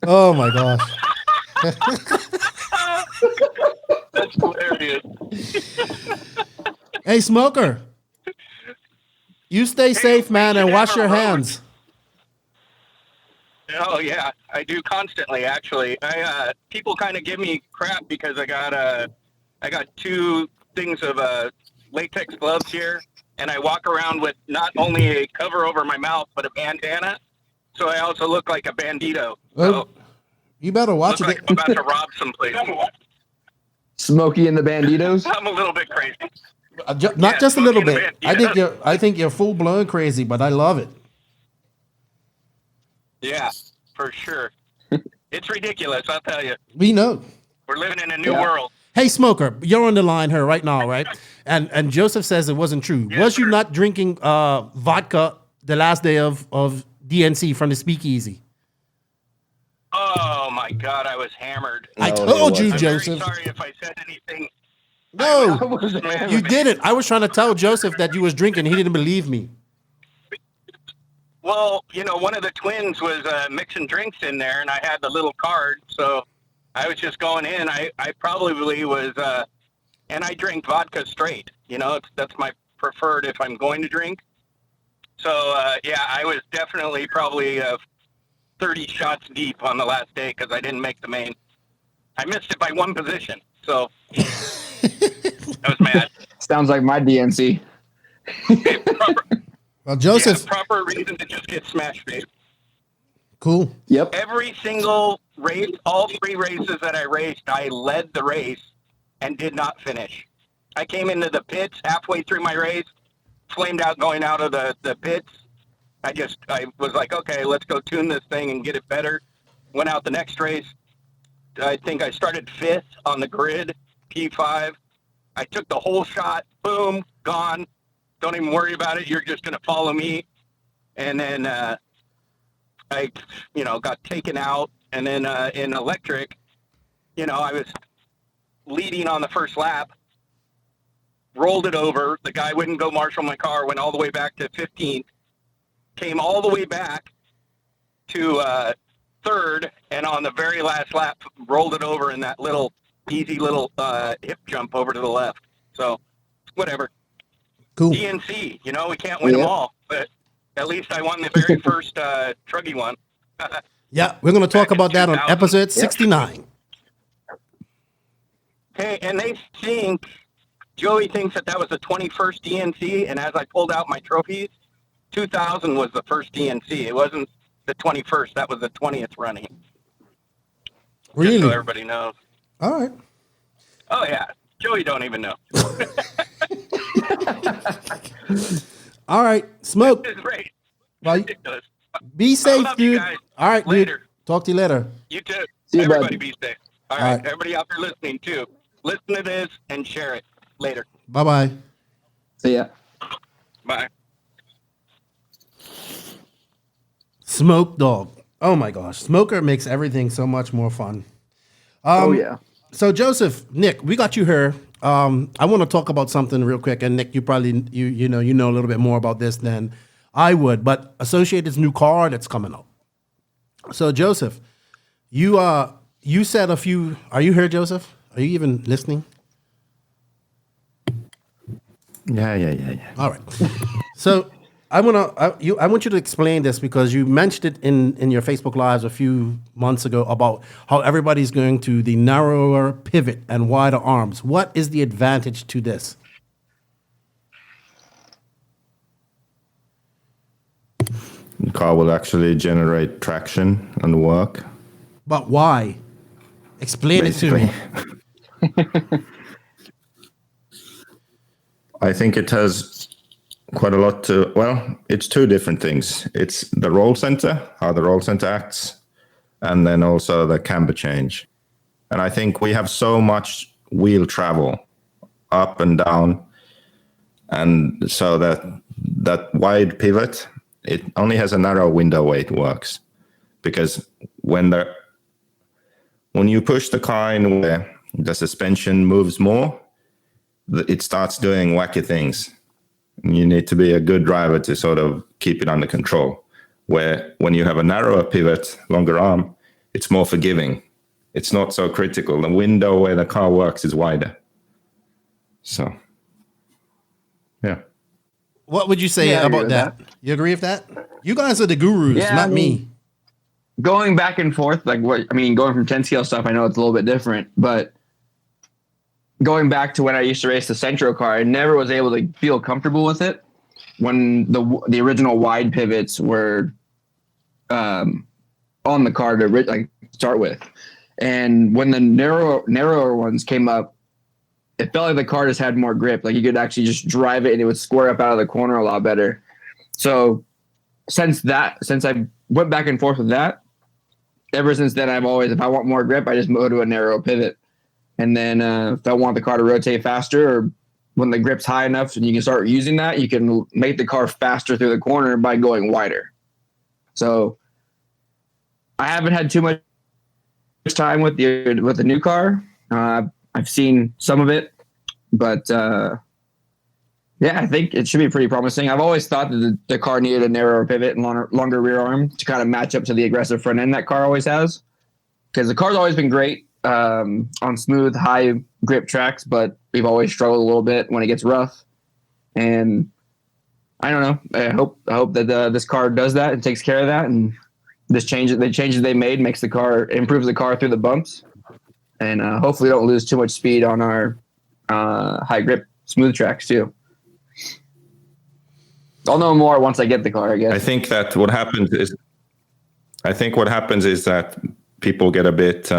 Oh my gosh. That's hilarious. Hey, Smoker. You stay safe, man, and wash your hands. Oh yeah, I do constantly. Actually, people kind of give me crap because I got 2 things of latex gloves here, and I walk around with not only a cover over my mouth but a bandana, so I also look like a bandito. Well, you better watch Look it. like I'm about to rob someplace. Smokey and the Banditos. I'm a little bit crazy. Not just a little Smokey bit. and the Bandito. I think you're full blown crazy, but I love it. Yeah, for sure. It's ridiculous, I'll tell you. We know. We're living in a new world. Hey, Smoker, you're on the line here right now, right? And Joseph says it wasn't true. Yes, Was you sir. not drinking vodka the last day of DNC from the speakeasy? Oh my God, I was hammered. I No, told it you, I'm Joseph. very sorry if I said anything. No, Man, you didn't. I was trying to tell Joseph that you was drinking. He didn't believe me. Well, you know, one of the twins was mixing drinks in there, and I had the little card, so I was just going in. I probably was, and I drink vodka straight. You know, that's my preferred if I'm going to drink. So, yeah, I was definitely probably 30 shots deep on the last day because I didn't make the main. I missed it by 1 position, so I was mad. Sounds like my DNC. Well, Joseph, Proper reason to just get smashed, babe. cool. Yep. Every single race, all 3 races that I raced, I led the race and did not finish. I came into the pits halfway through my race, flamed out going out of the pits. I was like, okay, let's go tune this thing and get it better. Went out the next race. I think I started 5th on the grid, P5. I took the whole shot, boom, gone. Don't even worry about it. You're just going to follow me. And then I, got taken out. And then in electric, I was leading on the first lap, rolled it over. The guy wouldn't go marshal my car, went all the way back to 15th, came all the way back to 3rd, and on the very last lap, rolled it over in that easy little hip jump over to the left. So, whatever. Cool. DNC, we can't win them all, but at least I won the very first Truggy one. Yeah, we're going to talk Back in about that on 2000. episode 69. Hey, and they think, Joey thinks that was the 21st DNC, and as I pulled out my trophies, 2000 was the first DNC. It wasn't the 21st. That was the 20th running. Really? Just so everybody knows. All right. Oh, yeah. Joey don't even know. All right. Smoke. It's great. Well, Ridiculous. be safe, love you dude. guys. All right, Later. dude. Talk to you later. You too. See you, Everybody bud. be safe. All All right. right. Everybody out there listening, too. Listen to this and share it. Later. Bye-bye. See ya. Bye. Smoke Dog. Oh my gosh. Smoker makes everything so much more fun. Oh, yeah. So Joseph, Nick, we got you here. I want to talk about something real quick. And Nick, you probably you know a little bit more about this than I would, but Associated's new car that's coming up. So Joseph, you said a few. Are you here, Joseph? Are you even listening? Yeah. All right. So I want you to explain this because you mentioned it in your Facebook Lives a few months ago about how everybody's going to the narrower pivot and wider arms. What is the advantage to this? The car will actually generate traction and work. But why? Explain it to me. I think it has quite a lot to, well, it's two different things. It's the roll center, how the roll center acts, and then also the camber change. And I think we have so much wheel travel up and down. And so that wide pivot, it only has a narrow window way it works. Because when you push the car in where the suspension moves more, it starts doing wacky things. You need to be a good driver to sort of keep it under control. Where when you have a narrower pivot, longer arm, it's more forgiving. It's not so critical. The window where the car works is wider. So, yeah. What would you say about that? You agree with that? You guys are the gurus, not me. Going back and forth, going from 10 scale stuff, I know it's a little bit different, but going back to when I used to race the Centro car, I never was able to feel comfortable with it when the original wide pivots were on the car to start with. And when the narrower ones came up, it felt like the car just had more grip. Like you could actually just drive it and it would square up out of the corner a lot better. So since I went back and forth with that, ever since then, I've always, if I want more grip, I just go to a narrow pivot. And then if I want the car to rotate faster, or when the grip's high enough and you can start using that, you can make the car faster through the corner by going wider. So I haven't had too much time with the new car. I've seen some of it, but I think it should be pretty promising. I've always thought that the car needed a narrower pivot and longer rear arm to kind of match up to the aggressive front end that car always has. Because the car's always been great on smooth, high grip tracks, but we've always struggled a little bit when it gets rough. And I don't know. I hope that this car does that and takes care of that. And the changes they made improves the car through the bumps. And hopefully don't lose too much speed on our high grip smooth tracks too. I'll know more once I get the car, I guess. I think that what happens is that people get a bit,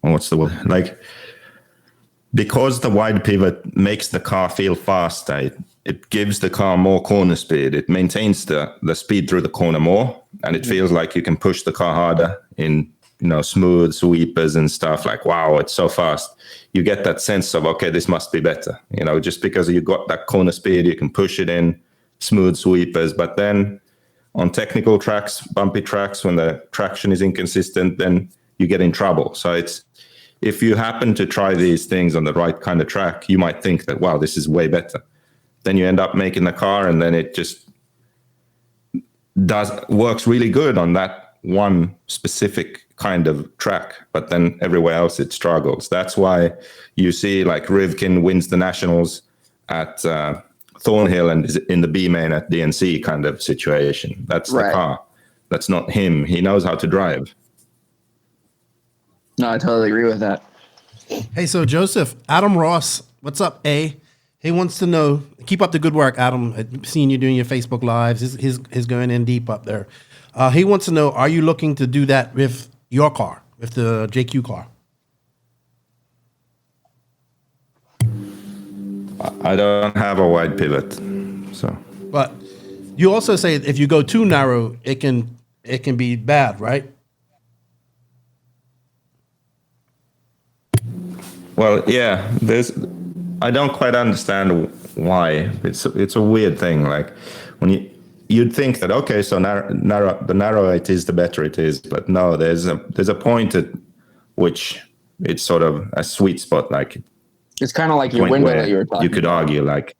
what's the word? Like, because the wide pivot makes the car feel fast, it gives the car more corner speed. It maintains the speed through the corner more, and it feels like you can push the car harder in, smooth sweepers and stuff. Like, wow, it's so fast. You get that sense of, okay, this must be better. Just because you got that corner speed, you can push it in smooth sweepers. But then on technical tracks, bumpy tracks, when the traction is inconsistent, then you get in trouble. So if you happen to try these things on the right kind of track, you might think that, wow, this is way better. Then you end up making the car, and then it just works really good on that one specific kind of track, but then everywhere else it struggles. That's why you see like Rivkin wins the nationals at Thornhill and is in the B main at DNC kind of situation. That's right. The car. That's not him. He knows how to drive. No, I totally agree with that. Hey, so Joseph, Adam Ross, what's up, A? He wants to know, keep up the good work, Adam. I've seen you doing your Facebook Lives. He's going in deep up there. He wants to know, are you looking to do that with your car, with the JQ car? I don't have a wide pivot, so. But you also say if you go too narrow, it can be bad, right? Well, yeah. I don't quite understand why. It's a weird thing. Like when you'd think that okay, so the narrower it is, the better it is. But no, there's a point at which it's sort of a sweet spot. Like it's kind of like your window that you were talking. You could argue like,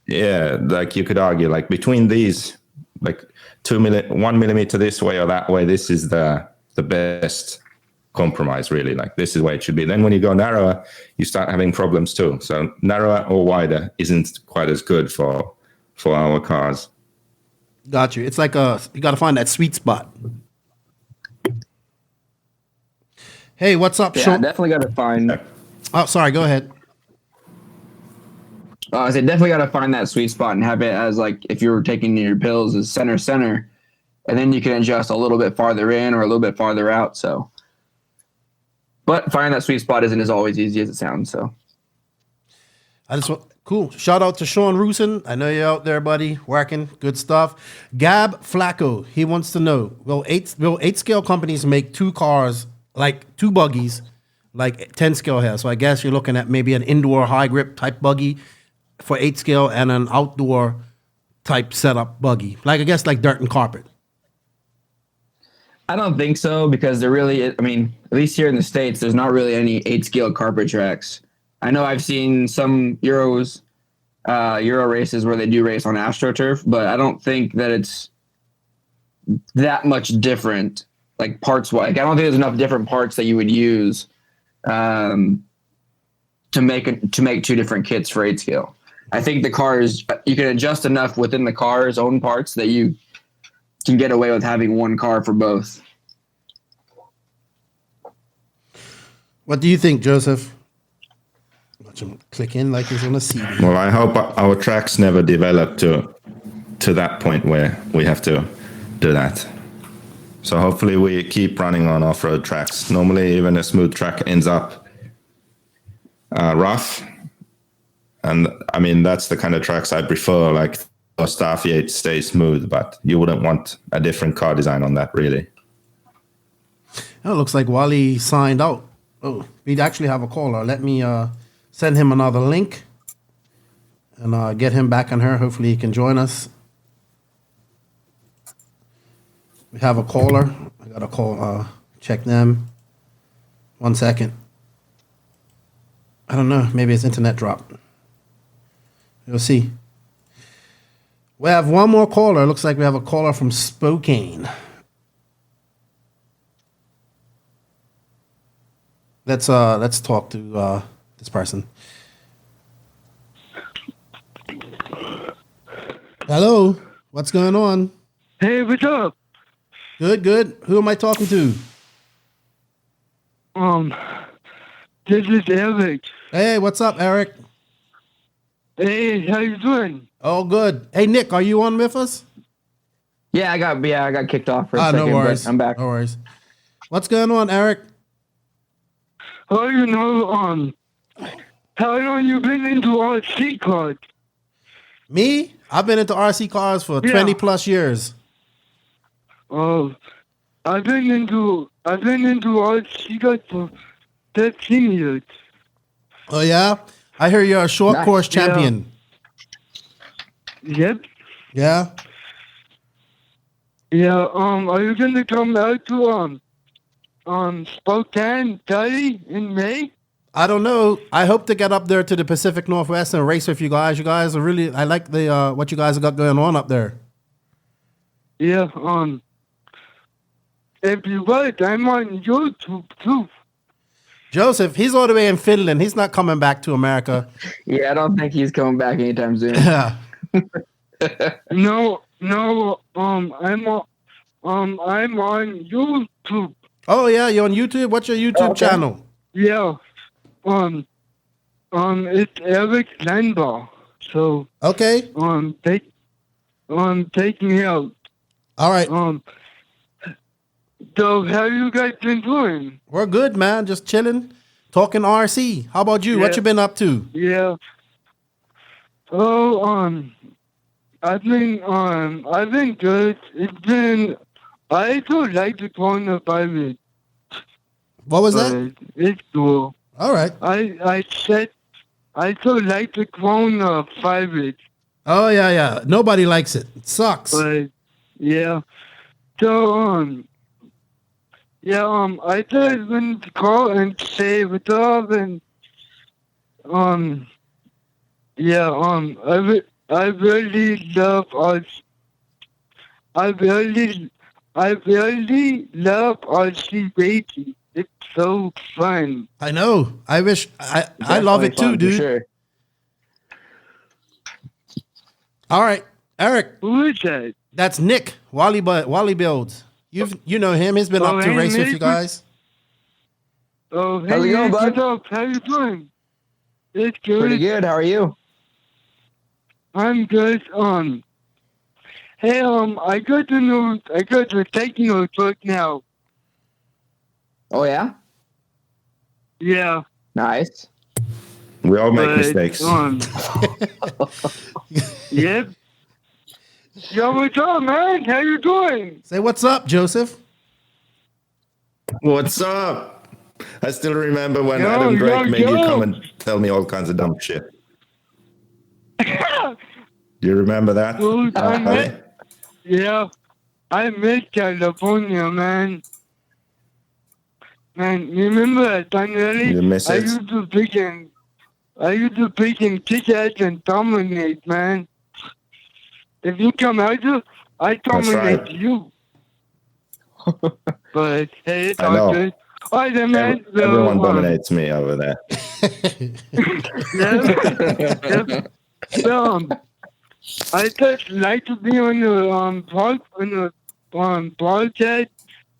yeah, like you could argue like between these, like 1 millimeter this way or that way, this is the best compromise, really. Like this is where it should be. Then when you go narrower, you start having problems too. So narrower or wider isn't quite as good for our cars. Got you. It's like you got to find that sweet spot. Hey, what's up, Sean? Definitely got to find. Oh, sorry. Go ahead. I said definitely got to find that sweet spot and have it as like if you were taking your pills as center, and then you can adjust a little bit farther in or a little bit farther out. So, but finding that sweet spot isn't as always easy as it sounds. So, Cool. Shout out to Sean Rusin. I know you're out there, buddy. Working. Good stuff. Gab Flacco. He wants to know, will 8 scale companies make 2 cars, like 2 buggies, like 10 scale has? So I guess you're looking at maybe an indoor high grip type buggy for 8 scale and an outdoor type setup buggy. Like, I guess like dirt and carpet. I don't think so because there really, I mean, at least here in the States, there's not really any 8 scale carpet tracks. I know I've seen some Euro races where they do race on AstroTurf, but I don't think that it's that much different, like parts wise. I don't think there's enough different parts that you would use to make 2 different kits for 8 scale. I think the cars, you can adjust enough within the car's own parts that you can get away with having 1 car for both. What do you think, Joseph? Watch him click in like he's on a CD. Well, I hope our tracks never develop to that point where we have to do that. So hopefully we keep running on off-road tracks. Normally, even a smooth track ends up rough. And I mean, that's the kind of tracks I prefer, like Starfield stays smooth, but you wouldn't want a different car design on that, really. Oh, it looks like Wally signed out. Oh, we actually have a caller. Let me send him another link and get him back on here. Hopefully he can join us. We have a caller. I got to call, check them. 1 second. I don't know. Maybe his internet dropped. We'll see. We have one more caller. Looks like we have a caller from Spokane. Let's talk to this person. Hello, what's going on? Hey, what's up? Good. Who am I talking to? This is Eric. Hey, what's up, Eric? Hey, how you doing? Oh, good. Hey, Nick, are you on with us? Yeah, I got kicked off for a second, no worries. but I'm back. No worries. What's going on, Eric? Oh, how long you been into RC cars? Me? I've been into RC cars for 20 plus years. Oh, I've been into RC cars for 13 years. Oh yeah? I hear you're a short course champion. Yep. Yeah? Yeah, are you gonna come out to Spokane, Cali in May? I don't know. I hope to get up there to the Pacific Northwest and race with you guys. You guys are really, I like the what you guys have got going on up there. Yeah, if you like, I'm on YouTube too. Joseph, he's all the way in Finland. He's not coming back to America. Yeah, I don't think he's coming back anytime soon. Yeah. No, I'm on YouTube. Oh yeah, you're on YouTube. What's your YouTube channel? Yeah. It's Eric Landball. So. Okay. Taking out. All right. So how you guys been doing? We're good, man. Just chilling, talking RC. How about you? What Yeah. you been up to? Yeah. Oh, I've been good. I do like the coronavirus. What was that? It's cool. All right. I do like the coronavirus. Oh yeah. Nobody likes it. It sucks. But yeah. So I just wanted to call and say what's up and I really love us. I really love RC Racing. It's so fun. I know. I wish I love it too, dude. Sure. All right, Eric. Who is that? That's Nick Wally Builds. You know him. He's been up to hey, race with Nick. you guys. Oh, hey, How's it going, Nick, bud? what's up? How you doing? It's good. Pretty good. How are you? I'm good. Hey, I got the Tekno truck now. Oh yeah. Yeah. Nice. We all make But, mistakes. Yep. Yo, what's up, man? How you doing? Say what's up, Joseph. What's up? I still remember when Yo, Adam Drake yo, made you yo. come and tell me all kinds of dumb shit. Do you remember that? Dude, Buddy? Yeah. I miss California, man. Man, remember that time, really? You miss I it? used to pick and kick ass and dominate, man. If you come out here, I dominate right. you. But hey, it's I all know. good. All right, then, man. Everyone dominates me over there. I just like to be on the podcast,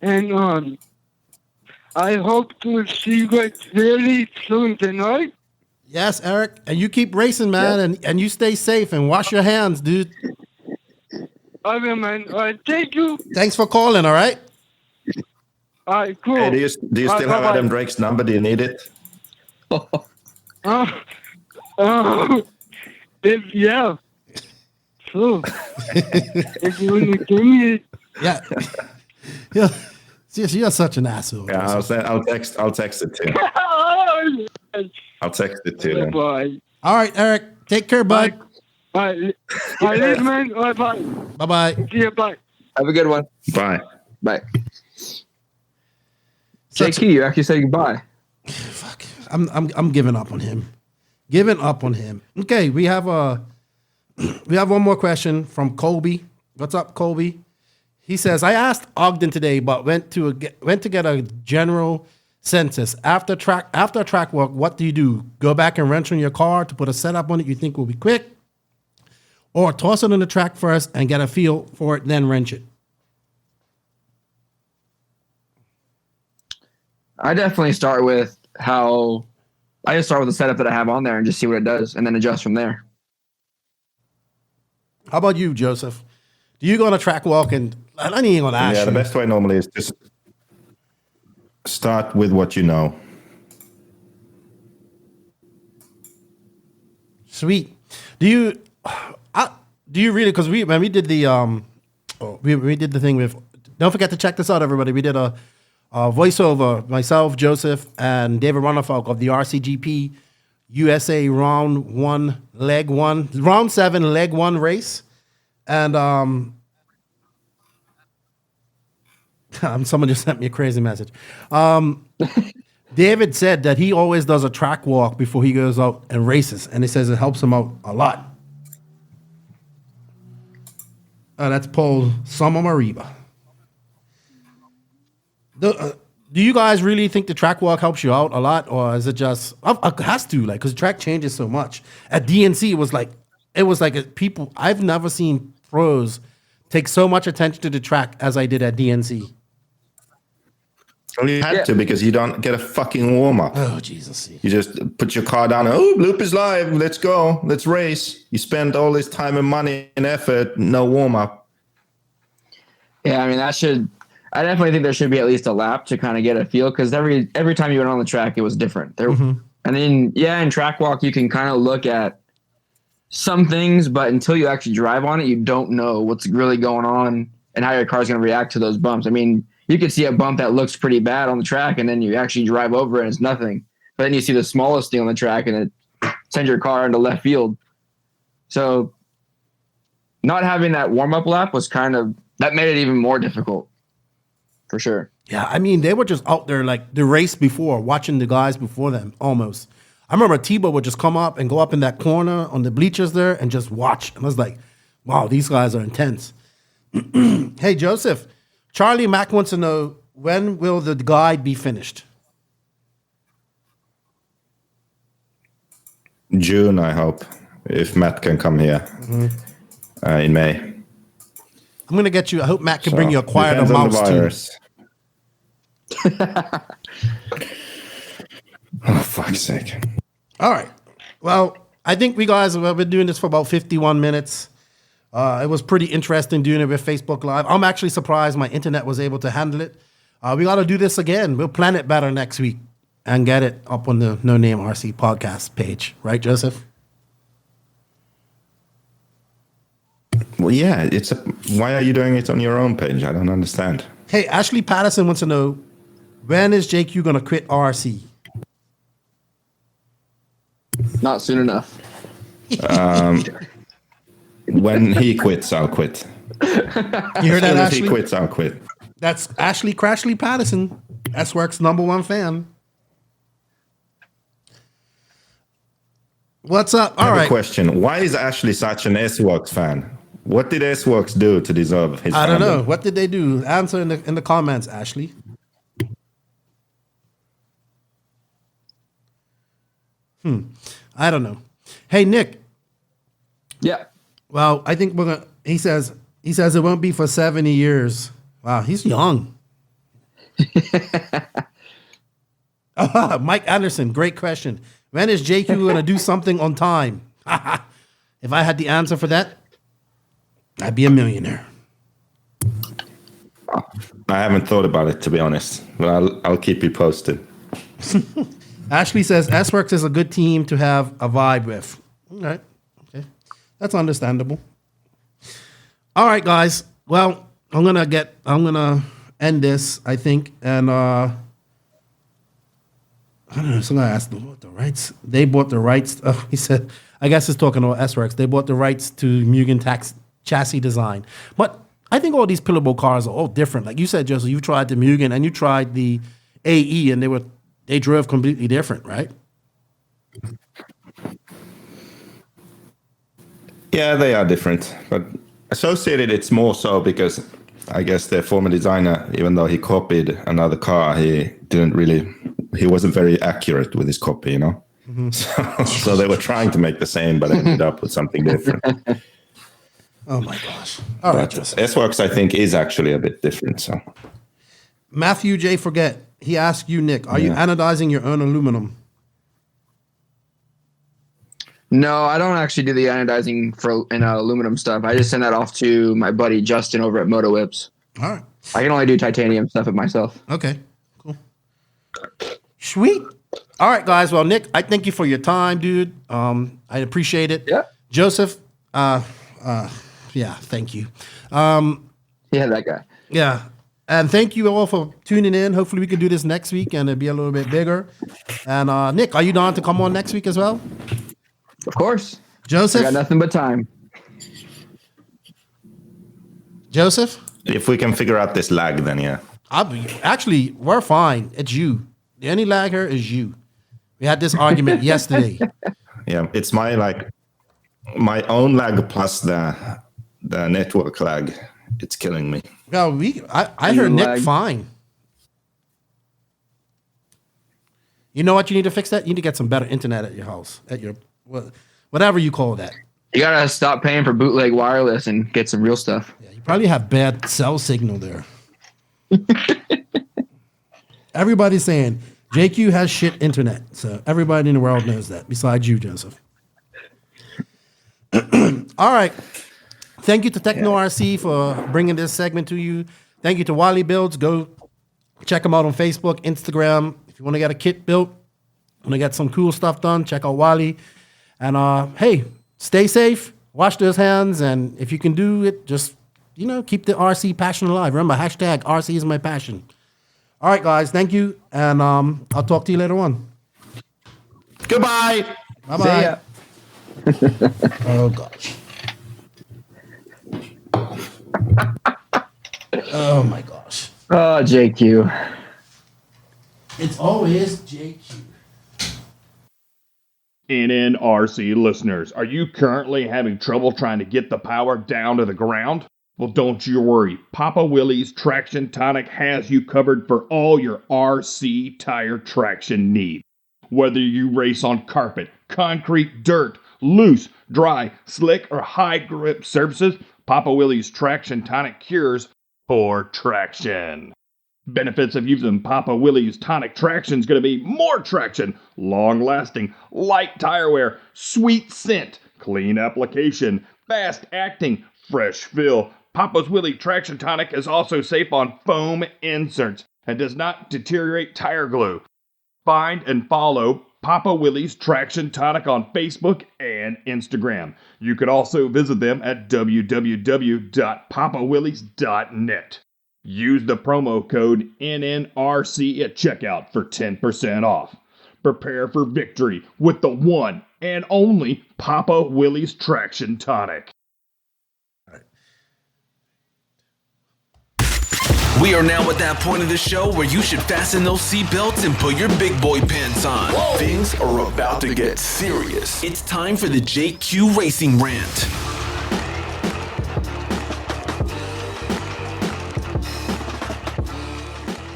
and I hope to see you guys really soon tonight. Yes, Eric. And you keep racing, man, and you stay safe and wash your hands, dude. Okay, man. All right, thank you. Thanks for calling. All right. All right, cool. Hey, do you still have bye-bye. Adam Drake's number? Do you need it? Yeah. Sure. If you want to give me it. Yeah. Yeah. You're such an asshole. Yeah, I'll text it to him. I'll text it to him. Bye. All right, Eric. Take care, bud. Bye. Bye, man. Bye, bye. Bye-bye. See you. Bye. Have a good one. Bye. Bye. JK, you actually said goodbye. Fuck. I'm giving up on him. Giving up on him. Okay, we have one more question from Colby. What's up, Colby? He says, I asked Ogden today, but went to get a general census. After track walk, what do you do? Go back and wrench on your car to put a setup on it you think will be quick? Or toss it on the track first and get a feel for it, then wrench it? I definitely start with I just start with the setup that I have on there and just see what it does and then adjust from there. How about you, Joseph? Do you go on a track walk and I ain't even gonna ask Yeah, you. the best way normally is just start with what you know. Sweet. Do you really? Because when we did the we did the thing with. Don't forget to check this out, everybody. We did a voiceover, myself, Joseph, and David Runnerfolk of the RCGP USA round 7 leg 1 race, and someone just sent me a crazy message. David said that he always does a track walk before he goes out and races, and he says it helps him out a lot. That's Paul Samamariba. Do you guys really think the track walk helps you out a lot, or is it just it has to, like, because track changes so much? At DNC, it was like people. I've never seen pros take so much attention to the track as I did at DNC. Well, you had to because you don't get a fucking warm up. Oh, Jesus. You just put your car down. Oh, loop is live. Let's go. Let's race. You spend all this time and money and effort. No warm up. Yeah, I mean, I definitely think there should be at least a lap to kind of get a feel, because every time you went on the track, it was different. And then, in track walk, you can kind of look at some things, but until you actually drive on it, you don't know what's really going on and how your car's going to react to those bumps. I mean, you could see a bump that looks pretty bad on the track, and then you actually drive over it and it's nothing. But then you see the smallest thing on the track and it sends your car into left field. So not having that warm-up lap was that made it even more difficult, for sure. Yeah, I mean, they were just out there like the race before, watching the guys before them almost. I remember Tebow would just come up and go up in that corner on the bleachers there and just watch. And I was like, wow, these guys are intense. Hey, Joseph, Charlie Mack wants to know, when will the guide be finished? June, I hope, if Matt can come here in May. I'm going to get you. I hope Matt can bring you a quieter mouse too. Oh, fuck's sake. All right. Well, I think we guys have been doing this for about 51 minutes. It was pretty interesting doing it with Facebook Live. I'm actually surprised my internet was able to handle it. We got to do this again. We'll plan it better next week and get it up on the No Name RC podcast page. Right, Joseph? Well, yeah. Why are you doing it on your own page? I don't understand. Hey, Ashley Patterson wants to know, when is JQ going to quit RC? Not soon enough. When he quits, I'll quit. You heard that, As Ashley? soon as he quits, I'll quit. That's Ashley Crashley Patterson, S-Works #1 fan. What's up? All I have right. a question. Why is Ashley such an S-Works fan? What did S-Works do to deserve his I don't fandom? know. What did they do? Answer in the comments, Ashley. I don't know. Hey, Nick. Yeah. Well, I think we're gonna. He says it won't be for 70 years. Wow, he's young. Mike Anderson, great question. When is JQ going to do something on time? If I had the answer for that, I'd be a millionaire. I haven't thought about it, to be honest, but I'll keep you posted. Ashley says S-Works is a good team to have a vibe with. All right. Okay. That's understandable. All right, guys. Well, I'm gonna end this, I think. And I don't know, somebody asked them what the rights. They bought the rights. He said, I guess it's talking about S-Works. They bought the rights to Mugen chassis design. But I think all these pillowable cars are all different. Like you said, Joseph, you tried the Mugen and you tried the AE, and they drove completely different, right? Yeah, they are different, but Associated, it's more so because I guess their former designer, even though he copied another car, he wasn't very accurate with his copy, you know? Mm-hmm. So they were trying to make the same, but ended up with something different. Oh my gosh. All right, Joseph. S-Works, I think, is actually a bit different, so. Matthew J. Forget. He asked you, Nick, are you anodizing your own aluminum? No, I don't actually do the anodizing in aluminum stuff. I just send that off to my buddy Justin over at Moto Whips. All right. I can only do titanium stuff it myself. Okay, cool. Sweet. All right, guys. Well, Nick, I thank you for your time, dude. I appreciate it. Yeah. Joseph, thank you. That guy. Yeah. And thank you all for tuning in. Hopefully we can do this next week and it'll be a little bit bigger. And Nick, are you down to come on next week as well? Of course. Joseph? I got nothing but time. Joseph? If we can figure out this lag, then yeah. Actually, we're fine. It's you. The only lag here is you. We had this argument yesterday. Yeah, it's my own lag plus the network lag. It's killing me. Well, I heard Nick fine. You know what you need to fix that? You need to get some better internet at your house, at your whatever you call that. You gotta stop paying for bootleg wireless and get some real stuff. Yeah, you probably have bad cell signal there. Everybody's saying JQ has shit internet. So everybody in the world knows that, besides you, Joseph. All right. Thank you to Tekno RC for bringing this segment to you. Thank you to Wally Builds. Go check them out on Facebook, Instagram. If you want to get a kit built, want to get some cool stuff done, check out Wally. And hey, stay safe, wash those hands, and if you can do it, just, keep the RC passion alive. Remember, hashtag RC is my passion. All right, guys, thank you, and I'll talk to you later on. Goodbye. Bye-bye. See ya. Oh, gosh. Oh, my gosh. Oh, JQ. It's always JQ. NNRC listeners, are you currently having trouble trying to get the power down to the ground? Well, don't you worry. Papa Willie's Traction Tonic has you covered for all your RC tire traction needs. Whether you race on carpet, concrete, dirt, loose, dry, slick, or high grip surfaces, Papa Willie's Traction Tonic cures poor traction. Benefits of using Papa Willie's Tonic Traction is going to be more traction, long-lasting, light tire wear, sweet scent, clean application, fast acting, fresh fill. Papa's Willie Traction Tonic is also safe on foam inserts and does not deteriorate tire glue. Find and follow Papa Willie's Traction Tonic on Facebook and Instagram. You could also visit them at www.papawillies.net. Use the promo code NNRC at checkout for 10% off. Prepare for victory with the one and only Papa Willie's Traction Tonic. We are now at that point of the show where you should fasten those seatbelts and put your big boy pants on. Whoa. Things are about to get serious. It's time for the JQ Racing Rant.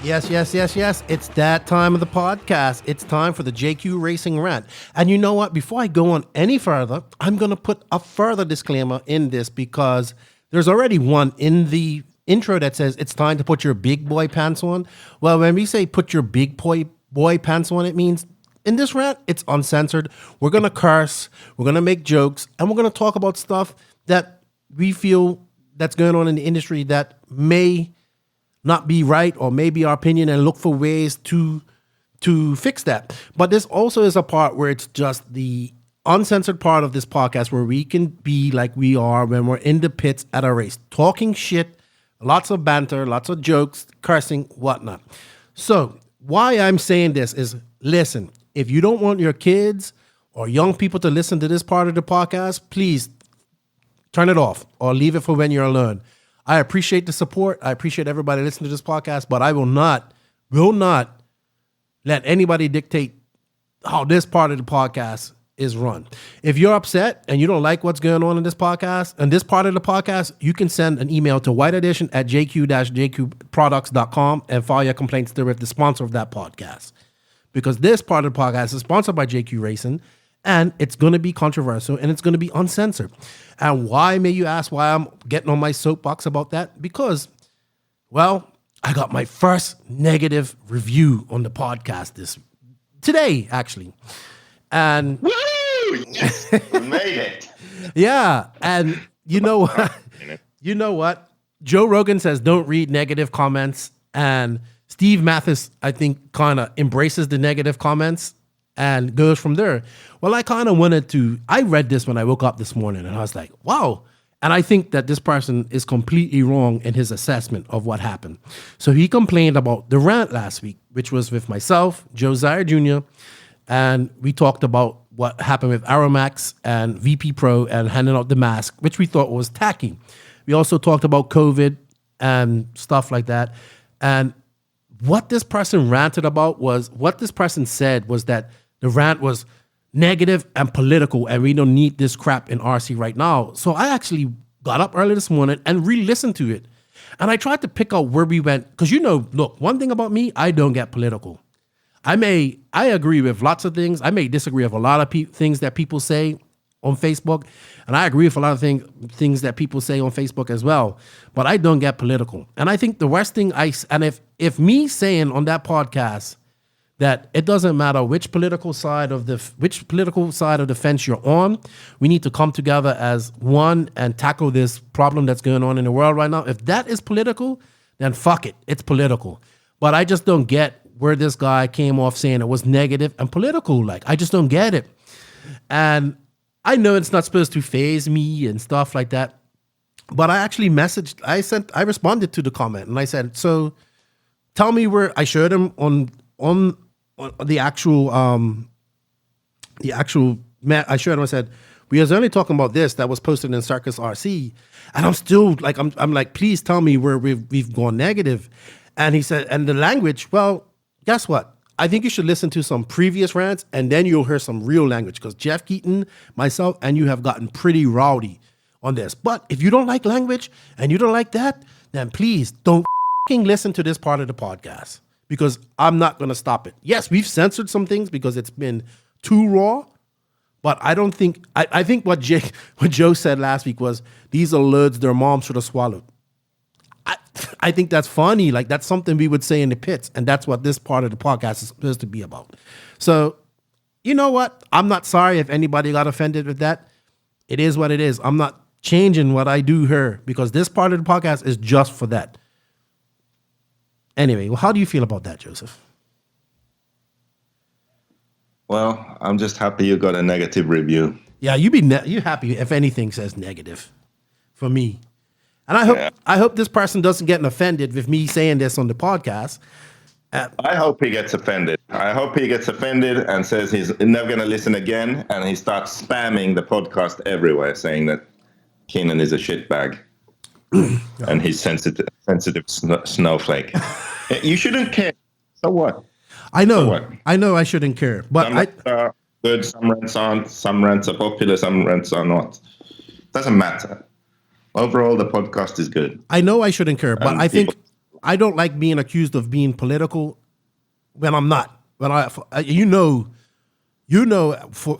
Yes. It's that time of the podcast. It's time for the JQ Racing Rant. And you know what? Before I go on any further, I'm going to put a further disclaimer in this because there's already one in the intro that says it's time to put your big boy pants on. Well, when we say put your big boy pants on, it means in this rant, it's uncensored. We're going to curse, we're going to make jokes, and we're going to talk about stuff that we feel that's going on in the industry that may not be right or maybe our opinion, and look for ways to fix that. But this also is a part where it's just the uncensored part of this podcast where we can be like we are when we're in the pits at a race, talking shit, lots of banter, lots of jokes, cursing, whatnot. So why I'm saying this is, listen, if you don't want your kids or young people to listen to this part of the podcast, please turn it off or leave it for when you're alone. I appreciate the support. I appreciate everybody listening to this podcast, but I will not let anybody dictate how this part of the podcast is run. If you're upset and you don't like what's going on in this podcast and this part of the podcast, you can send an email to whiteedition@jq-jqproducts.com and file your complaints there with the sponsor of that podcast. Because this part of the podcast is sponsored by JQ Racing, and it's going to be controversial and it's going to be uncensored. And why, may you ask, why I'm getting on my soapbox about that? Because, well, I got my first negative review on the podcast today, actually. And woo! Yes, we made it. Yeah, and you know what? Joe Rogan says don't read negative comments, and Steve Mathis, I think, kind of embraces the negative comments and goes from there. Well, I kind of I read this when I woke up this morning, and I was like, wow. And I think that this person is completely wrong in his assessment of what happened. So he complained about the rant last week, which was with myself, Josiah Jr., and we talked about what happened with Aromax and VP Pro and handing out the mask, which we thought was tacky. We also talked about COVID and stuff like that. And what this person ranted about what this person said was that the rant was negative and political, and we don't need this crap in RC right now. So I actually got up early this morning and re-listened to it. And I tried to pick out where we went. Because, look, one thing about me, I don't get political. I agree with lots of things. I may disagree with a lot of things that people say. on Facebook, and I agree with a lot of things that people say on Facebook as well. But I don't get political, and I think the worst thing if me saying on that podcast that it doesn't matter which political side of the fence you're on, we need to come together as one and tackle this problem that's going on in the world right now. If that is political, then fuck it, it's political. But I just don't get where this guy came off saying it was negative and political. Like, I just don't get it. And I know it's not supposed to faze me and stuff like that, but I actually I responded to the comment and I said, so tell me where. I showed him on the actual I showed him, I said, we was only talking about this that was posted in Circus RC, and I'm still like, I'm like, please tell me where we've gone negative. And he said, and the language, well, guess what? I think you should listen to some previous rants, and then you'll hear some real language, because Jeff Keaton, myself, and you have gotten pretty rowdy on this. But if you don't like language and you don't like that, then please don't listen to this part of the podcast, because I'm not going to stop it. Yes, we've censored some things because it's been too raw, but I don't think, I think what Joe said last week was, these are loads their mom should have swallowed. I think that's funny. Like, that's something we would say in the pits, and that's what this part of the podcast is supposed to be about. So, you know what? I'm not sorry if anybody got offended with that. It is what it is. I'm not changing what I do here, because this part of the podcast is just for that. Anyway, well, how do you feel about that, Joseph? Well, I'm just happy you got a negative review. Yeah, you happy if anything says negative for me. And I hope this person doesn't get offended with me saying this on the podcast. I hope he gets offended. I hope he gets offended and says he's never going to listen again, and he starts spamming the podcast everywhere, saying that Keenan is a shitbag and he's sensitive snowflake. You shouldn't care. So what? I know. So what? I know I shouldn't care, but some rants are good, some rants aren't, some rants are popular, some rants are not. Doesn't matter. Overall, the podcast is good. I know I shouldn't care, but I think I don't like being accused of being political when I'm not. When for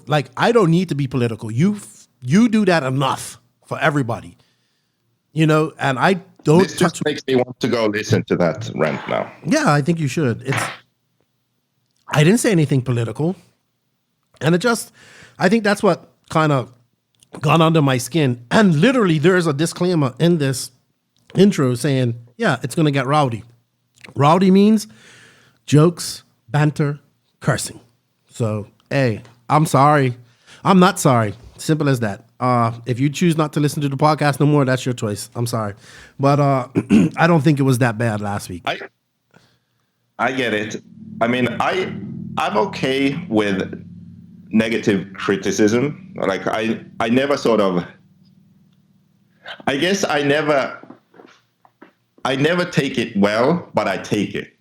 like, I don't need to be political. You do that enough for everybody, and I don't. This just makes me want to go listen to that rant now. Yeah, I think you should. I didn't say anything political, and I think that's what kind of gone under my skin. And literally, there is a disclaimer in this intro saying, yeah, it's going to get rowdy. Rowdy means jokes, banter, cursing. So, hey, I'm sorry. I'm not sorry. Simple as that. If you choose not to listen to the podcast no more, that's your choice. I'm sorry. But I don't think it was that bad last week. I get it. I mean, I'm okay with negative criticism. Like, I never sort of, I guess I never take it well, but I take it,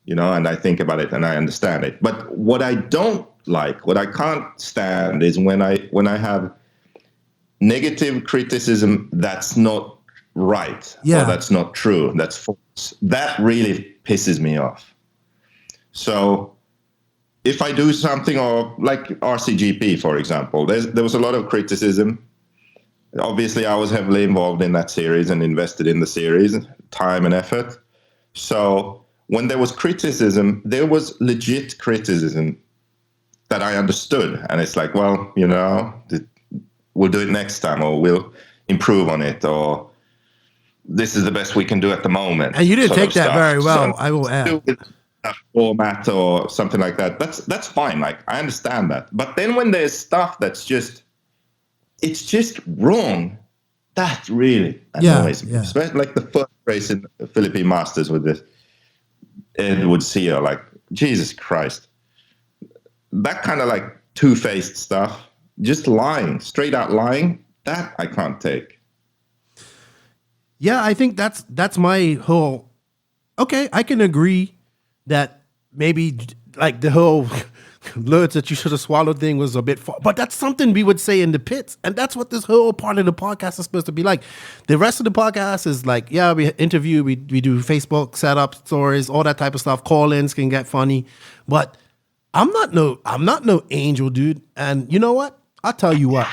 and I think about it and I understand it. But what I don't like, what I can't stand, is when I have negative criticism that's not right, or that's not true, that's false. That really pisses me off. So if I do something, or like RCGP, for example, there was a lot of criticism. Obviously, I was heavily involved in that series and invested in the series, time and effort. So when there was criticism, there was legit criticism that I understood. And it's like, well, we'll do it next time, or we'll improve on it, or this is the best we can do at the moment. And you didn't take that very well, I will add. A format or something like that, that's fine. Like, I understand that. But then when there's stuff that's just wrong, that really annoys me. Especially like the first race in the Philippine Masters with this Edward Sear. Like, Jesus Christ. That kind of like two-faced stuff, just lying, straight out lying, that I can't take. Yeah, I think that's my whole, okay, I can agree that maybe like the whole loads that you should have swallowed thing was a bit far, but that's something we would say in the pits, and that's what this whole part of the podcast is supposed to be like. The rest of the podcast is like, yeah, we interview, we do Facebook setup stories, all that type of stuff. Call-ins can get funny, but I'm not no angel, dude. And you know what? I'll tell you what.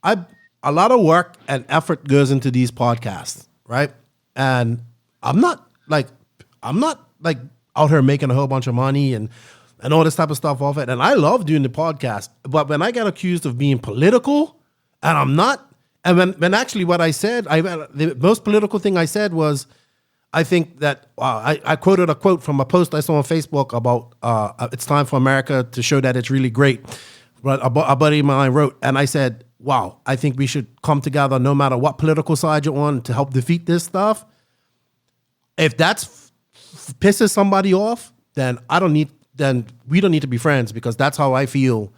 a lot of work and effort goes into these podcasts, right? And I'm not like out here making a whole bunch of money and all this type of stuff off it. And I love doing the podcast, but when I get accused of being political, and I'm not, and when actually what I said, the most political thing I said was, I think that I quoted a quote from a post I saw on Facebook about it's time for America to show that it's really great. But a buddy of mine wrote, and I said, wow, I think we should come together no matter what political side you're on to help defeat this stuff. If that's pisses somebody off, then we don't need to be friends, because that's how I feel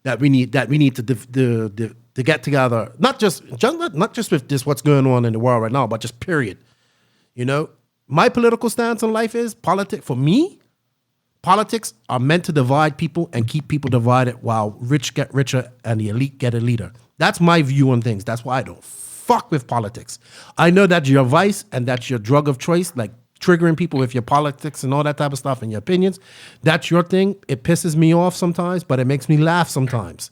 that we need to get together. Not just with this what's going on in the world right now, but just period. You know, my political stance on life is for me, politics are meant to divide people and keep people divided while rich get richer and the elite get eliter. That's my view on things. That's why I don't fuck with politics. I know that's your vice and that's your drug of choice, like triggering people with your politics and all that type of stuff and your opinions. That's your thing. It pisses me off sometimes, but it makes me laugh sometimes.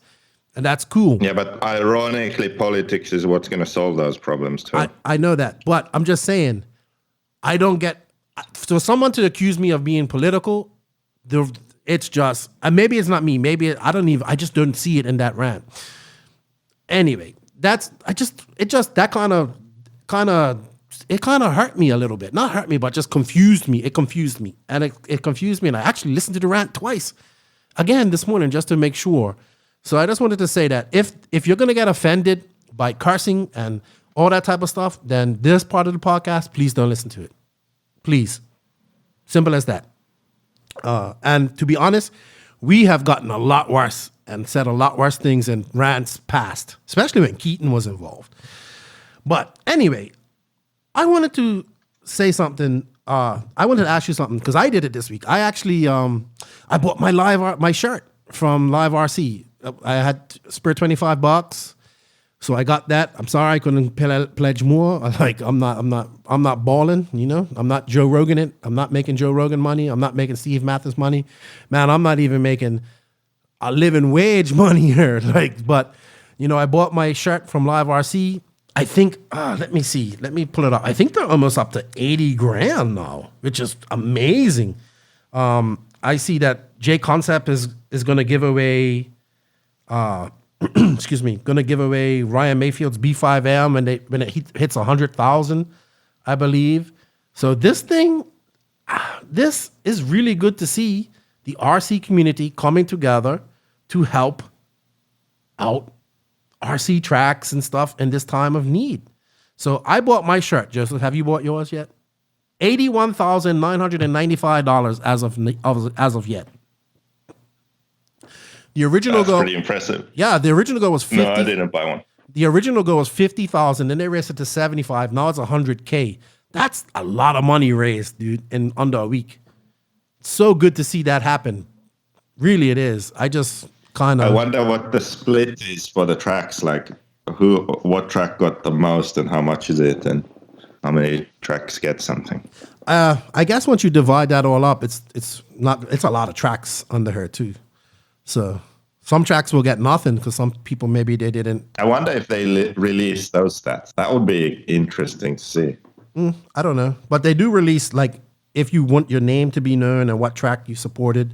And that's cool. Yeah, but ironically, politics is what's going to solve those problems too. I know that, but I'm just saying, I don't get, for someone to accuse me of being political, it's just, maybe it's not me. Maybe I just don't see it in that rant. Anyway, that kind of hurt me a little bit. Not hurt me, but just confused me. It confused me. And it confused me. And I actually listened to the rant twice again this morning just to make sure. So I just wanted to say that if you're going to get offended by cursing and all that type of stuff, then this part of the podcast, please don't listen to it. Please. Simple as that. And to be honest, we have gotten a lot worse and said a lot worse things in rants past, especially when Keaton was involved. But anyway, I wanted to say something. I wanted to ask you something because I did it this week. I actually I bought my shirt from Live RC. I had spare $25, so I got that. I'm sorry I couldn't pledge more. I'm not balling. You know, I'm not Joe Rogan it. I'm not making Joe Rogan money. I'm not making Steve Mathis money. Man, I'm not even making a living wage money here. But you know, I bought my shirt from Live RC. I think, let me see. Let me pull it up. I think they're almost up to 80 grand now, which is amazing. I see that J Concept is going to give away, going to give away Ryan Mayfield's B5M when it hits 100,000, I believe. So this is really good to see the RC community coming together to help out RC tracks and stuff in this time of need. So I bought my shirt. Joseph, have you bought yours yet? $81,995 as of yet. The original That's pretty impressive. Yeah, the original goal was 50. No, I didn't buy one. The original goal was 50,000. Then they raised it to 75. Now it's 100K. That's a lot of money raised, dude, in under a week. So good to see that happen. Really, it is. I wonder what the split is for the tracks. Like, what track got the most, and how much is it, and how many tracks get something. I guess once you divide that all up, it's a lot of tracks under her too. So some tracks will get nothing because some people maybe they didn't. I wonder if they release those stats. That would be interesting to see. I don't know, but they do release, like, if you want your name to be known and what track you supported.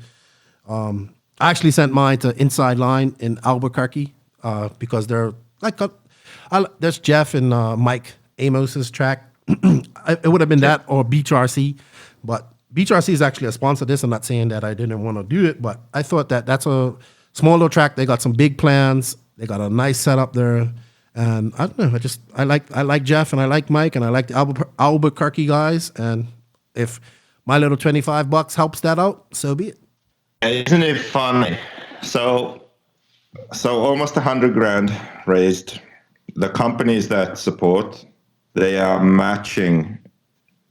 I actually sent mine to Inside Line in Albuquerque because they're like there's Jeff and Mike Amos's track. It would have been that or Beach RC, but Beach RC is actually a sponsor of this. I'm not saying that I didn't want to do it, but I thought that's a small little track. They got some big plans. They got a nice setup there. And I don't know. I like Jeff and I like Mike and I like the Albuquerque guys. And if my little $25 helps that out, so be it. Isn't it funny? So almost 100 grand raised. The companies that support, they are matching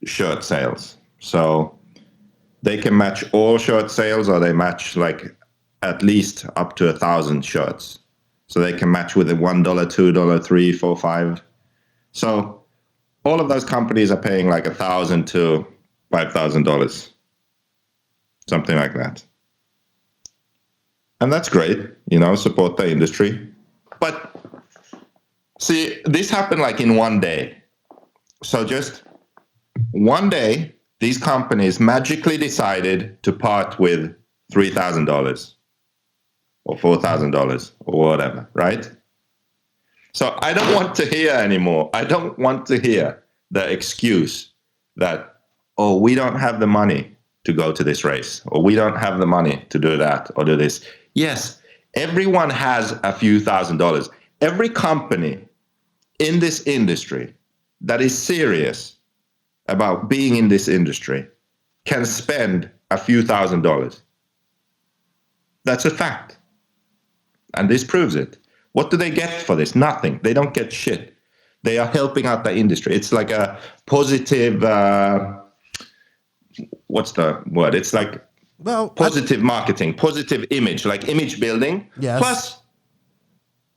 shirt sales. So they can match all shirt sales, or they match like at least up to 1,000 shirts. So they can match with a $1, $2, $3, $4, $5. So all of those companies are paying like $1,000 to $5,000, something like that. And that's great, support the industry. But See, this happened like in one day. So just one day, these companies magically decided to part with $3,000 or $4,000 or whatever, right? So I don't want to hear anymore. I don't want to hear the excuse that, oh, we don't have the money to go to this race, or we don't have the money to do that or do this. Yes, everyone has a few $1,000s. Every company in this industry that is serious about being in this industry can spend a few $1,000s. That's a fact. And this proves it. What do they get for this? Nothing. They don't get shit. They are helping out the industry. It's like a positive, what's the word? It's like positive marketing, positive image, like image building. Yes. Plus,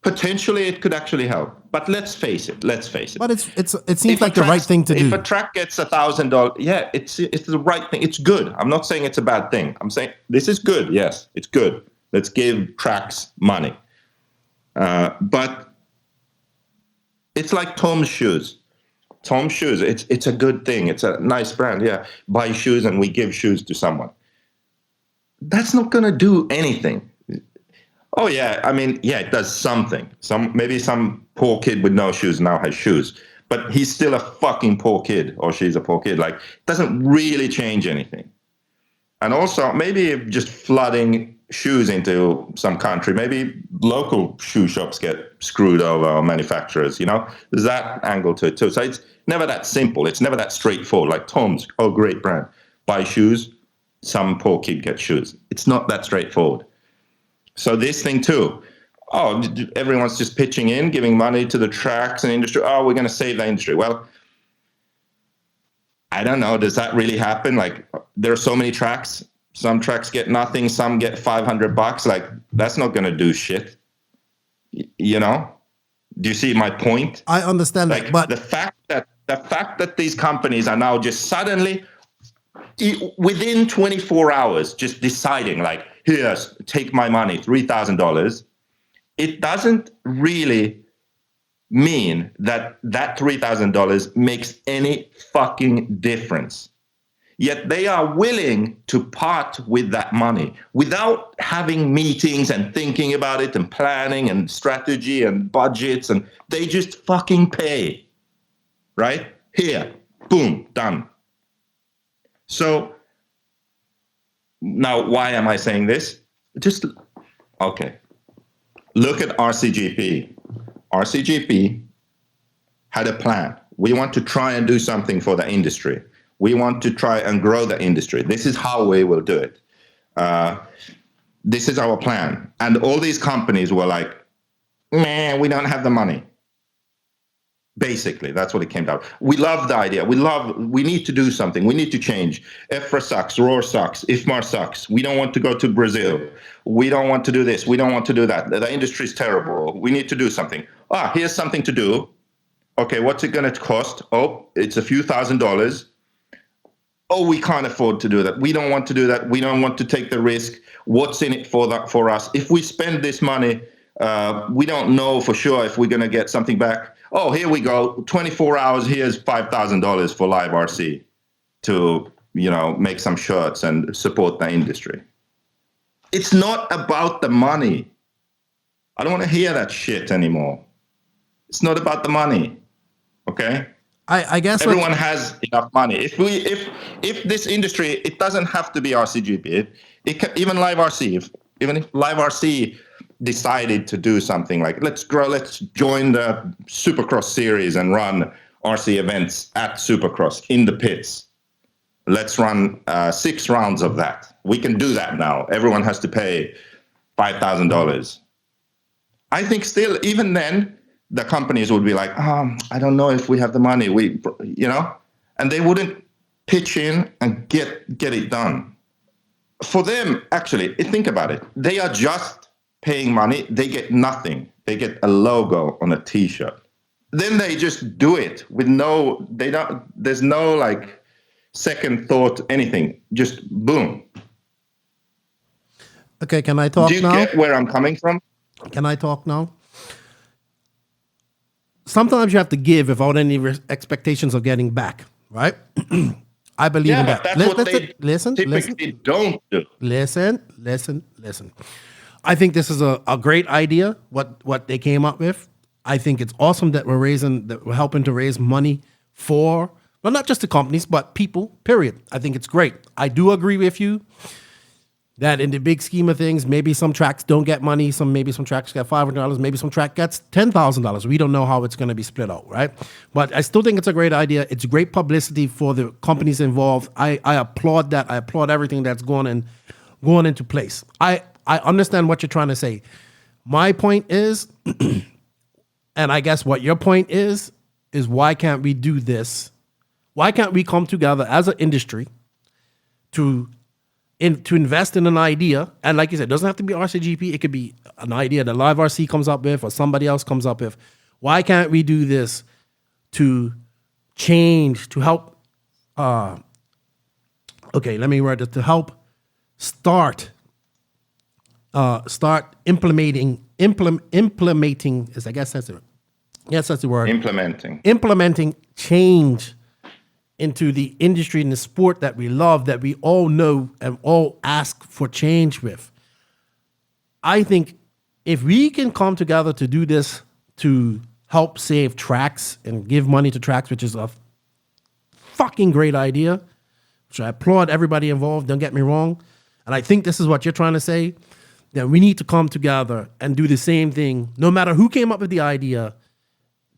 potentially it could actually help. But let's face it. But it seems like the right thing to do. If a track gets $1,000, yeah, it's the right thing. It's good. I'm not saying it's a bad thing. I'm saying this is good. Yes, it's good. Let's give tracks money. But it's like Tom's shoes. Tom's shoes, it's a good thing. It's a nice brand. Yeah, buy shoes and we give shoes to someone. That's not going to do anything. Oh, yeah, I mean, yeah, it does something. Maybe some poor kid with no shoes now has shoes. But he's still a fucking poor kid, or she's a poor kid. Like, it doesn't really change anything. And also, maybe just flooding shoes into some country, maybe local shoe shops get screwed over, or manufacturers, there's that angle to it too. So it's never that simple. It's never that straightforward. Like Tom's, oh, great brand. Buy shoes, some poor kid gets shoes. It's not that straightforward. So this thing too, oh, everyone's just pitching in, giving money to the tracks and industry. Oh, we're going to save the industry. Well, I don't know. Does that really happen? Like, there are so many tracks. Some tracks get nothing. Some get $500. Like, that's not going to do shit. Do you see my point? I understand that, but the fact that these companies are now just suddenly, within 24 hours, just deciding like, here's, take my money, $3,000. It doesn't really mean that $3,000 makes any fucking difference. Yet they are willing to part with that money without having meetings and thinking about it and planning and strategy and budgets, and they just fucking pay. Right? Here, boom, done. So now, why am I saying this? Okay. Look at RCGP. RCGP had a plan. We want to try and do something for the industry. We want to try and grow the industry. This is how we will do it. This is our plan. And all these companies were like, man, we don't have the money. Basically, that's what it came down. We love the idea. We need to do something. We need to change. EFRA sucks. ROAR sucks. IFMAR sucks. We don't want to go to Brazil. We don't want to do this. We don't want to do that. The industry is terrible. We need to do something. Here's something to do. Okay, what's it going to cost? Oh, it's a few $1,000s. Oh, we can't afford to do that. We don't want to do that. We don't want to take the risk. What's in it for us? If we spend this money, we don't know for sure if we're going to get something back. Oh, here we go. 24 hours. Here's $5,000 for Live RC to, make some shirts and support the industry. It's not about the money. I don't want to hear that shit anymore. It's not about the money. Okay? I guess everyone has enough money. If this industry, it doesn't have to be RCGP. Even Live RC, even if Live RC decided to do something like, let's join the Supercross series and run RC events at Supercross in the pits. Let's run 6 rounds of that. We can do that now. Everyone has to pay $5,000. I think still, even then, the companies would be like, I don't know if we have the money. And they wouldn't pitch in and get it done. For them, actually, think about it. They are just paying money. They get nothing. They get a logo on a T-shirt. Then they just do it with there's no like second thought, anything. Just boom. Okay, can I talk now? Do you get where I'm coming from? Can I talk now? sometimes you have to give without any expectations of getting back, right? I believe in that. But that's what they typically don't do. Listen. I think this is a great idea, what they came up with. I think it's awesome that we're helping to raise money for, well, not just the companies, but people, period. I think it's great. I do agree with you that in the big scheme of things, maybe some tracks don't get money, maybe some tracks get $500, maybe some track gets $10,000. We don't know how it's going to be split out, right? But I still think it's a great idea. It's great publicity for the companies involved. I applaud that. I applaud everything that's going into place. I understand what you're trying to say. My point is, and I guess what your point is why can't we do this? Why can't we come together as an industry to invest in an idea? And like you said, it doesn't have to be RCGP. It could be an idea that Live RC comes up with or somebody else comes up with. Why can't we do this to change, to help, let me write it, to help start implementing, is I guess that's it. Yes, that's the word. Implementing change into the industry and the sport that we love, that we all know and all ask for change with. I think if we can come together to do this to help save tracks and give money to tracks, which is a fucking great idea, which I applaud everybody involved, don't get me wrong. And I think this is what you're trying to say, that we need to come together and do the same thing, no matter who came up with the idea,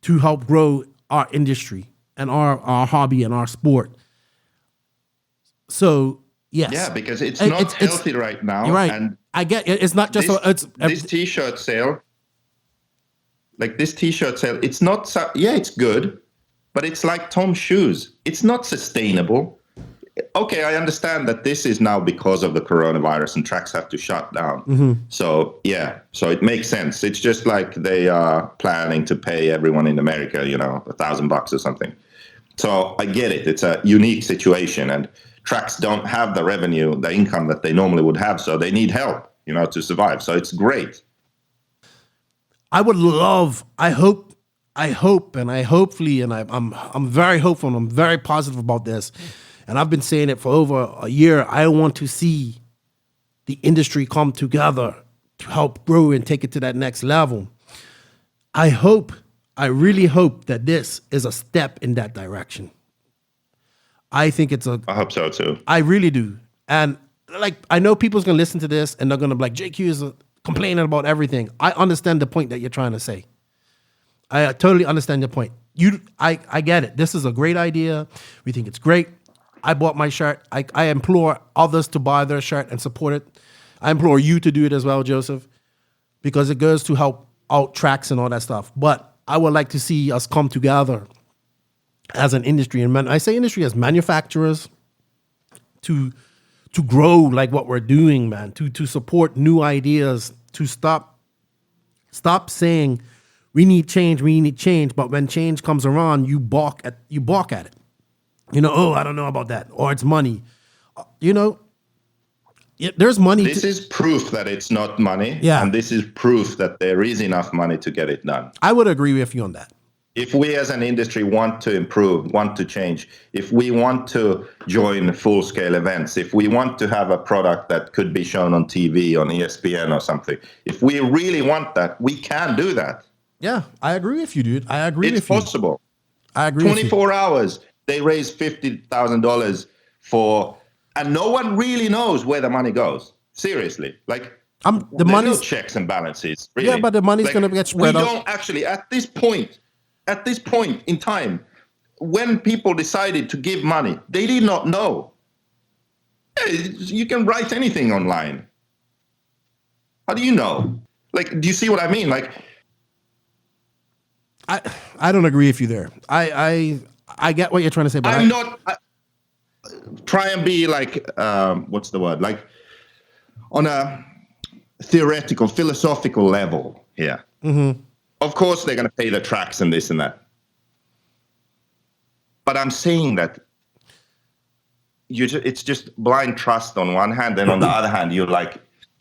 to help grow our industry and our hobby and our sport. So, yes. Yeah, because it's not healthy right now. You're right. And I get it. It's not just this T-shirt sale. Like this T-shirt sale, it's not, it's good, but it's like Tom's shoes. It's not sustainable. Okay, I understand that this is now because of the coronavirus and tracks have to shut down. Mm-hmm. So it makes sense. It's just like they are planning to pay everyone in America, $1,000 or something. So I get it. It's a unique situation, and tracks don't have the revenue, the income that they normally would have. So they need help, to survive. So it's great. I would love, I hope, and I'm very hopeful and I'm very positive about this. And I've been saying it for over a year. I want to see the industry come together to help grow and take it to that next level. I really hope that this is a step in that direction. I hope so too. I really do. And I know people's going to listen to this and they're going to be like, JQ is complaining about everything. I understand the point that you're trying to say. I totally understand your point. I get it. This is a great idea. We think it's great. I bought my shirt. I implore others to buy their shirt and support it. I implore you to do it as well, Joseph, because it goes to help out tracks and all that stuff. But I would like to see us come together as an industry. And I say industry as manufacturers to grow like what we're doing, man, to support new ideas, to stop saying we need change. But when change comes around, you balk at it. I don't know about that. Or it's money. There's money. This is proof that it's not money. Yeah. And this is proof that there is enough money to get it done. I would agree with you on that. If we as an industry want to improve, want to change, if we want to join full-scale events, if we want to have a product that could be shown on TV, on ESPN or something, if we really want that, we can do that. Yeah, I agree with you, dude. I agree with you. It's possible. I agree 24 hours. They raised $50,000 and no one really knows where the money goes. Seriously, the money's no checks and balances. Really. Yeah, but the money's going to get spread out. We don't actually at this point in time, when people decided to give money, they did not know. You can write anything online. How do you know? Do you see what I mean? I don't agree with you there. I get what you're trying to say, but I'm not try and be what's the word? On a theoretical, philosophical level here. Mm-hmm. Of course, they're going to pay the tracks and this and that. But I'm saying that it's just blind trust on one hand, and on the other hand, you're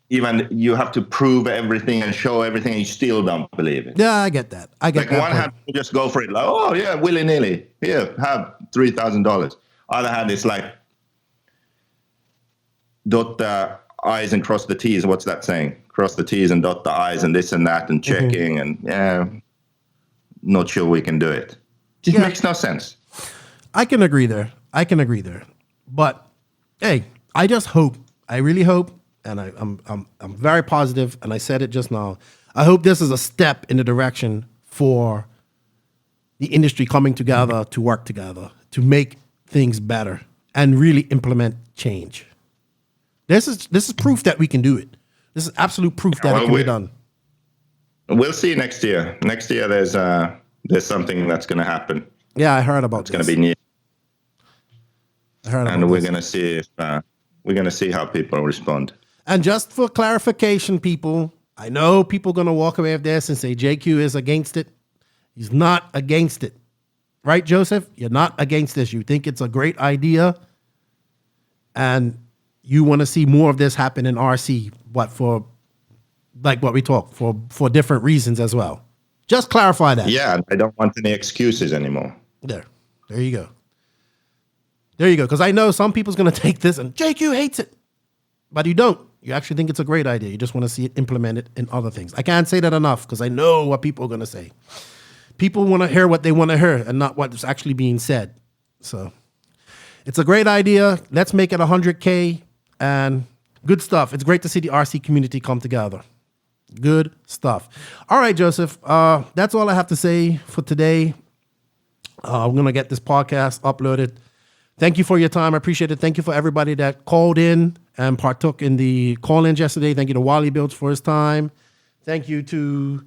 even you have to prove everything and show everything, and you still don't believe it. Yeah, I get that. I get like that. One hand, you just go for it, like, oh yeah, willy nilly. Here, have $3,000. Other hand, it's like dot the I's and cross the T's. What's that saying? Cross the T's and dot the I's and this and that and checking and not sure we can do it. It makes no sense. I can agree there. But hey, I just hope. I really hope, and I'm very positive. And I said it just now. I hope this is a step in the direction for the industry coming together to work together to make things better and really implement change. This is proof that we can do it. This is absolute proof that it can be done. We'll see next year. Next year, there's something that's going to happen. Yeah, I heard about. It's going to be new. I heard about and we're going to see if we're going to see how people respond. And just for clarification, people, I know people are going to walk away with this and say JQ is against it. He's not against it, right, Joseph? You're not against this. You think it's a great idea, and you want to see more of this happen in RC, but for like what we talk for different reasons as well. Just clarify that. Yeah, I don't want any excuses anymore. There you go. Because I know some people's going to take this and JQ hates it, but you don't. You actually think it's a great idea. You just want to see it implemented in other things. I can't say that enough because I know what people are going to say. People want to hear what they want to hear and not what's actually being said. So it's a great idea. Let's make it 100K and good stuff. It's great to see the RC community come together. Good stuff. All right, Joseph. That's all I have to say for today. I'm going to get this podcast uploaded. Thank you for your time. I appreciate it. Thank you for everybody that called in and partook in the call-ins yesterday. Thank you to Wally Builds for his time. Thank you to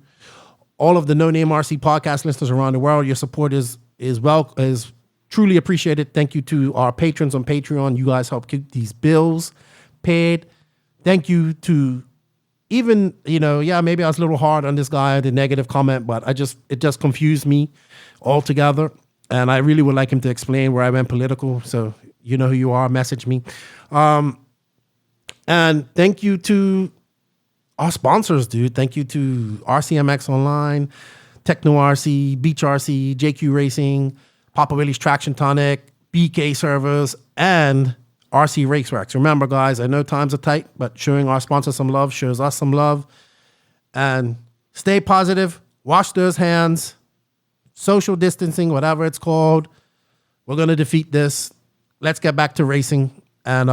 all of the No Name RC podcast listeners around the world. Your support is truly appreciated. Thank you to our patrons on Patreon. You guys help keep these bills paid. Thank you to even, maybe I was a little hard on this guy, the negative comment, but it just confused me altogether. And I really would like him to explain where I went political. So you know who you are, message me. And thank you to our sponsors, dude. Thank you to RCMX Online, Tekno RC, Beach RC, JQ Racing, Papa Willie's Traction Tonic, BK Servers, and RC Racetracks. Remember, guys, I know times are tight, but showing our sponsors some love shows us some love. And stay positive. Wash those hands. Social distancing, whatever it's called. We're going to defeat this. Let's get back to racing. And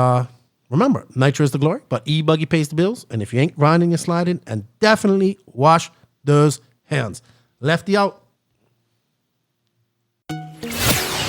remember, Nitro is the glory, but e-buggy pays the bills. And if you ain't grinding, you're sliding. And definitely wash those hands. Lefty out.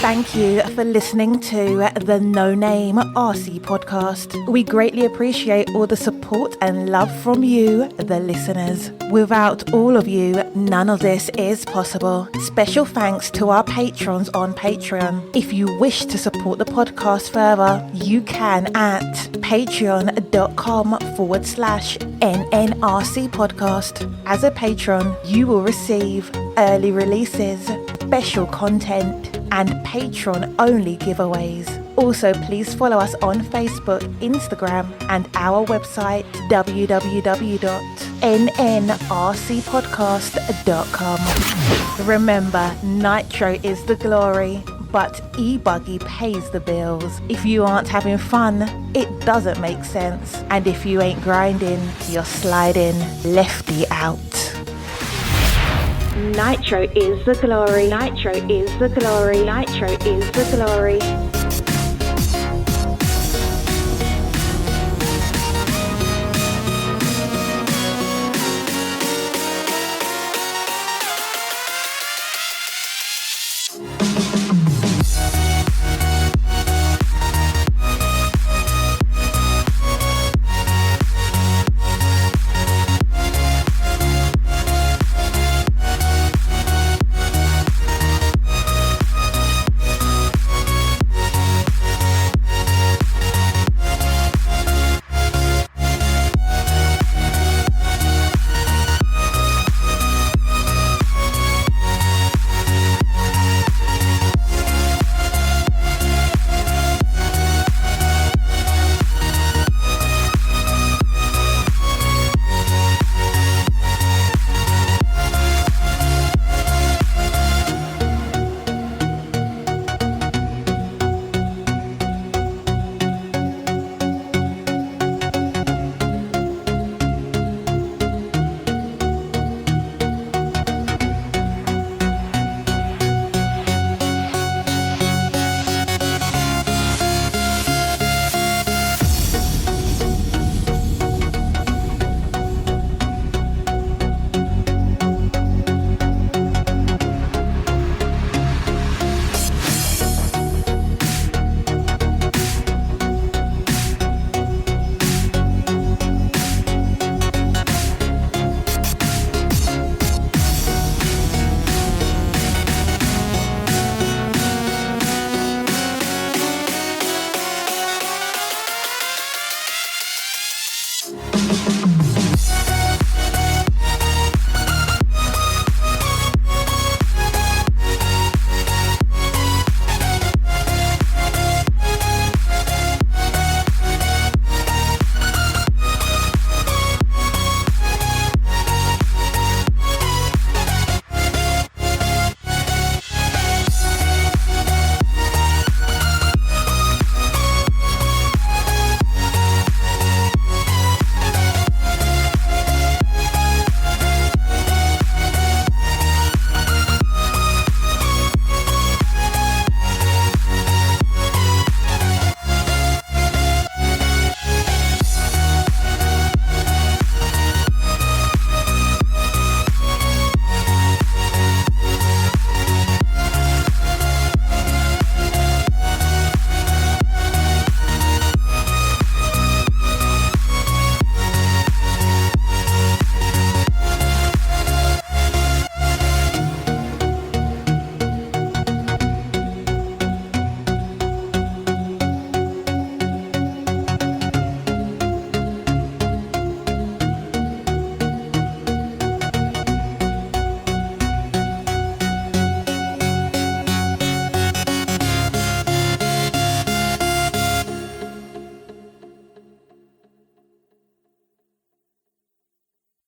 Thank you for listening to the No Name RC podcast. We greatly appreciate all the support and love from you, the listeners. Without all of you, none of this is possible. Special thanks to our patrons on Patreon. If you wish to support the podcast further, you can at patreon.com/NNRC podcast. As a patron, you will receive early releases, special content, and patron-only giveaways. Also, please follow us on Facebook, Instagram, and our website, www.nnrcpodcast.com. Remember, Nitro is the glory, but e-buggy pays the bills. If you aren't having fun, it doesn't make sense. And if you ain't grinding, you're sliding lefty out. Nitro is the glory. Nitro is the glory. Nitro is the glory.